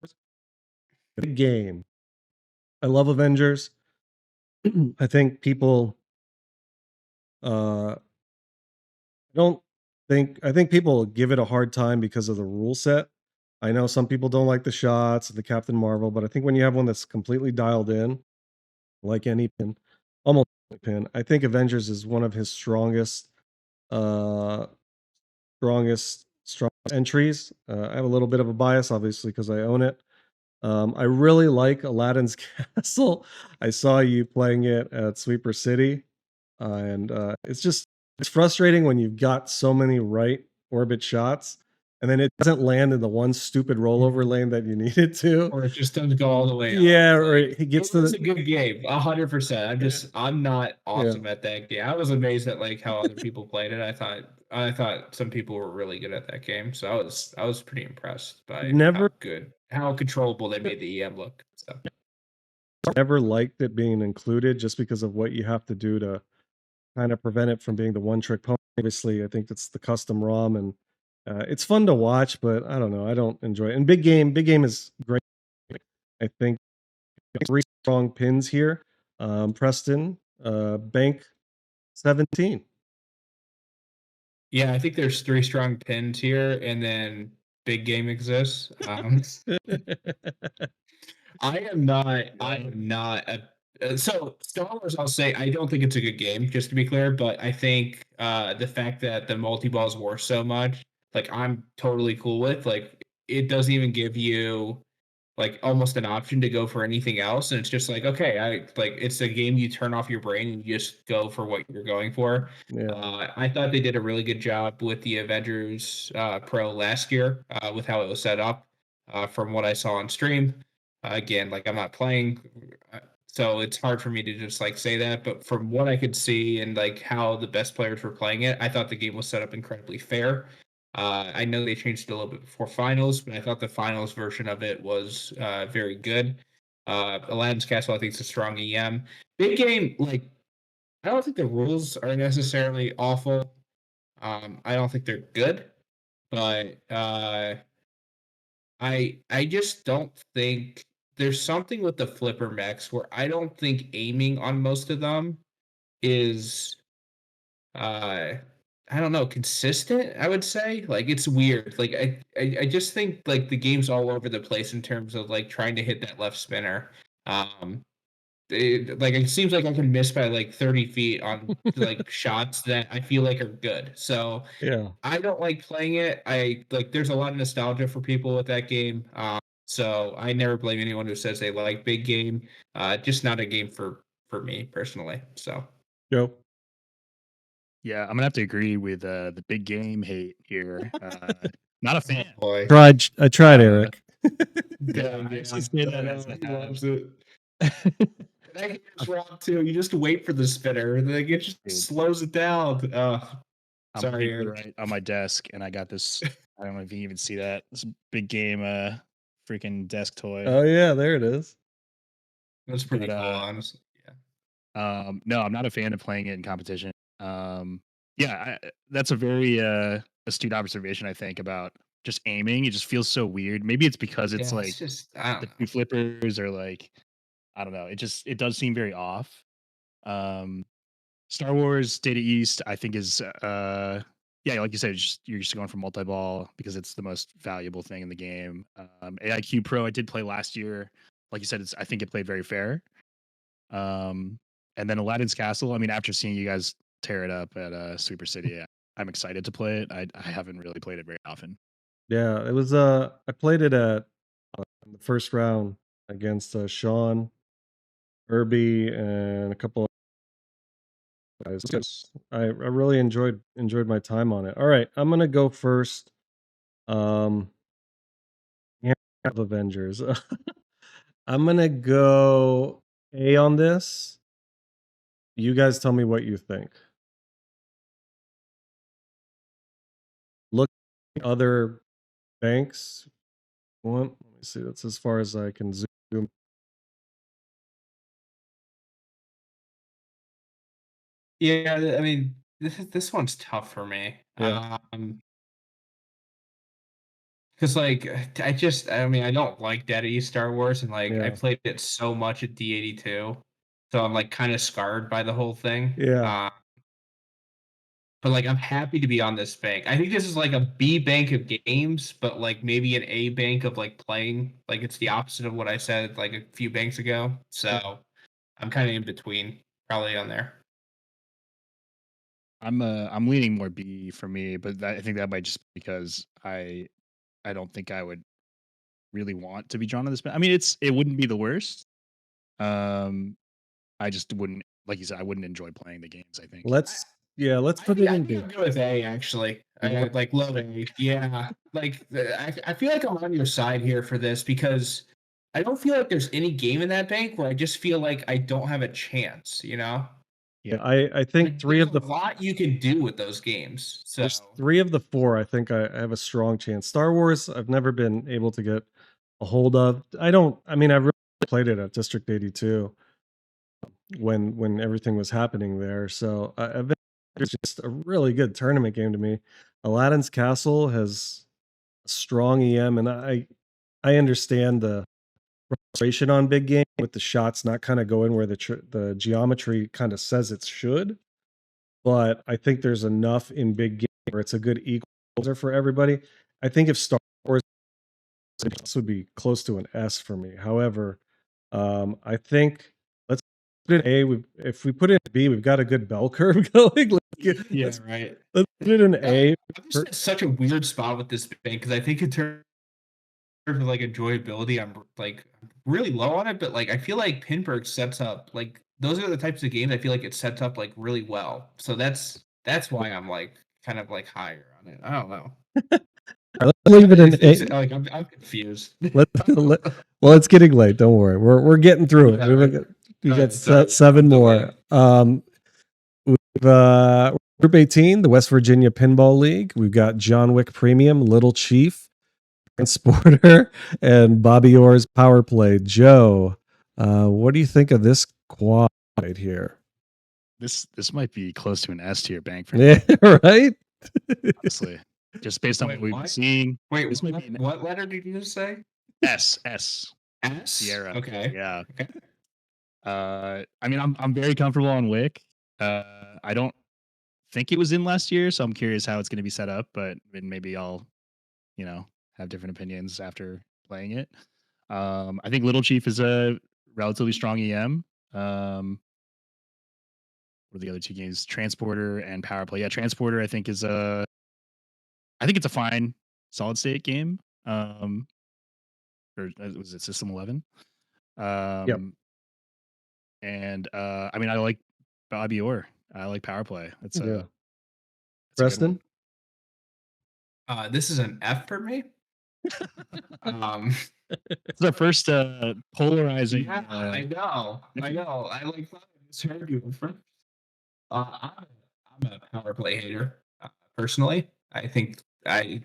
Big game. I love Avengers. I think people uh don't I think people give it a hard time because of the rule set. I know some people don't like the shots, the Captain Marvel, but I think when you have one that's completely dialed in, like any pin, almost any pin, I think Avengers is one of his uh strongest entries. I have a little bit of a bias, obviously, because I own it. I really like Aladdin's Castle. I saw you playing it at Sweeper City, and it's frustrating when you've got so many right orbit shots, and then it doesn't land in the one stupid rollover lane that you need it to. Or it just doesn't go all the way up. Yeah, or Like, he gets it to was the a good game, 100%. I'm not yeah. awesome at that game. I was amazed at like how other people played it. I thought some people were really good at that game, so I was pretty impressed by Never how controllable they made the EM look. So never liked it being included just because of what you have to do to kind of prevent it from being the one trick pony. Obviously, I think it's the custom ROM and it's fun to watch, but I don't know. I don't enjoy it. And big game is great. I think three strong pins here. Preston, Bank 17. yeah, I think there's three strong pins here, and then big game exists. I am not so Star Wars, I'll say I don't think it's a good game, just to be clear, but I think the fact that the multi-balls worth so much, like I'm totally cool with. Like it doesn't even give you like almost an option to go for anything else. And it's just like, okay, it's a game you turn off your brain and you just go for what you're going for. Yeah. I thought they did a really good job with the Avengers Pro last year with how it was set up from what I saw on stream. Again, like I'm not playing, so it's hard for me to just like say that. But from what I could see and like how the best players were playing it, I thought the game was set up incredibly fair. I know they changed it a little bit before finals, but I thought the finals version of it was very good. Aladdin's Castle, I think, is a strong EM. Big game, like I don't think the rules are necessarily awful. I don't think they're good, but I just don't think there's something with the flipper mechs where I don't think aiming on most of them is uh I don't know, consistent, I would say. Like it's weird. Like I just think like the game's all over the place in terms of like trying to hit that left spinner. Um like it seems like I can miss by like 30 feet on like shots that I feel like are good. So Yeah. I don't like playing it. I like there's a lot of nostalgia for people with that game. So I never blame anyone who says they like big game. Just not a game for me personally. So Joe. Yeah, I'm gonna have to agree with the big game hate here. Not a fan. boy. I tried, Uh, Eric. Yeah, I actually say that as he a loves it. That game is wrong too. You just wait for the spinner, and then it just Dude. slows it down. I'm Sorry, literally Eric. right on my desk, and I got this. I don't know if you can even see that. This big game, freaking desk toy. Oh yeah, there it is. That's pretty But, cool, honestly. Yeah. No, I'm not a fan of playing it in competition. Yeah, that's a very astute observation. I think about just aiming. It just feels so weird. Maybe it's because it's Yeah, like it's just I don't the know. two flippers are like I don't know. It does seem very off. Um, Star Wars Data East, I think is yeah, like you said, you're just going for multi ball because it's the most valuable thing in the game. AIQ Pro, I did play last year. Like you said, I think it played very fair. Um, and then Aladdin's Castle. I mean, after seeing you guys tear it up at Super City, I'm excited to play it. I haven't really played it very often. Yeah, it was. I played it at the first round against Sean, Irby, and a couple of guys. I really enjoyed my time on it. All right, I'm gonna go first. Um, yeah, of Avengers. I'm gonna go A on this. You guys tell me what you think. Look at other banks. Let me see. That's as far as I can zoom. Yeah, I mean, this one's tough for me. Yeah. Because like I mean, I don't like Dead East Star Wars, and like I Yeah. played it so much at D82, so I'm like kind of scarred by the whole thing. Yeah. But like I'm happy to be on this bank. I think this is like a B bank of games, but like maybe an A bank of like playing. Like it's the opposite of what I said like a few banks ago. So I'm kind of in between, probably on there. I'm leaning more B for me, but I think that might just be because I don't think I would really want to be drawn to this. I mean, it wouldn't be the worst. I just wouldn't, like you said, I wouldn't enjoy playing the games. I think. Let's put it I in think B. I'm good with A actually. I like low A. Yeah, like I feel like I'm on your side here for this because I don't feel like there's any game in that bank where I just feel like I don't have a chance. You know, Yeah. I think like, three there's of the a lot you can do with those games. So there's 3 of the 4 I think I have a strong chance. Star Wars, I've never been able to get a hold of. I mean, I really played it at District 82 when everything was happening there. So, Avengers is just a really good tournament game to me. Aladdin's Castle has a strong EM, and I understand the frustration on big game with the shots not kinda going where the geometry kinda says it should. But I think there's enough in big game where it's a good equalizer for everybody. I think if Star Wars, this would be close to an S for me. However, I think let's put it in A. If we put it in B, we've got a good bell curve going. yeah, right. Let's put it in A. I'm just in such a weird spot with this bank because I think in terms of like enjoyability, I'm like really low on it, but like I feel like Pinburgh sets up like those are the types of games I feel like it sets up like really well. So that's why I'm like kind of like higher on it. I don't know. Let's leave it in A. Like I'm confused. Well, it's getting late. Don't worry. We're getting through it. We got Sorry. 7 more. We've Group 18, the West Virginia Pinball League. We've got John Wick Premium, Little Chief, Transporter, and Bobby Orr's Power Play. Joe, what do you think of this quad right here? This might be close to an S tier bank for me, Yeah, right? honestly. Just based on Wait, what we've been what? seeing. Wait, This might be an what letter did you just say? S. S? Sierra. Okay. Yeah. Okay. I mean, I'm very comfortable on Wick. I don't think it was in last year, so I'm curious how it's going to be set up. But maybe I'll, have different opinions after playing it. I think Little Chief is a relatively strong EM. What are the other two games? Transporter and Power Play. Yeah, Transporter I think is I think it's a fine solid state game. Or was it System 11? Yep. Um, and I mean I like Bobby Orr. I like Power Play. Yeah. It's a good one. Preston? This is an F for me. Um, It's our first polarizing. yeah, I know. I know. I like thought I misheard you first. I'm a power play hater, personally. I think I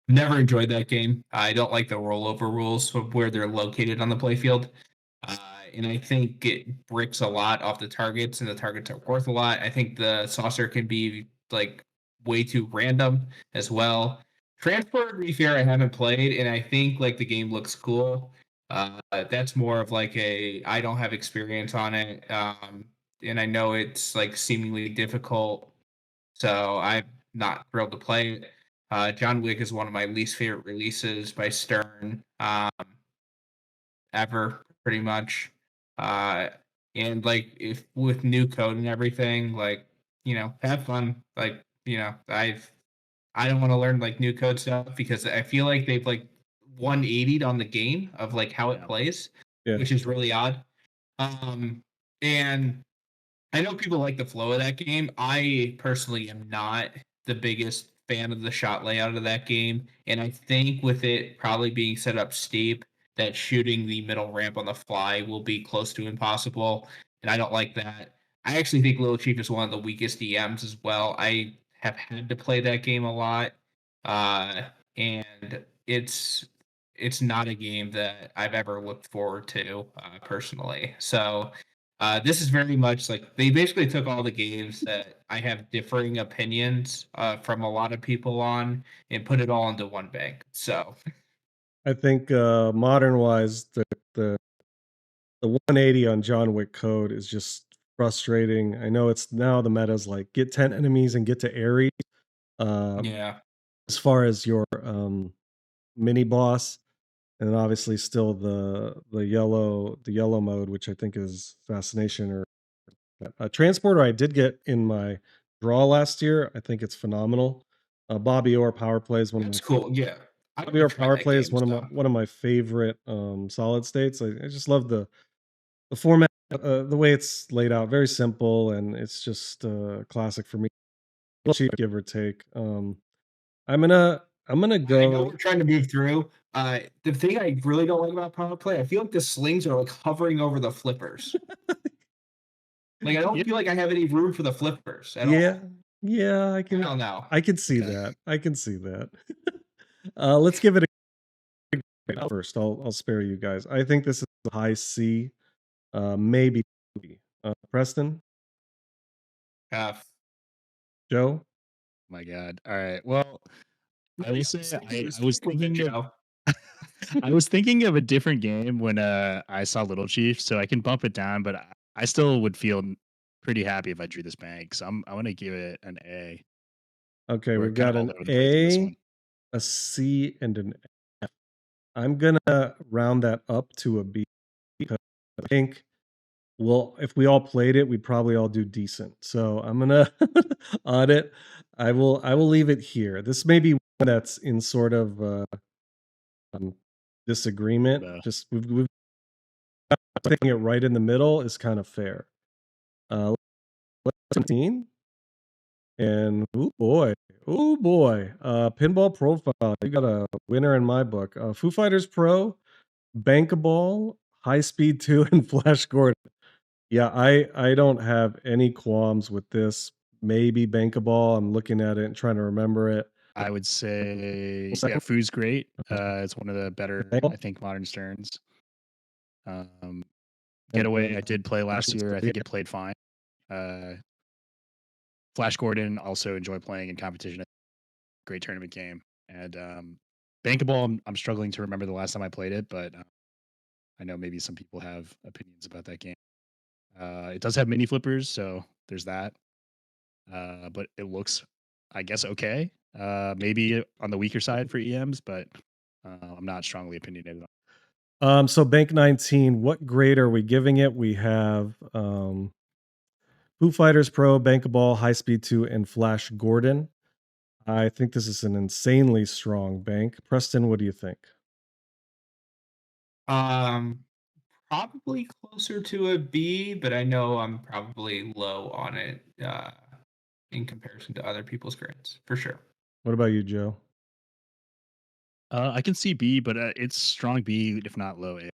never enjoyed that game. I don't like the rollover rules of where they're located on the playfield. Uh, and I think it bricks a lot off the targets, and the targets are worth a lot. I think the saucer can be like way too random as well. Transport, to be fair, I haven't played, and I think like the game looks cool. That's more of like a I don't have experience on it, and I know it's like seemingly difficult, so I'm not thrilled to play it. John Wick is one of my least favorite releases by Stern. Ever, pretty much. Uh, and like if with new code and everything, like have fun. Like I don't want to learn like new code stuff because I feel like they've like 180'd on the game of like how it plays, Yeah. which is really odd. And I know people like the flow of that game. I personally am not the biggest fan of the shot layout of that game, and I think with it probably being set up steep, that shooting the middle ramp on the fly will be close to impossible, and I don't like that. I actually think Little Chief is one of the weakest EMs as well. I have had to play that game a lot, and it's not a game that I've ever looked forward to personally. So this is very much like they basically took all the games that I have differing opinions from a lot of people on and put it all into one bank. So I think modern wise, the 180 on John Wick code is just frustrating. I know it's now the meta's like get 10 enemies and get to Ares. Uh, yeah, as far as your mini boss, and then obviously still the yellow mode, which I think is assassination or transporter. I did get in my draw last year. I think it's phenomenal. Bobby Orr power play is one of my that's cool. Yeah, I Bobby want Orr to try power that play is game. So one of my favorite solid states. I just love the format, the way it's laid out, very simple, and it's just classic for me. Cheap, give or take. I'm gonna I know go. we're trying to move through. The thing I really don't like about power play, I feel like the slings are like hovering over the flippers. Like I Yeah. don't feel like I have any room for the flippers at Yeah, all. yeah, I don't know. I can see Okay. that. I can see that. Let's give it a first. I'll spare you guys. I think this is a high C, maybe B. Preston, Uh, Joe. My God. All right. Well, I will say I was Stick with it, thinking of Joe. I was thinking of a different game when I saw Little Chief, so I can bump it down, but I still would feel pretty happy if I drew this bank. So I want to give it an A. Okay, We're we've kind got of all an over the place in this A, one. a C, and an F. I'm gonna round that up to a B because I think, well, if we all played it, we'd probably all do decent. So I'm gonna on it. I will leave it here. This may be one that's in sort of um, disagreement. The Just we've putting it right in the middle is kind of fair. 17 and oh boy, pinball profile. You got a winner in my book. Foo Fighters Pro, Bankable, High Speed 2, and Flash Gordon. Yeah, I don't have any qualms with this. Maybe Bankable. I'm looking at it and trying to remember it. I would say, yeah, Second, Food's great. It's one of the better, I Bankable. think, modern Sterns. Um, And Getaway, I did play last year. I yeah, think it played fine. Uh, Flash Gordon, also enjoy playing in competition. Great tournament game. And Bankable, I'm struggling to remember the last time I played it, but I know maybe some people have opinions about that game. It does have mini flippers, so there's that. But it looks, I guess, okay. Maybe on the weaker side for EMs, but I'm not strongly opinionated on. So Bank 19, what grade are we giving it? We have Foo Fighters Pro, Bankable, High Speed 2, and Flash Gordon. I think this is an insanely strong bank. Preston, what do you think? Um, Probably closer to a B, but I know I'm probably low on it in comparison to other people's grades for sure. What about you, Joe? I can see B, but it's strong B, if not low A.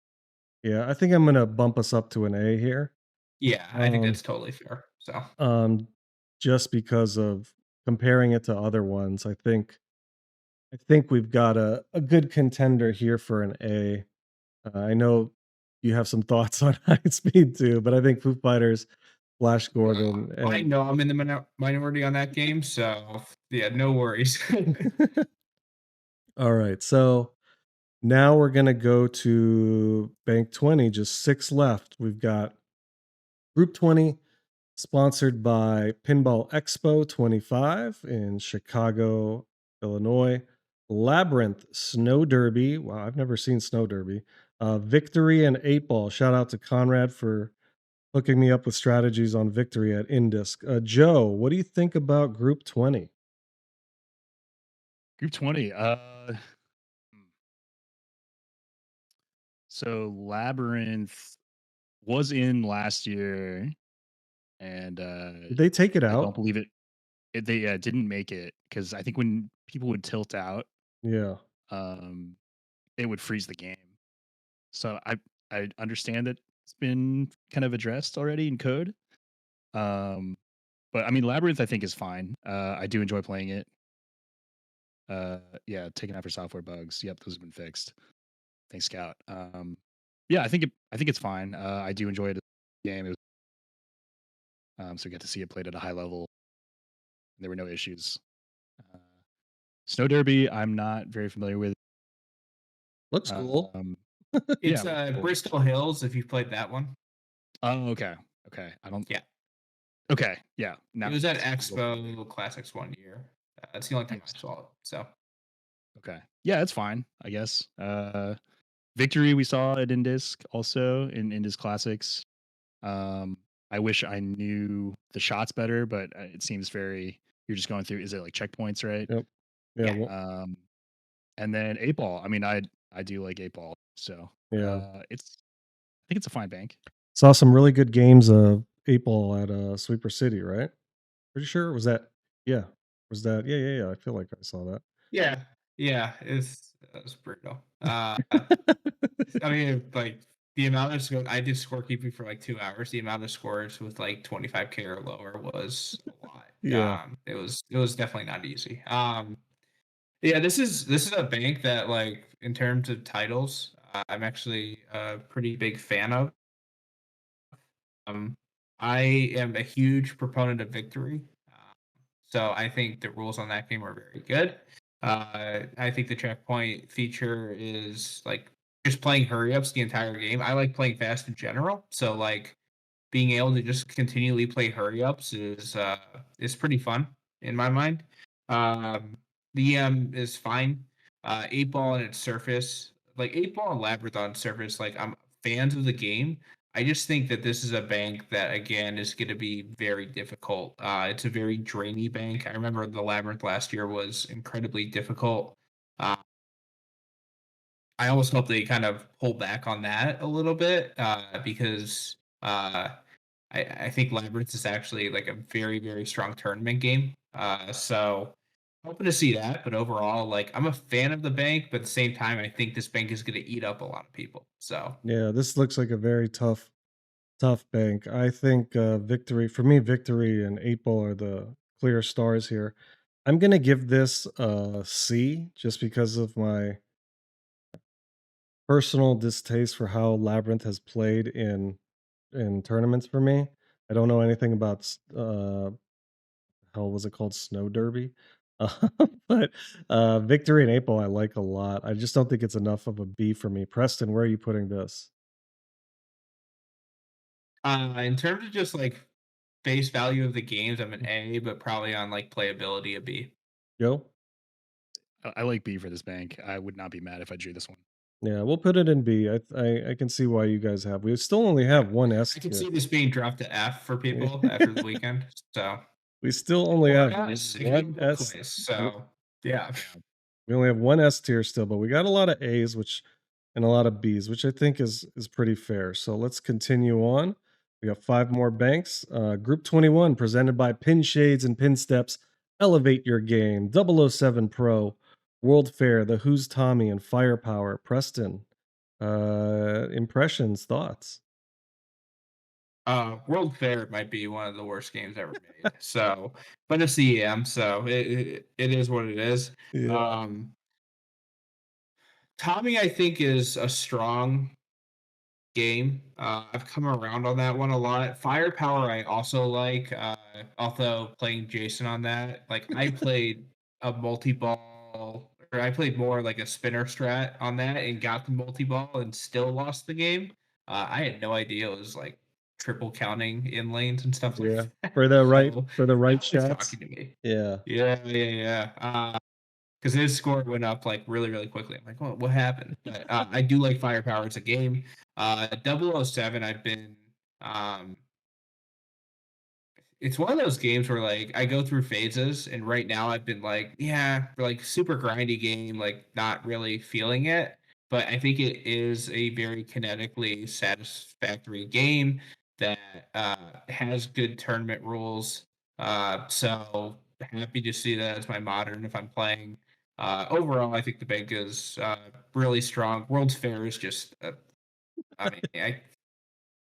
Yeah, I think I'm gonna bump us up to an A here. Yeah, I think Um, that's totally fair. So um, just because of comparing it to other ones, I think we've got a good contender here for an A. I know you have some thoughts on High Speed too, but I think Foo Fighters, Flash Gordon, I and know I'm in the minority on that game, so yeah, no worries. all right. So now we're gonna go to Bank 20, just six left. We've got Group 20, sponsored by Pinball Expo 25 in Chicago, Illinois. Labyrinth Snow Derby. Wow, I've never seen Snow Derby. Victory and 8 Ball. Shout out to Conrad for hooking me up with strategies on Victory at Indisc. Joe, what do you think about Group 20? Group 20. So Labyrinth was in last year, and Did they take it I don't out? believe they didn't make it because I think when people would tilt out, Yeah. um, it would freeze the game. So I understand that it's been kind of addressed already in code. Um, but I mean, Labyrinth I think is fine. I do enjoy playing it. Yeah, taken out for software bugs. Yep, those have been fixed. Thanks, Scout. Yeah, I think it's fine. I do enjoy it as a game. So get to see it played at a high level. There were no issues. Uh, Snow Derby, I'm not very familiar with. Looks cool. Um, yeah, It's looks cool. Bristol Hills if you've played that one. Oh, okay, okay. I don't. Yeah, Okay, yeah. it Now, was at Expo Classics one year. That's the only time I next. saw it. So Okay, yeah, it's fine. I guess. Victory we saw at Indisc also in Indisc Classics. Um, I wish I knew the shots better, but it seems very. You're just going through. Is it like checkpoints, right? Yep. Yeah. yeah, Well, And then 8 Ball. I mean, I do like 8 Ball, so yeah. it's. I think it's a fine bank. Saw some really good games of 8 Ball at Sweeper City, right? Pretty sure was that. Yeah. Was that? Yeah. Yeah. Yeah. I feel like I saw that. yeah, yeah. It's brutal. I mean, like the amount of score I did scorekeeping for like 2 hours. The amount of scores with like 25K or lower was a lot. Yeah. It was definitely not easy. Yeah, this is a bank that like in terms of titles, I'm actually a pretty big fan of. Um, I am a huge proponent of victory. So I think the rules on that game are very good. I think the checkpoint feature is like just playing hurry ups the entire game. I like playing fast in general. So like being able to just continually play hurry ups is pretty fun in my mind. Um, the is fine. 8 Ball and its surface, like 8 Ball and Labyrinth on surface, like I'm fans of the game. I just think that this is a bank that again is going to be very difficult. It's a very drainy bank. I remember the Labyrinth last year was incredibly difficult. Uh, I almost hope they kind of pull back on that a little bit because I think Labyrinth is actually like a very, very strong tournament game. So hoping to see that. But overall, like I'm a fan of the bank, but at the same time, I think this bank is going to eat up a lot of people. So Yeah. This looks like a very tough bank. I think Victory for me, Victory and 8 Ball are the clear stars here. I'm gonna give this a C just because of my personal distaste for how Labyrinth has played in tournaments for me. I don't know anything about hell was it called Snow Derby? But Victory and 8 Ball I like a lot. I just don't think it's enough of a B for me. Preston, where are you putting this? in terms of just like face value of the games, I'm an A, but probably on like playability a B. Yo? I like B for this bank. I would not be mad if I drew this one. Yeah, we'll put it in B. I can see why you guys have. We still only Yeah. have one S I can tier. see this being dropped to F for people after the weekend. So We still only or have S, it could one be both S. ways. So yeah. We only have one S tier still, but we got a lot of A's, which and a lot of B's, which I think is pretty fair. So let's continue on. We got five more banks. Group 21, presented by Pin Shades and Pin Steps. Elevate your game. 007 Pro, World Fair, The Who's Tommy, and Firepower. Preston, impressions, thoughts. World Fair might be one of the worst games ever made. So, but it's the EM, so it is what it is. Yeah. Um, Tommy, I think, is a strong game. I've come around on that one a lot. Firepower, I also like. Although playing Jason on that, like I played a multi-ball, or I played more like a spinner strat on that and got the multi-ball and still lost the game. I had no idea it was like triple counting in lanes and stuff like Yeah. that. For the right So for the right that was shots. talking to me. Yeah. Yeah. Because his score went up like really, really quickly. I'm like, what happened? But I do like Firepower as a game. 007, I've been. Um, it's one of those games where like I go through phases, and right now I've been like, yeah, like super grindy game, like not really feeling it. But I think it is a very kinetically satisfactory game that has good tournament rules. So happy to see that as my modern if I'm playing. Overall, I think the bank is really strong. World's Fair is just, I mean,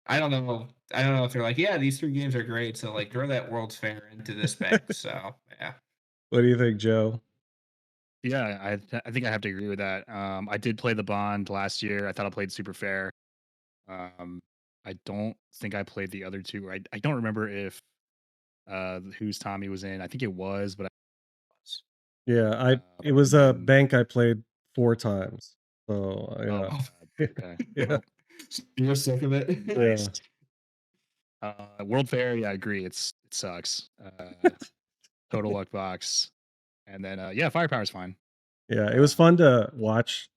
I don't know. I don't know if they're like, yeah, these three games are great. So like, throw that World's Fair into this bank. So yeah, What do you think, Joe? Yeah, I think I have to agree with that. I did play the Bond last year. I thought I played super fair. Um, I don't think I played the other two. I don't remember if Who's Tommy was in. I think it was, but I was. Yeah, I it was And a then bank I played 4 times. So, oh yeah. my god. Okay. Yeah. Well, you're sick of it. nice. Yeah. World Fair, yeah, I agree. It sucks. Total luck box. And then yeah, Firepower's fine. Yeah, it was Uh, fun to watch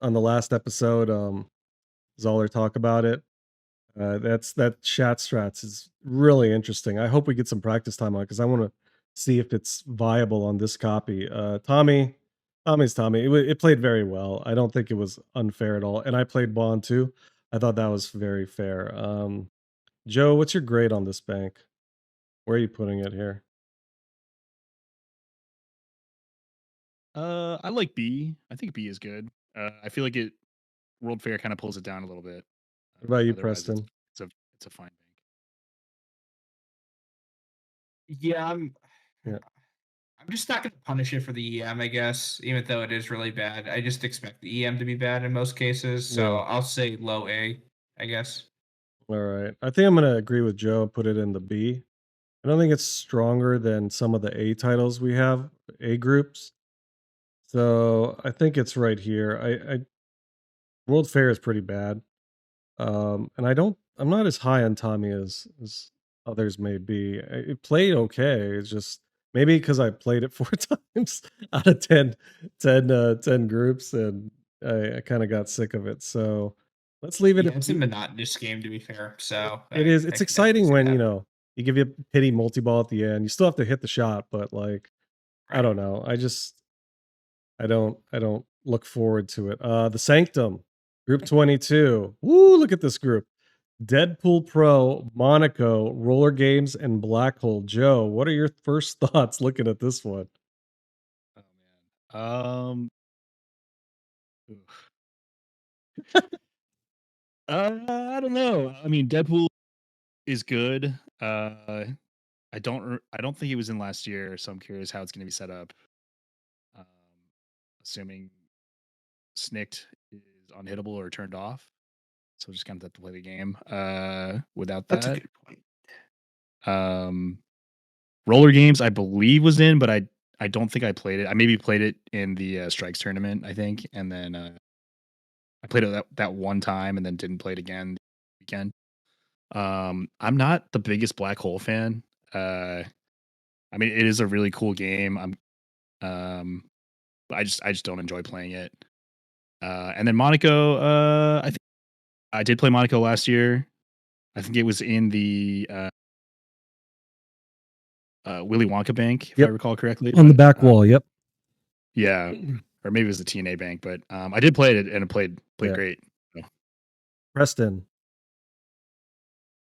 on the last episode, Zoller talk about it. That Shat Strats is really interesting. I hope we get some practice time on it because I wanna see if it's viable on this copy. Tommy's Tommy. It played very well. I don't think it was unfair at all, and I played Bond too. I thought that was very fair. Joe, what's your grade on this bank? Where are you putting it here? I like B. I think B is good. I feel like it World Fair kind of pulls it down a little bit. What about you, Otherwise, Preston? it's a it's a fine bank. Yeah, Yeah. I'm just not going to punish it for the EM, I guess, even though it is really bad. I just expect the EM to be bad in most cases. So Yeah. I'll say low A, I guess. All right. I think I'm gonna agree with Joe and put it in the B. I don't think it's stronger than some of the A titles we have, A groups. So I think it's right here. I World Fair is pretty bad. And I'm not as high on Tommy as others may be. It played okay. It's just maybe because I played it 4 times out of 10 groups, and I kind of got sick of it. So let's leave it Yeah, at it's a B. monotonous game to be fair. So It is. I It's can definitely exciting see when, that. you give you a pity multi-ball at the end. You still have to hit the shot, but like, I Right. don't know. I don't look forward to it. The Sanctum, Group 22. Woo, look at this group. Deadpool Pro, Monaco, Roller Games, and Black Hole. Joe, what are your first thoughts looking at this one? Oh man. Oof. I don't know. I mean, Deadpool is good. I don't think he was in last year, so I'm curious how it's going to be set up. Um, assuming Snicked is unhittable or turned off, so just kind of have to play the game. Without That's a that, good point. um, Roller Games I believe was in, but I don't think I played it. I maybe played it in the Strikes tournament, I think, and then I played it that one time and then didn't play it again the weekend. I'm not the biggest Black Hole fan. Uh, I mean, it is a really cool game. Um, but I just don't enjoy playing it. And then Monaco, I think I did play Monaco last year. I think it was in the Willy Wonka Bank, if I Yep. recall correctly. On the But back wall. Yep. yeah, or maybe it was the TNA Bank. But I did play it and it played Yeah. great. So, Preston.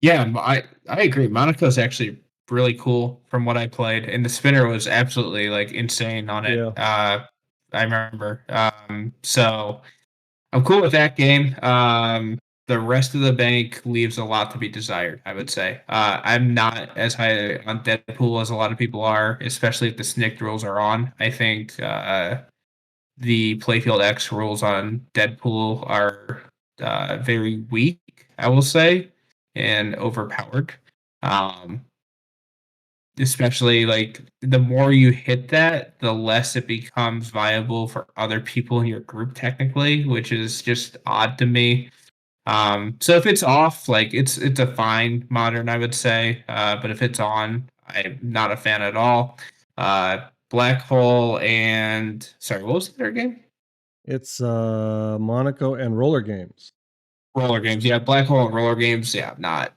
Yeah, I agree. Monaco's actually really cool from what I played, and the spinner was absolutely like insane on it. Yeah. I remember. So I'm cool with that game. The rest of the bank leaves a lot to be desired, I would say. I'm not as high on Deadpool as a lot of people are, especially if the SNCC rules are on. I think the Playfield X rules on Deadpool are very weak, I will say, and overpowered. Um, Especially like the more you hit that, the less it becomes viable for other people in your group, technically, which is just odd to me. So if it's off, like it's a fine modern, I would say. But if it's on, I'm not a fan at all. Black Hole and sorry, what was the other game? It's Monaco and roller games. Roller games, yeah. Black Hole and roller games, yeah. Not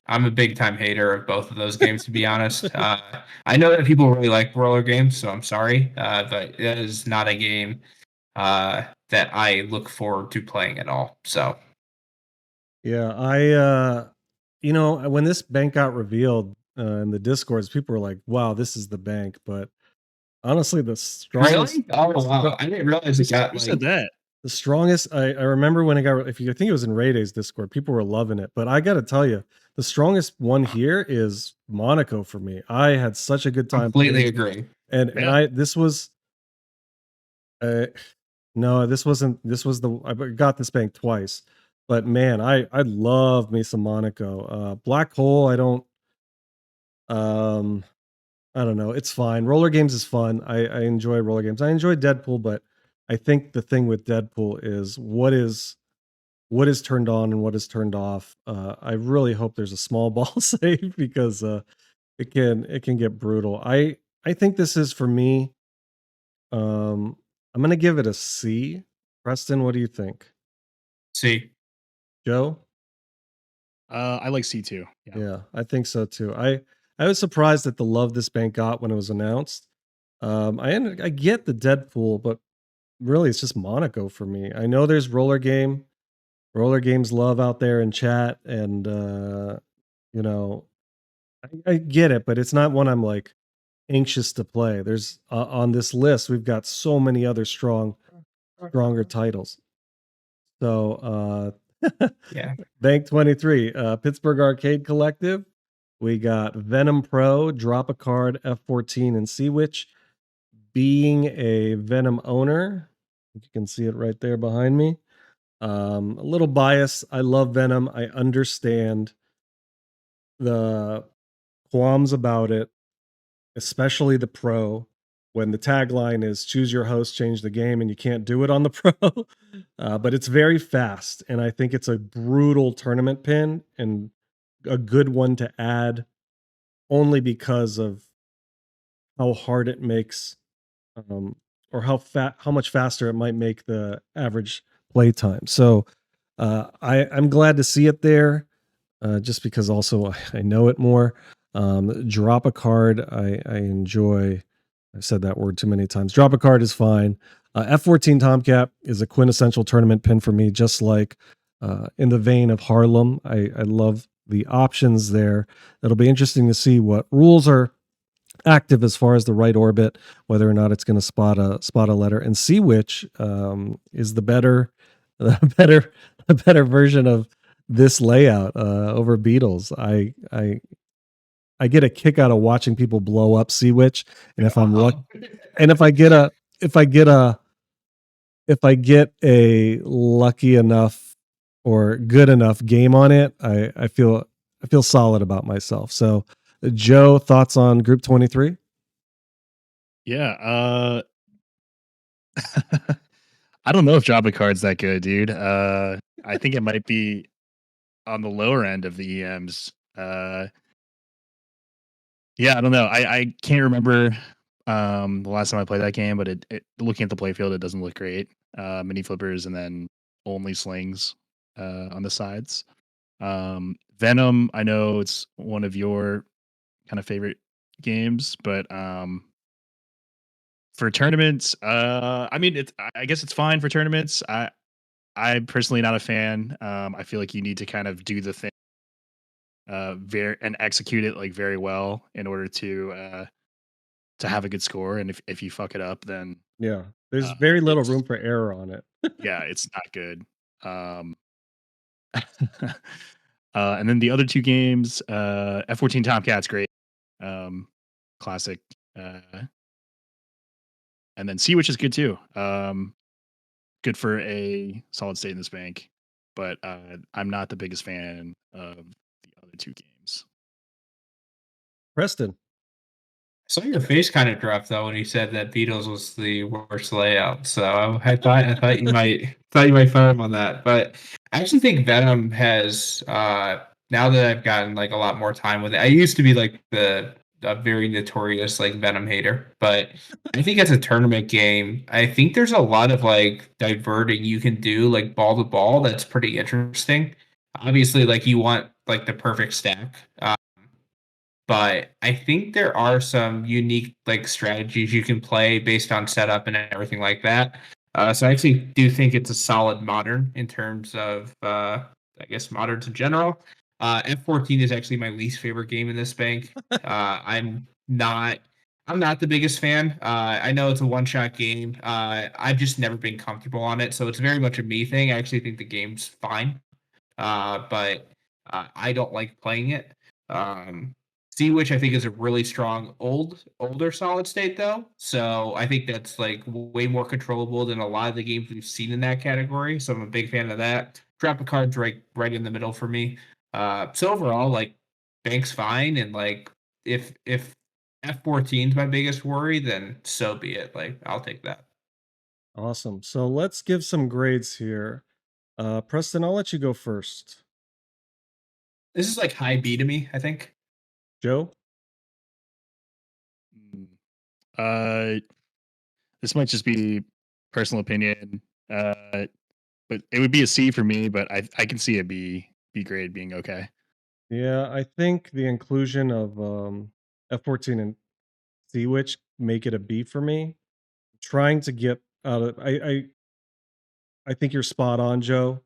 I'm a big time hater of both of those games, to be honest. I know that people really like roller games, so I'm sorry, but that is not a game that I look forward to playing at all. So Yeah, when this bank got revealed in the discords, people were like, "Wow, this is the bank." But honestly, the strongest, really, oh wow, I didn't realize it got who like said that? the strongest. I remember when it got. If you I think it was in Ray Day's Discord, people were loving it. But I got to tell you, the strongest one here is Monaco for me. I had such a good time completely playing, agree. and Yeah. I this was. No, this wasn't. This was the I got this bank twice, but man, I love me some Monaco. Black Hole, um I don't know. It's fine. Roller games is fun. I enjoy roller games. I enjoy Deadpool, but I think the thing with Deadpool is what is turned on and what is turned off. I really hope there's a small ball save because it can get brutal. I think this is for me. I'm gonna give it a C. Preston, what do you think? See, Joe? I like C2. Yeah. Yeah, I think so too. I was surprised at the love this bank got when it was announced. I get the Deadpool, but really it's just Monaco for me. I know there's roller games love out there in chat, and you know, I get it, but it's not one I'm like anxious to play. There's on this list we've got so many other stronger titles. So yeah, Bank 23, Pittsburgh Arcade Collective. We got Venom Pro, Drop a Card, F14, and Sea Witch. Being a Venom owner, you can see it right there behind me. A little biased. I love Venom. I understand the qualms about it, especially the pro. When the tagline is "Choose your host, change the game," and you can't do it on the pro, but it's very fast, and I think it's a brutal tournament pin and a good one to add only because of how hard it makes, um, or how much faster it might make the average play time. So I'm glad to see it there, just because also I know it more. Drop a card, I enjoy. I've said that word too many times. Drop a card is fine. F14 Tomcat is a quintessential tournament pin for me, just like in the vein of Harlem. I love the options there. It'll be interesting to see what rules are active as far as the right orbit, whether or not it's going to spot a letter. And Sea Witch is the better, the better version of this layout over Beatles. I get a kick out of watching people blow up Sea Witch, and if I'm luck, and if I get a lucky enough or good enough game on it, I feel solid about myself. So, Joe, thoughts on Group 23? Yeah. I don't know if Drop a Card's that good, dude. I think it might be on the lower end of the EMs. Yeah, I don't know. I can't remember the last time I played that game, but it looking at the playfield, it doesn't look great. mini flippers, and then only slings on the sides. Venom, I know it's one of your kind of favorite games, but for tournaments, I mean, I guess it's fine for tournaments. I'm personally not a fan. I feel like you need to kind of do the thing very and execute it like very well in order to have a good score. And if you fuck it up, then Yeah. There's uh, very little it's room for error on it. yeah, it's not good. Um, and then the other two games, F-14 Tomcat's great, um, classic, uh, and then Sea Witch is good too. Good for a solid state in this bank, but I'm not the biggest fan of the other two games. Preston. I saw your face kind of drop though when you said that Beatles was the worst layout. So I thought you might fire him on that. But I actually think Venom has now that I've gotten like a lot more time with it. I used to be like the a very notorious like Venom hater, but I think as a tournament game, I think there's a lot of like diverting you can do like ball to ball that's pretty interesting. Obviously, like you want like the perfect stack. But I think there are some unique like strategies you can play based on setup and everything like that. So I actually do think it's a solid modern in terms of I guess moderns in general. F-14 is actually my least favorite game in this bank. I'm not the biggest fan. I know it's a one shot game. I've just never been comfortable on it, so it's very much a me thing. I actually think the game's fine, but I don't like playing it. Um, Sea Witch, I think, is a really strong older solid state though. So I think that's like way more controllable than a lot of the games we've seen in that category. So I'm a big fan of that. Drop a card's right in the middle for me. So overall, like Bank's fine, and like if F-14 is my biggest worry, then so be it. Like I'll take that. Awesome. So let's give some grades here. Preston, I'll let you go first. This is like high B to me, I think. Joe? Mm. Uh, this might just be personal opinion, but it would be a C for me. But I can see a B grade being okay. Yeah, I think the inclusion of F-14 and Sea Witch make it a B for me. Trying to get out of I think you're spot on, Joe.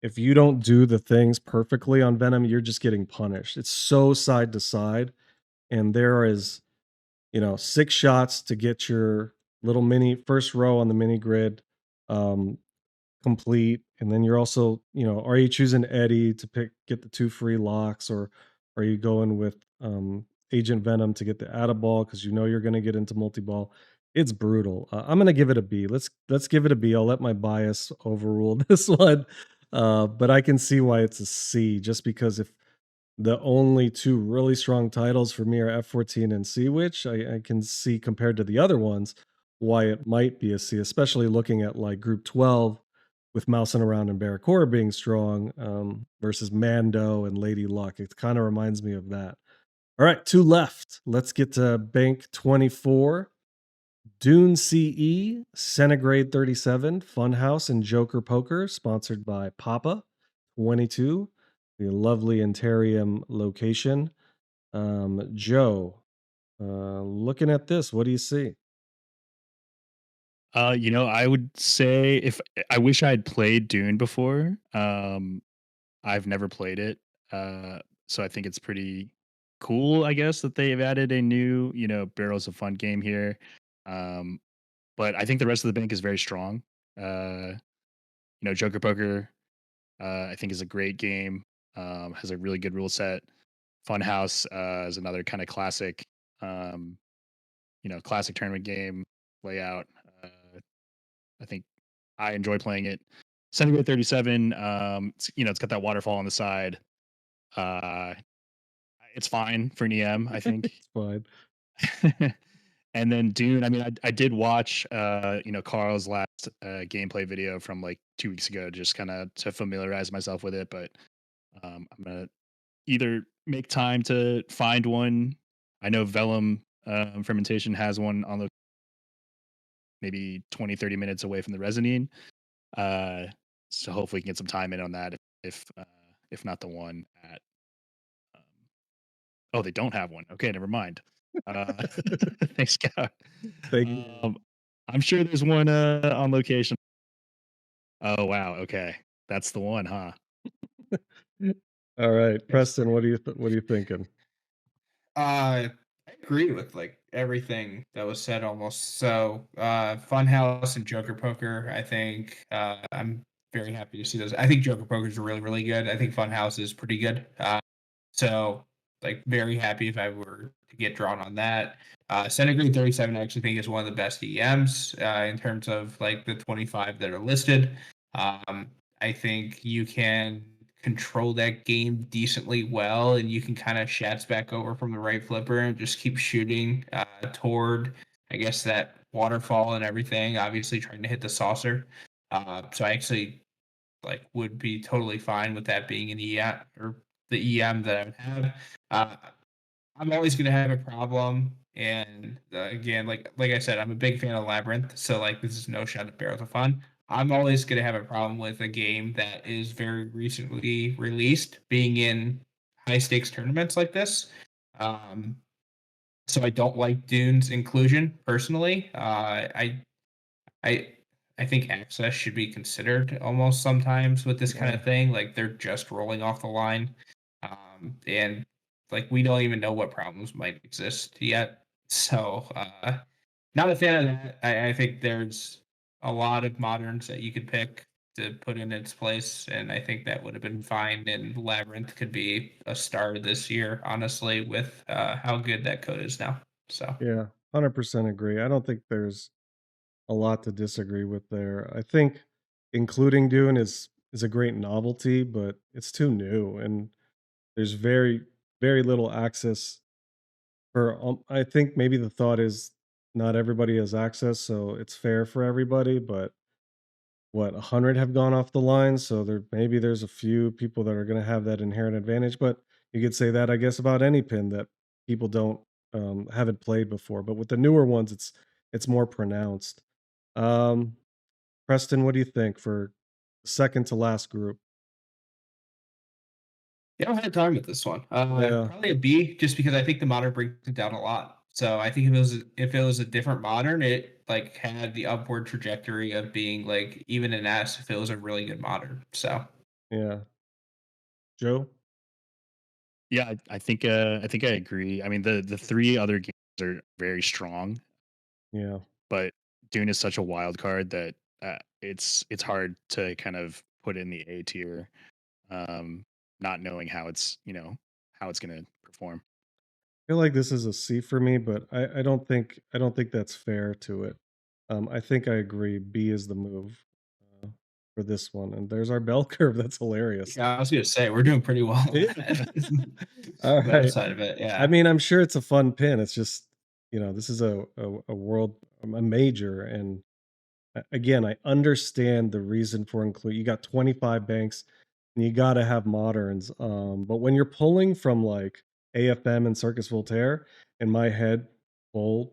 If you don't do the things perfectly on Venom, you're just getting punished. It's so side to side, and there is, 6 shots to get your little mini first row on the mini grid um, complete, and then you're also, are you choosing Eddie to get the 2 free locks, or are you going with Agent Venom to get the add a ball because you're going to get into multi-ball? It's brutal. I'm going to give it a B. Let's give it a B. I'll let my bias overrule this one. But I can see why it's a C, just because if the only 2 really strong titles for me are F-14 and Sea Witch, I can see compared to the other ones why it might be a C, especially looking at like Group 12 with Mousing Around and Barracuda being strong versus Mando and Lady Luck. It kind of reminds me of that. All right, 2 left. Let's get to Bank 24. Dune CE, Centigrade 37, Funhouse, and Joker Poker, sponsored by Papa 22, the lovely Interium location. Joe, looking at this, what do you see? I would say if I wish I had played Dune before. I've never played it, uh, so I think it's pretty cool. I guess that they've added a new, barrels of fun game here. Um, but I think the rest of the bank is very strong. Uh, Joker Poker, I think is a great game. Has a really good rule set. Funhouse is another kind of classic, um, classic tournament game layout. I think I enjoy playing it. Centigrade 37, it's got that waterfall on the side. Uh, it's fine for an EM, I think. It's fine. And then Dune, I mean, I did watch, Carl's last gameplay video from like 2 weeks ago, just kind of to familiarize myself with it. But I'm gonna either make time to find one. I know Vellum fermentation has one on the maybe 20, 30 minutes away from the mezzanine. Uh, so hopefully we can get some time in on that if not the one at um, oh, they don't have one. Okay, never mind. Thanks, Scout. Thank you. I'm sure there's one on location. Oh wow, okay. That's the one, huh? All right, Yes, Preston, what are you thinking? I agree with like everything that was said almost. So, Funhouse and Joker Poker, I think I'm very happy to see those. I think Joker Poker is really, really good. I think Funhouse is pretty good. So, like, very happy if I were to get drawn on that. Centigrade 37, I actually think is one of the best EMs in terms of like the 25 that are listed. I think you can control that game decently well, and you can kind of shats back over from the right flipper and just keep shooting toward, I guess, that waterfall and everything. Obviously, trying to hit the saucer. So I actually like would be totally fine with that being an EM or the EM that I would have. Uh, I'm always going to have a problem. And again, like I said, I'm a big fan of Labyrinth, so like this is no shot at barrels of fun. I'm always going to have a problem with a game that is very recently released being in high stakes tournaments like this. Um, so I don't like Dune's inclusion personally. I I think access should be considered almost sometimes with this kind Yeah. of thing. Like they're just rolling off the line, and like we don't even know what problems might exist yet. So, not a fan of that. I think there's a lot of moderns that you could pick to put in its place, and I think that would have been fine. And Labyrinth could be a star this year, honestly, with how good that code is now. So. Yeah, 100% agree. I don't think there's a lot to disagree with there. I think including Dune is a great novelty, but it's too new and there's very little access for I think maybe the thought is not everybody has access, so it's fair for everybody, but what 100 have gone off the line, so there's a few people that are going to have that inherent advantage, but you could say that I guess about any pin that people don't haven't played before, but with the newer ones it's more pronounced. um Preston, what do you think for second to last group? Yeah, I had time with this one. Yeah, Probably a B, just because I think the modern brings it down a lot. So I think if it was a different modern, it like had the upward trajectory of being like even an S if it was a really good modern. So yeah. Joe? Yeah, I think I agree. I mean, the three other games are very strong, Yeah. but Dune is such a wild card that it's hard to kind of put in the A tier, um, not knowing how it's how it's going to perform. I feel like this is a C for me, but I don't think that's fair to it. I think I agree. B is the move uh, for this one, and there's our bell curve. That's hilarious. yeah, I was gonna say we're doing pretty well on Yeah. All that right. side of it. I Yeah. mean, I'm sure it's a fun pin. It's just this is a world a major, and again, I understand the reason for include. You got 25 banks, and you got to have moderns. But when you're pulling from like AFM and Circus Voltaire, in my head, pull.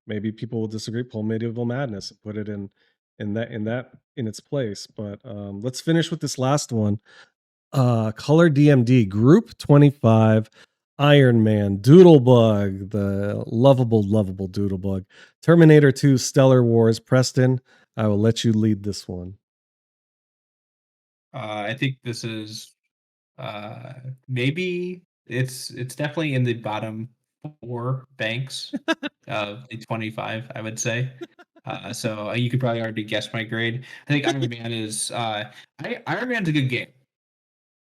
Maybe people will disagree. Pull Medieval Madness and put it in its place. But let's finish with this last one. Color DMD Group 25. Iron Man, Doodlebug, the lovable Doodlebug, Terminator 2, Stellar Wars. Preston, I will let you lead this one. I think this is uh maybe it's definitely in the bottom four banks of the 25, I would say. So you could probably already guess my grade. I think Iron Man is Iron Man's a good game.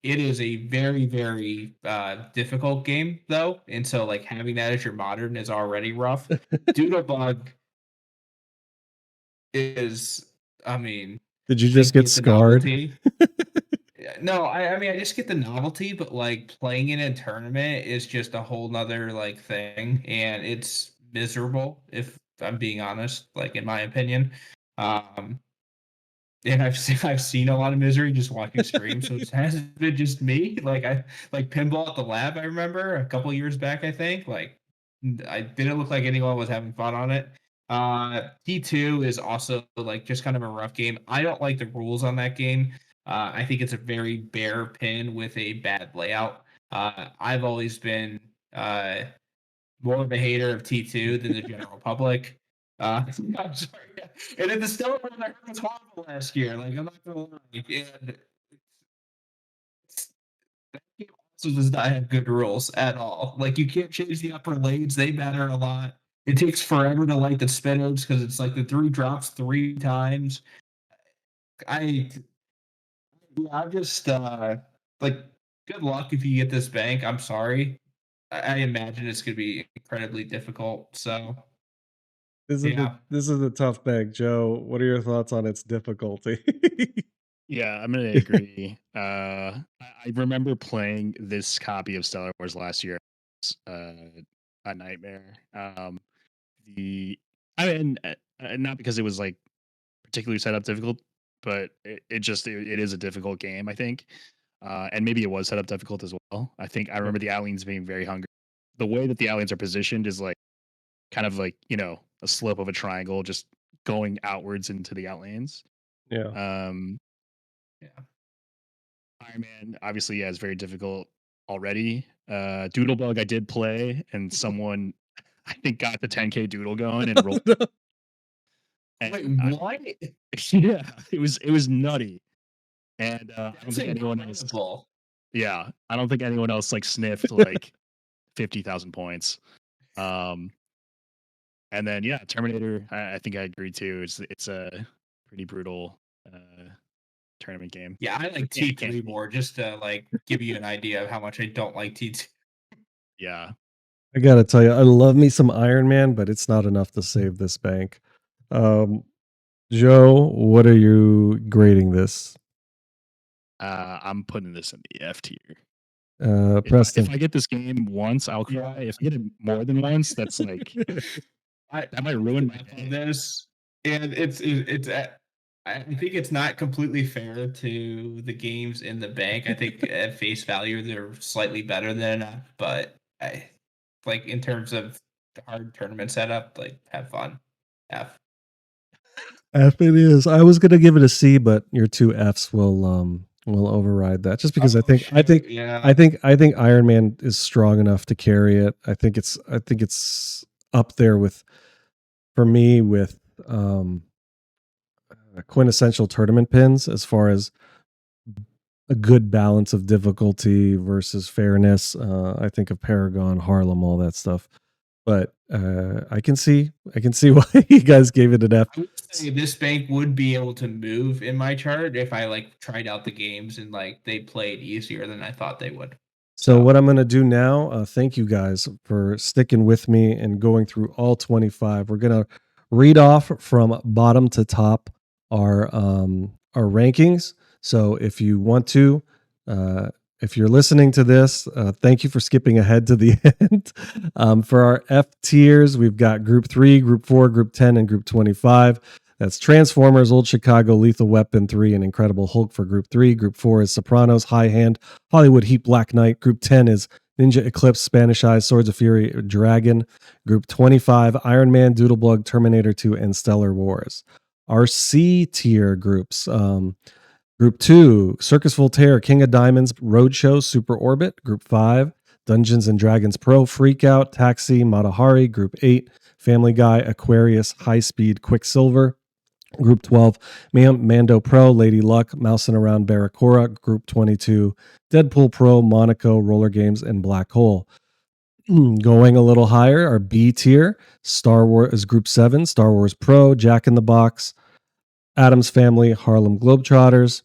It is a very, very difficult game though, and so like having that as your modern is already rough. Doodlebug is, I mean, Did you I just get get the scarred? novelty. Yeah, no, I mean I just get the novelty, but like playing in a tournament is just a whole nother like thing, and it's miserable if I'm being honest, like in my opinion. Um, and I've seen a lot of misery just watching streams, so it hasn't been just me. Like I like pinball at the lab. I remember a couple years back. I think like I didn't look like anyone was having fun on it. T2 is also like just kind of a rough game. I don't like the rules on that game. I think it's a very bare pin with a bad layout. I've always been more of a hater of T2 than the general public. I'm sorry. And then the Stellar one I heard was horrible last year. Like, I'm not gonna lie. And that game also does not have good rules at all. Like, you can't change the upper lanes; they matter a lot. It takes forever to light the spinners because it's like the 3 drops 3 times. I I'm just like, good luck if you get this bank. I'm sorry. I imagine it's gonna be incredibly difficult. So yeah. This is a tough bank, Joe. What are your thoughts on its difficulty? Yeah, I'm gonna agree. I remember playing this copy of Stellar Wars last year. It's, a nightmare. The I mean, not because it was like particularly set up difficult, but it is a difficult game, I think. And maybe it was set up difficult as well. I think I Yeah. remember the aliens being very hungry. The way that the aliens are positioned is like kind of like, a slope of a triangle just going outwards into the outlands. Yeah. Um Yeah. Iron Man obviously, yeah, is very difficult already. Doodlebug I did play and someone I think got the 10K doodle going and rolled Wait, and what? yeah, it was nutty. And I don't That's think anyone else incredible. yeah, I don't think anyone else like sniffed like 50,000 points. Um and then yeah, Terminator, I think I agree too. It's a pretty brutal tournament game. Yeah, I Or like can't T3 be. more just to like give you an idea of how much I don't like T2. Yeah. I gotta tell you, I love me some Iron Man, but it's not enough to save this bank. Um, Joe, what are you grading this? I'm putting this in the F tier. If Preston. I get this game once, I'll cry. Yeah. If I get it more than once, that's like that might ruin my On day. this, and I think it's not completely fair to the games in the bank. I think at face value they're slightly better than enough, but I like in terms of the hard tournament setup, like have fun. F. F it is. I was gonna give it a C, but your 2 Fs will override that. Just because Oh, yeah. I think Iron Man is strong enough to carry it. I think it's up there with for me with quintessential tournament pins as far as a good balance of difficulty versus fairness. I think of Paragon, Harlem, all that stuff. But I can see why you guys gave it an F. I would say this bank would be able to move in my chart if I like tried out the games and like they played easier than I thought they would. So what I'm going to do now, thank you guys for sticking with me and going through all 25. We're going to read off from bottom to top our rankings. So if you want to, if you're listening to this, thank you for skipping ahead to the end. For our F tiers, we've got Group 3, Group 4, Group 10, and Group 25. That's Transformers, Old Chicago, Lethal Weapon 3, and Incredible Hulk for Group 3. Group 4 is Sopranos, High Hand, Hollywood Heat, Black Knight. Group 10 is Ninja Eclipse, Spanish Eyes, Swords of Fury, Dragon. Group 25, Iron Man, Doodlebug, Terminator 2, and Stellar Wars. Our C tier groups. Group 2, Circus Voltaire, King of Diamonds, Roadshow, Super Orbit. Group 5, Dungeons and Dragons Pro, Freakout, Taxi, Matahari. Group 8, Family Guy, Aquarius, High Speed, Quicksilver. Group 12, Mando Pro, Lady Luck, Mousing Around Barracora. Group 22, Deadpool Pro, Monaco, Roller Games, and Black Hole. Going a little higher, our B tier, Star Wars is Group 7, Star Wars Pro, Jack in the Box, Adam's Family, Harlem Globetrotters.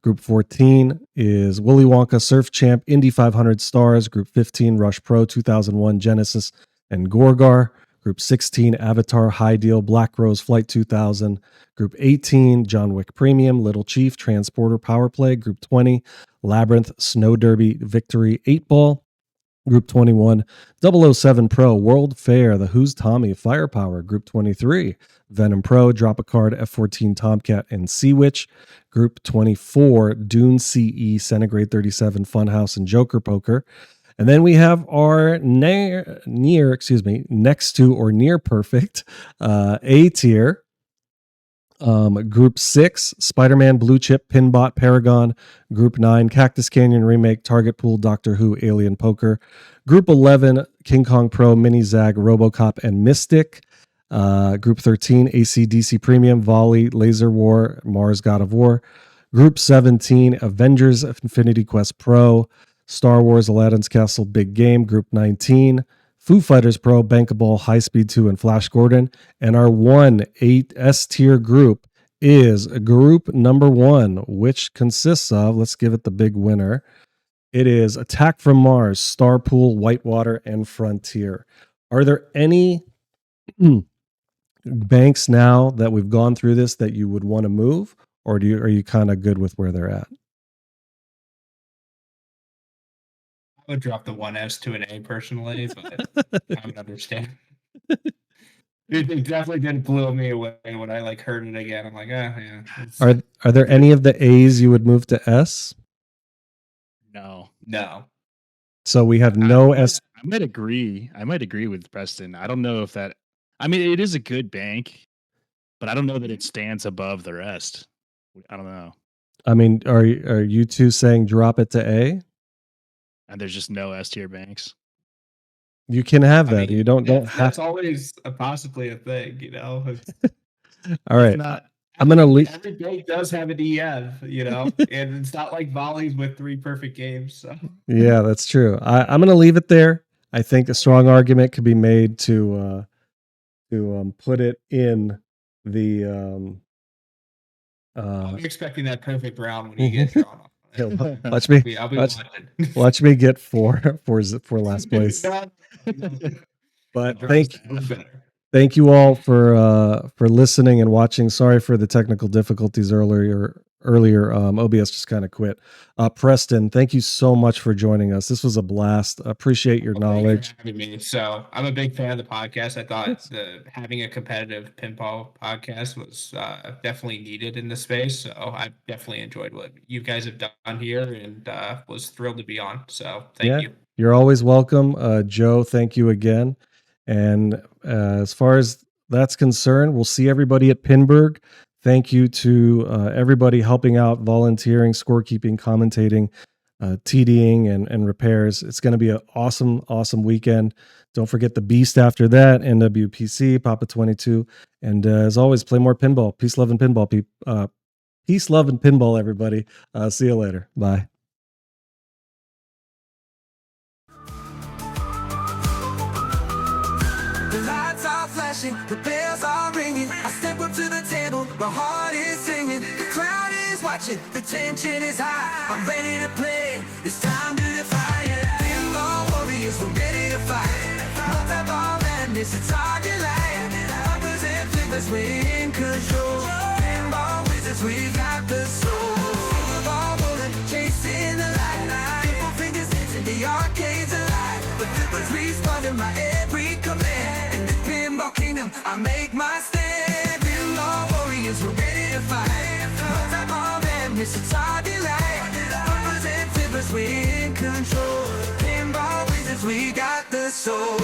Group 14 is Willy Wonka, Surf Champ, Indy 500 Stars. Group 15, Rush Pro, 2001 Genesis, and Gorgar. Group 16, Avatar, High Deal, Black Rose, Flight 2000. Group 18, John Wick Premium, Little Chief, Transporter, Power Play. Group 20, Labyrinth, Snow Derby, Victory, 8 Ball. Group 21, 007 Pro, World Fair, The Who's Tommy, Firepower. Group 23, Venom Pro, Drop a Card, F-14 Tomcat, and Sea Witch. Group 24, Dune CE, Centigrade 37, Funhouse, and Joker Poker. And then we have our next to or near perfect A tier. Group 6, Spider-Man, Blue Chip, Pinbot, Paragon. Group 9, Cactus Canyon Remake, Target Pool, Doctor Who, Alien Poker. Group 11, King Kong Pro, Mini Zag, Robocop, and Mystic. Group 13, AC/DC Premium, Volley, Laser War, Mars God of War. Group 17, Avengers, Infinity Quest Pro, Star Wars, Aladdin's Castle, Big Game. Group 19, Foo Fighters Pro, Bankable, High Speed 2, and Flash Gordon. And our 1-8 S tier group is group number 1, which consists of, let's give it the big winner. It is Attack from Mars, Star Pool, Whitewater, and Frontier. Are there any banks now that we've gone through this that you would want to move, or are you kind of good with where they're at? I would drop the 1S to an A personally, but I would understand. It definitely didn't blow me away when I heard it again. I'm like, yeah. Are there any of the A's you would move to S? No. So we have no S. I might agree. With Preston. I don't know if that. I mean, it is a good bank, but I don't know that it stands above the rest. I don't know. I mean, are you two saying drop it to A? And there's just no S tier banks. You can have that. You don't have. That's always possibly a thing, you know. All right. I'm gonna leave. Every bank does have an EF, you know, and it's not like Volleys with 3 perfect games. So. Yeah, that's true. I'm gonna leave it there. I think a strong argument could be made to put it in the. I'm expecting that perfect round when you get drawn off. Watch me get four last place. But thank you all for listening and watching. Sorry for the technical difficulties earlier. OBS just kind of quit. Preston, thank you so much for joining us. This was a blast. Appreciate your knowledge. Thank you for having me. So I'm a big fan of the podcast. I thought having a competitive pinball podcast was definitely needed in the space. So I definitely enjoyed what you guys have done here and was thrilled to be on. So thank you. You're always welcome. Joe, thank you again. And as far as that's concerned, we'll see everybody at Pinburgh. Thank you to everybody helping out, volunteering, scorekeeping, commentating, TDing, and repairs. It's going to be an awesome weekend. Don't forget the Beast after that, NWPC, Papa 22. And as always, play more pinball. Peace, love, and pinball. Peace, love, and pinball, everybody. See you later. Bye. The lights are flashing, the bells are ringing. I step up to the table, my heart is singing. The crowd is watching, the tension is high. I'm ready to play, it's time to defy it. Pinball warriors, we're ready to fight. Multi-ball madness, it's target light. Uppers and flippers, we're in control. Pinball wizards, we got the soul. Ball rolling, chasing the light. People fingers dancing, the arcades alive. But flippers respond to my every command. In the pinball kingdom, I make my stand. Pinball warriors, we're ready to fight. Multi-ball madness, it's our delight. Uppers and flippers, we're in control. Pinball wizards, we got the soul.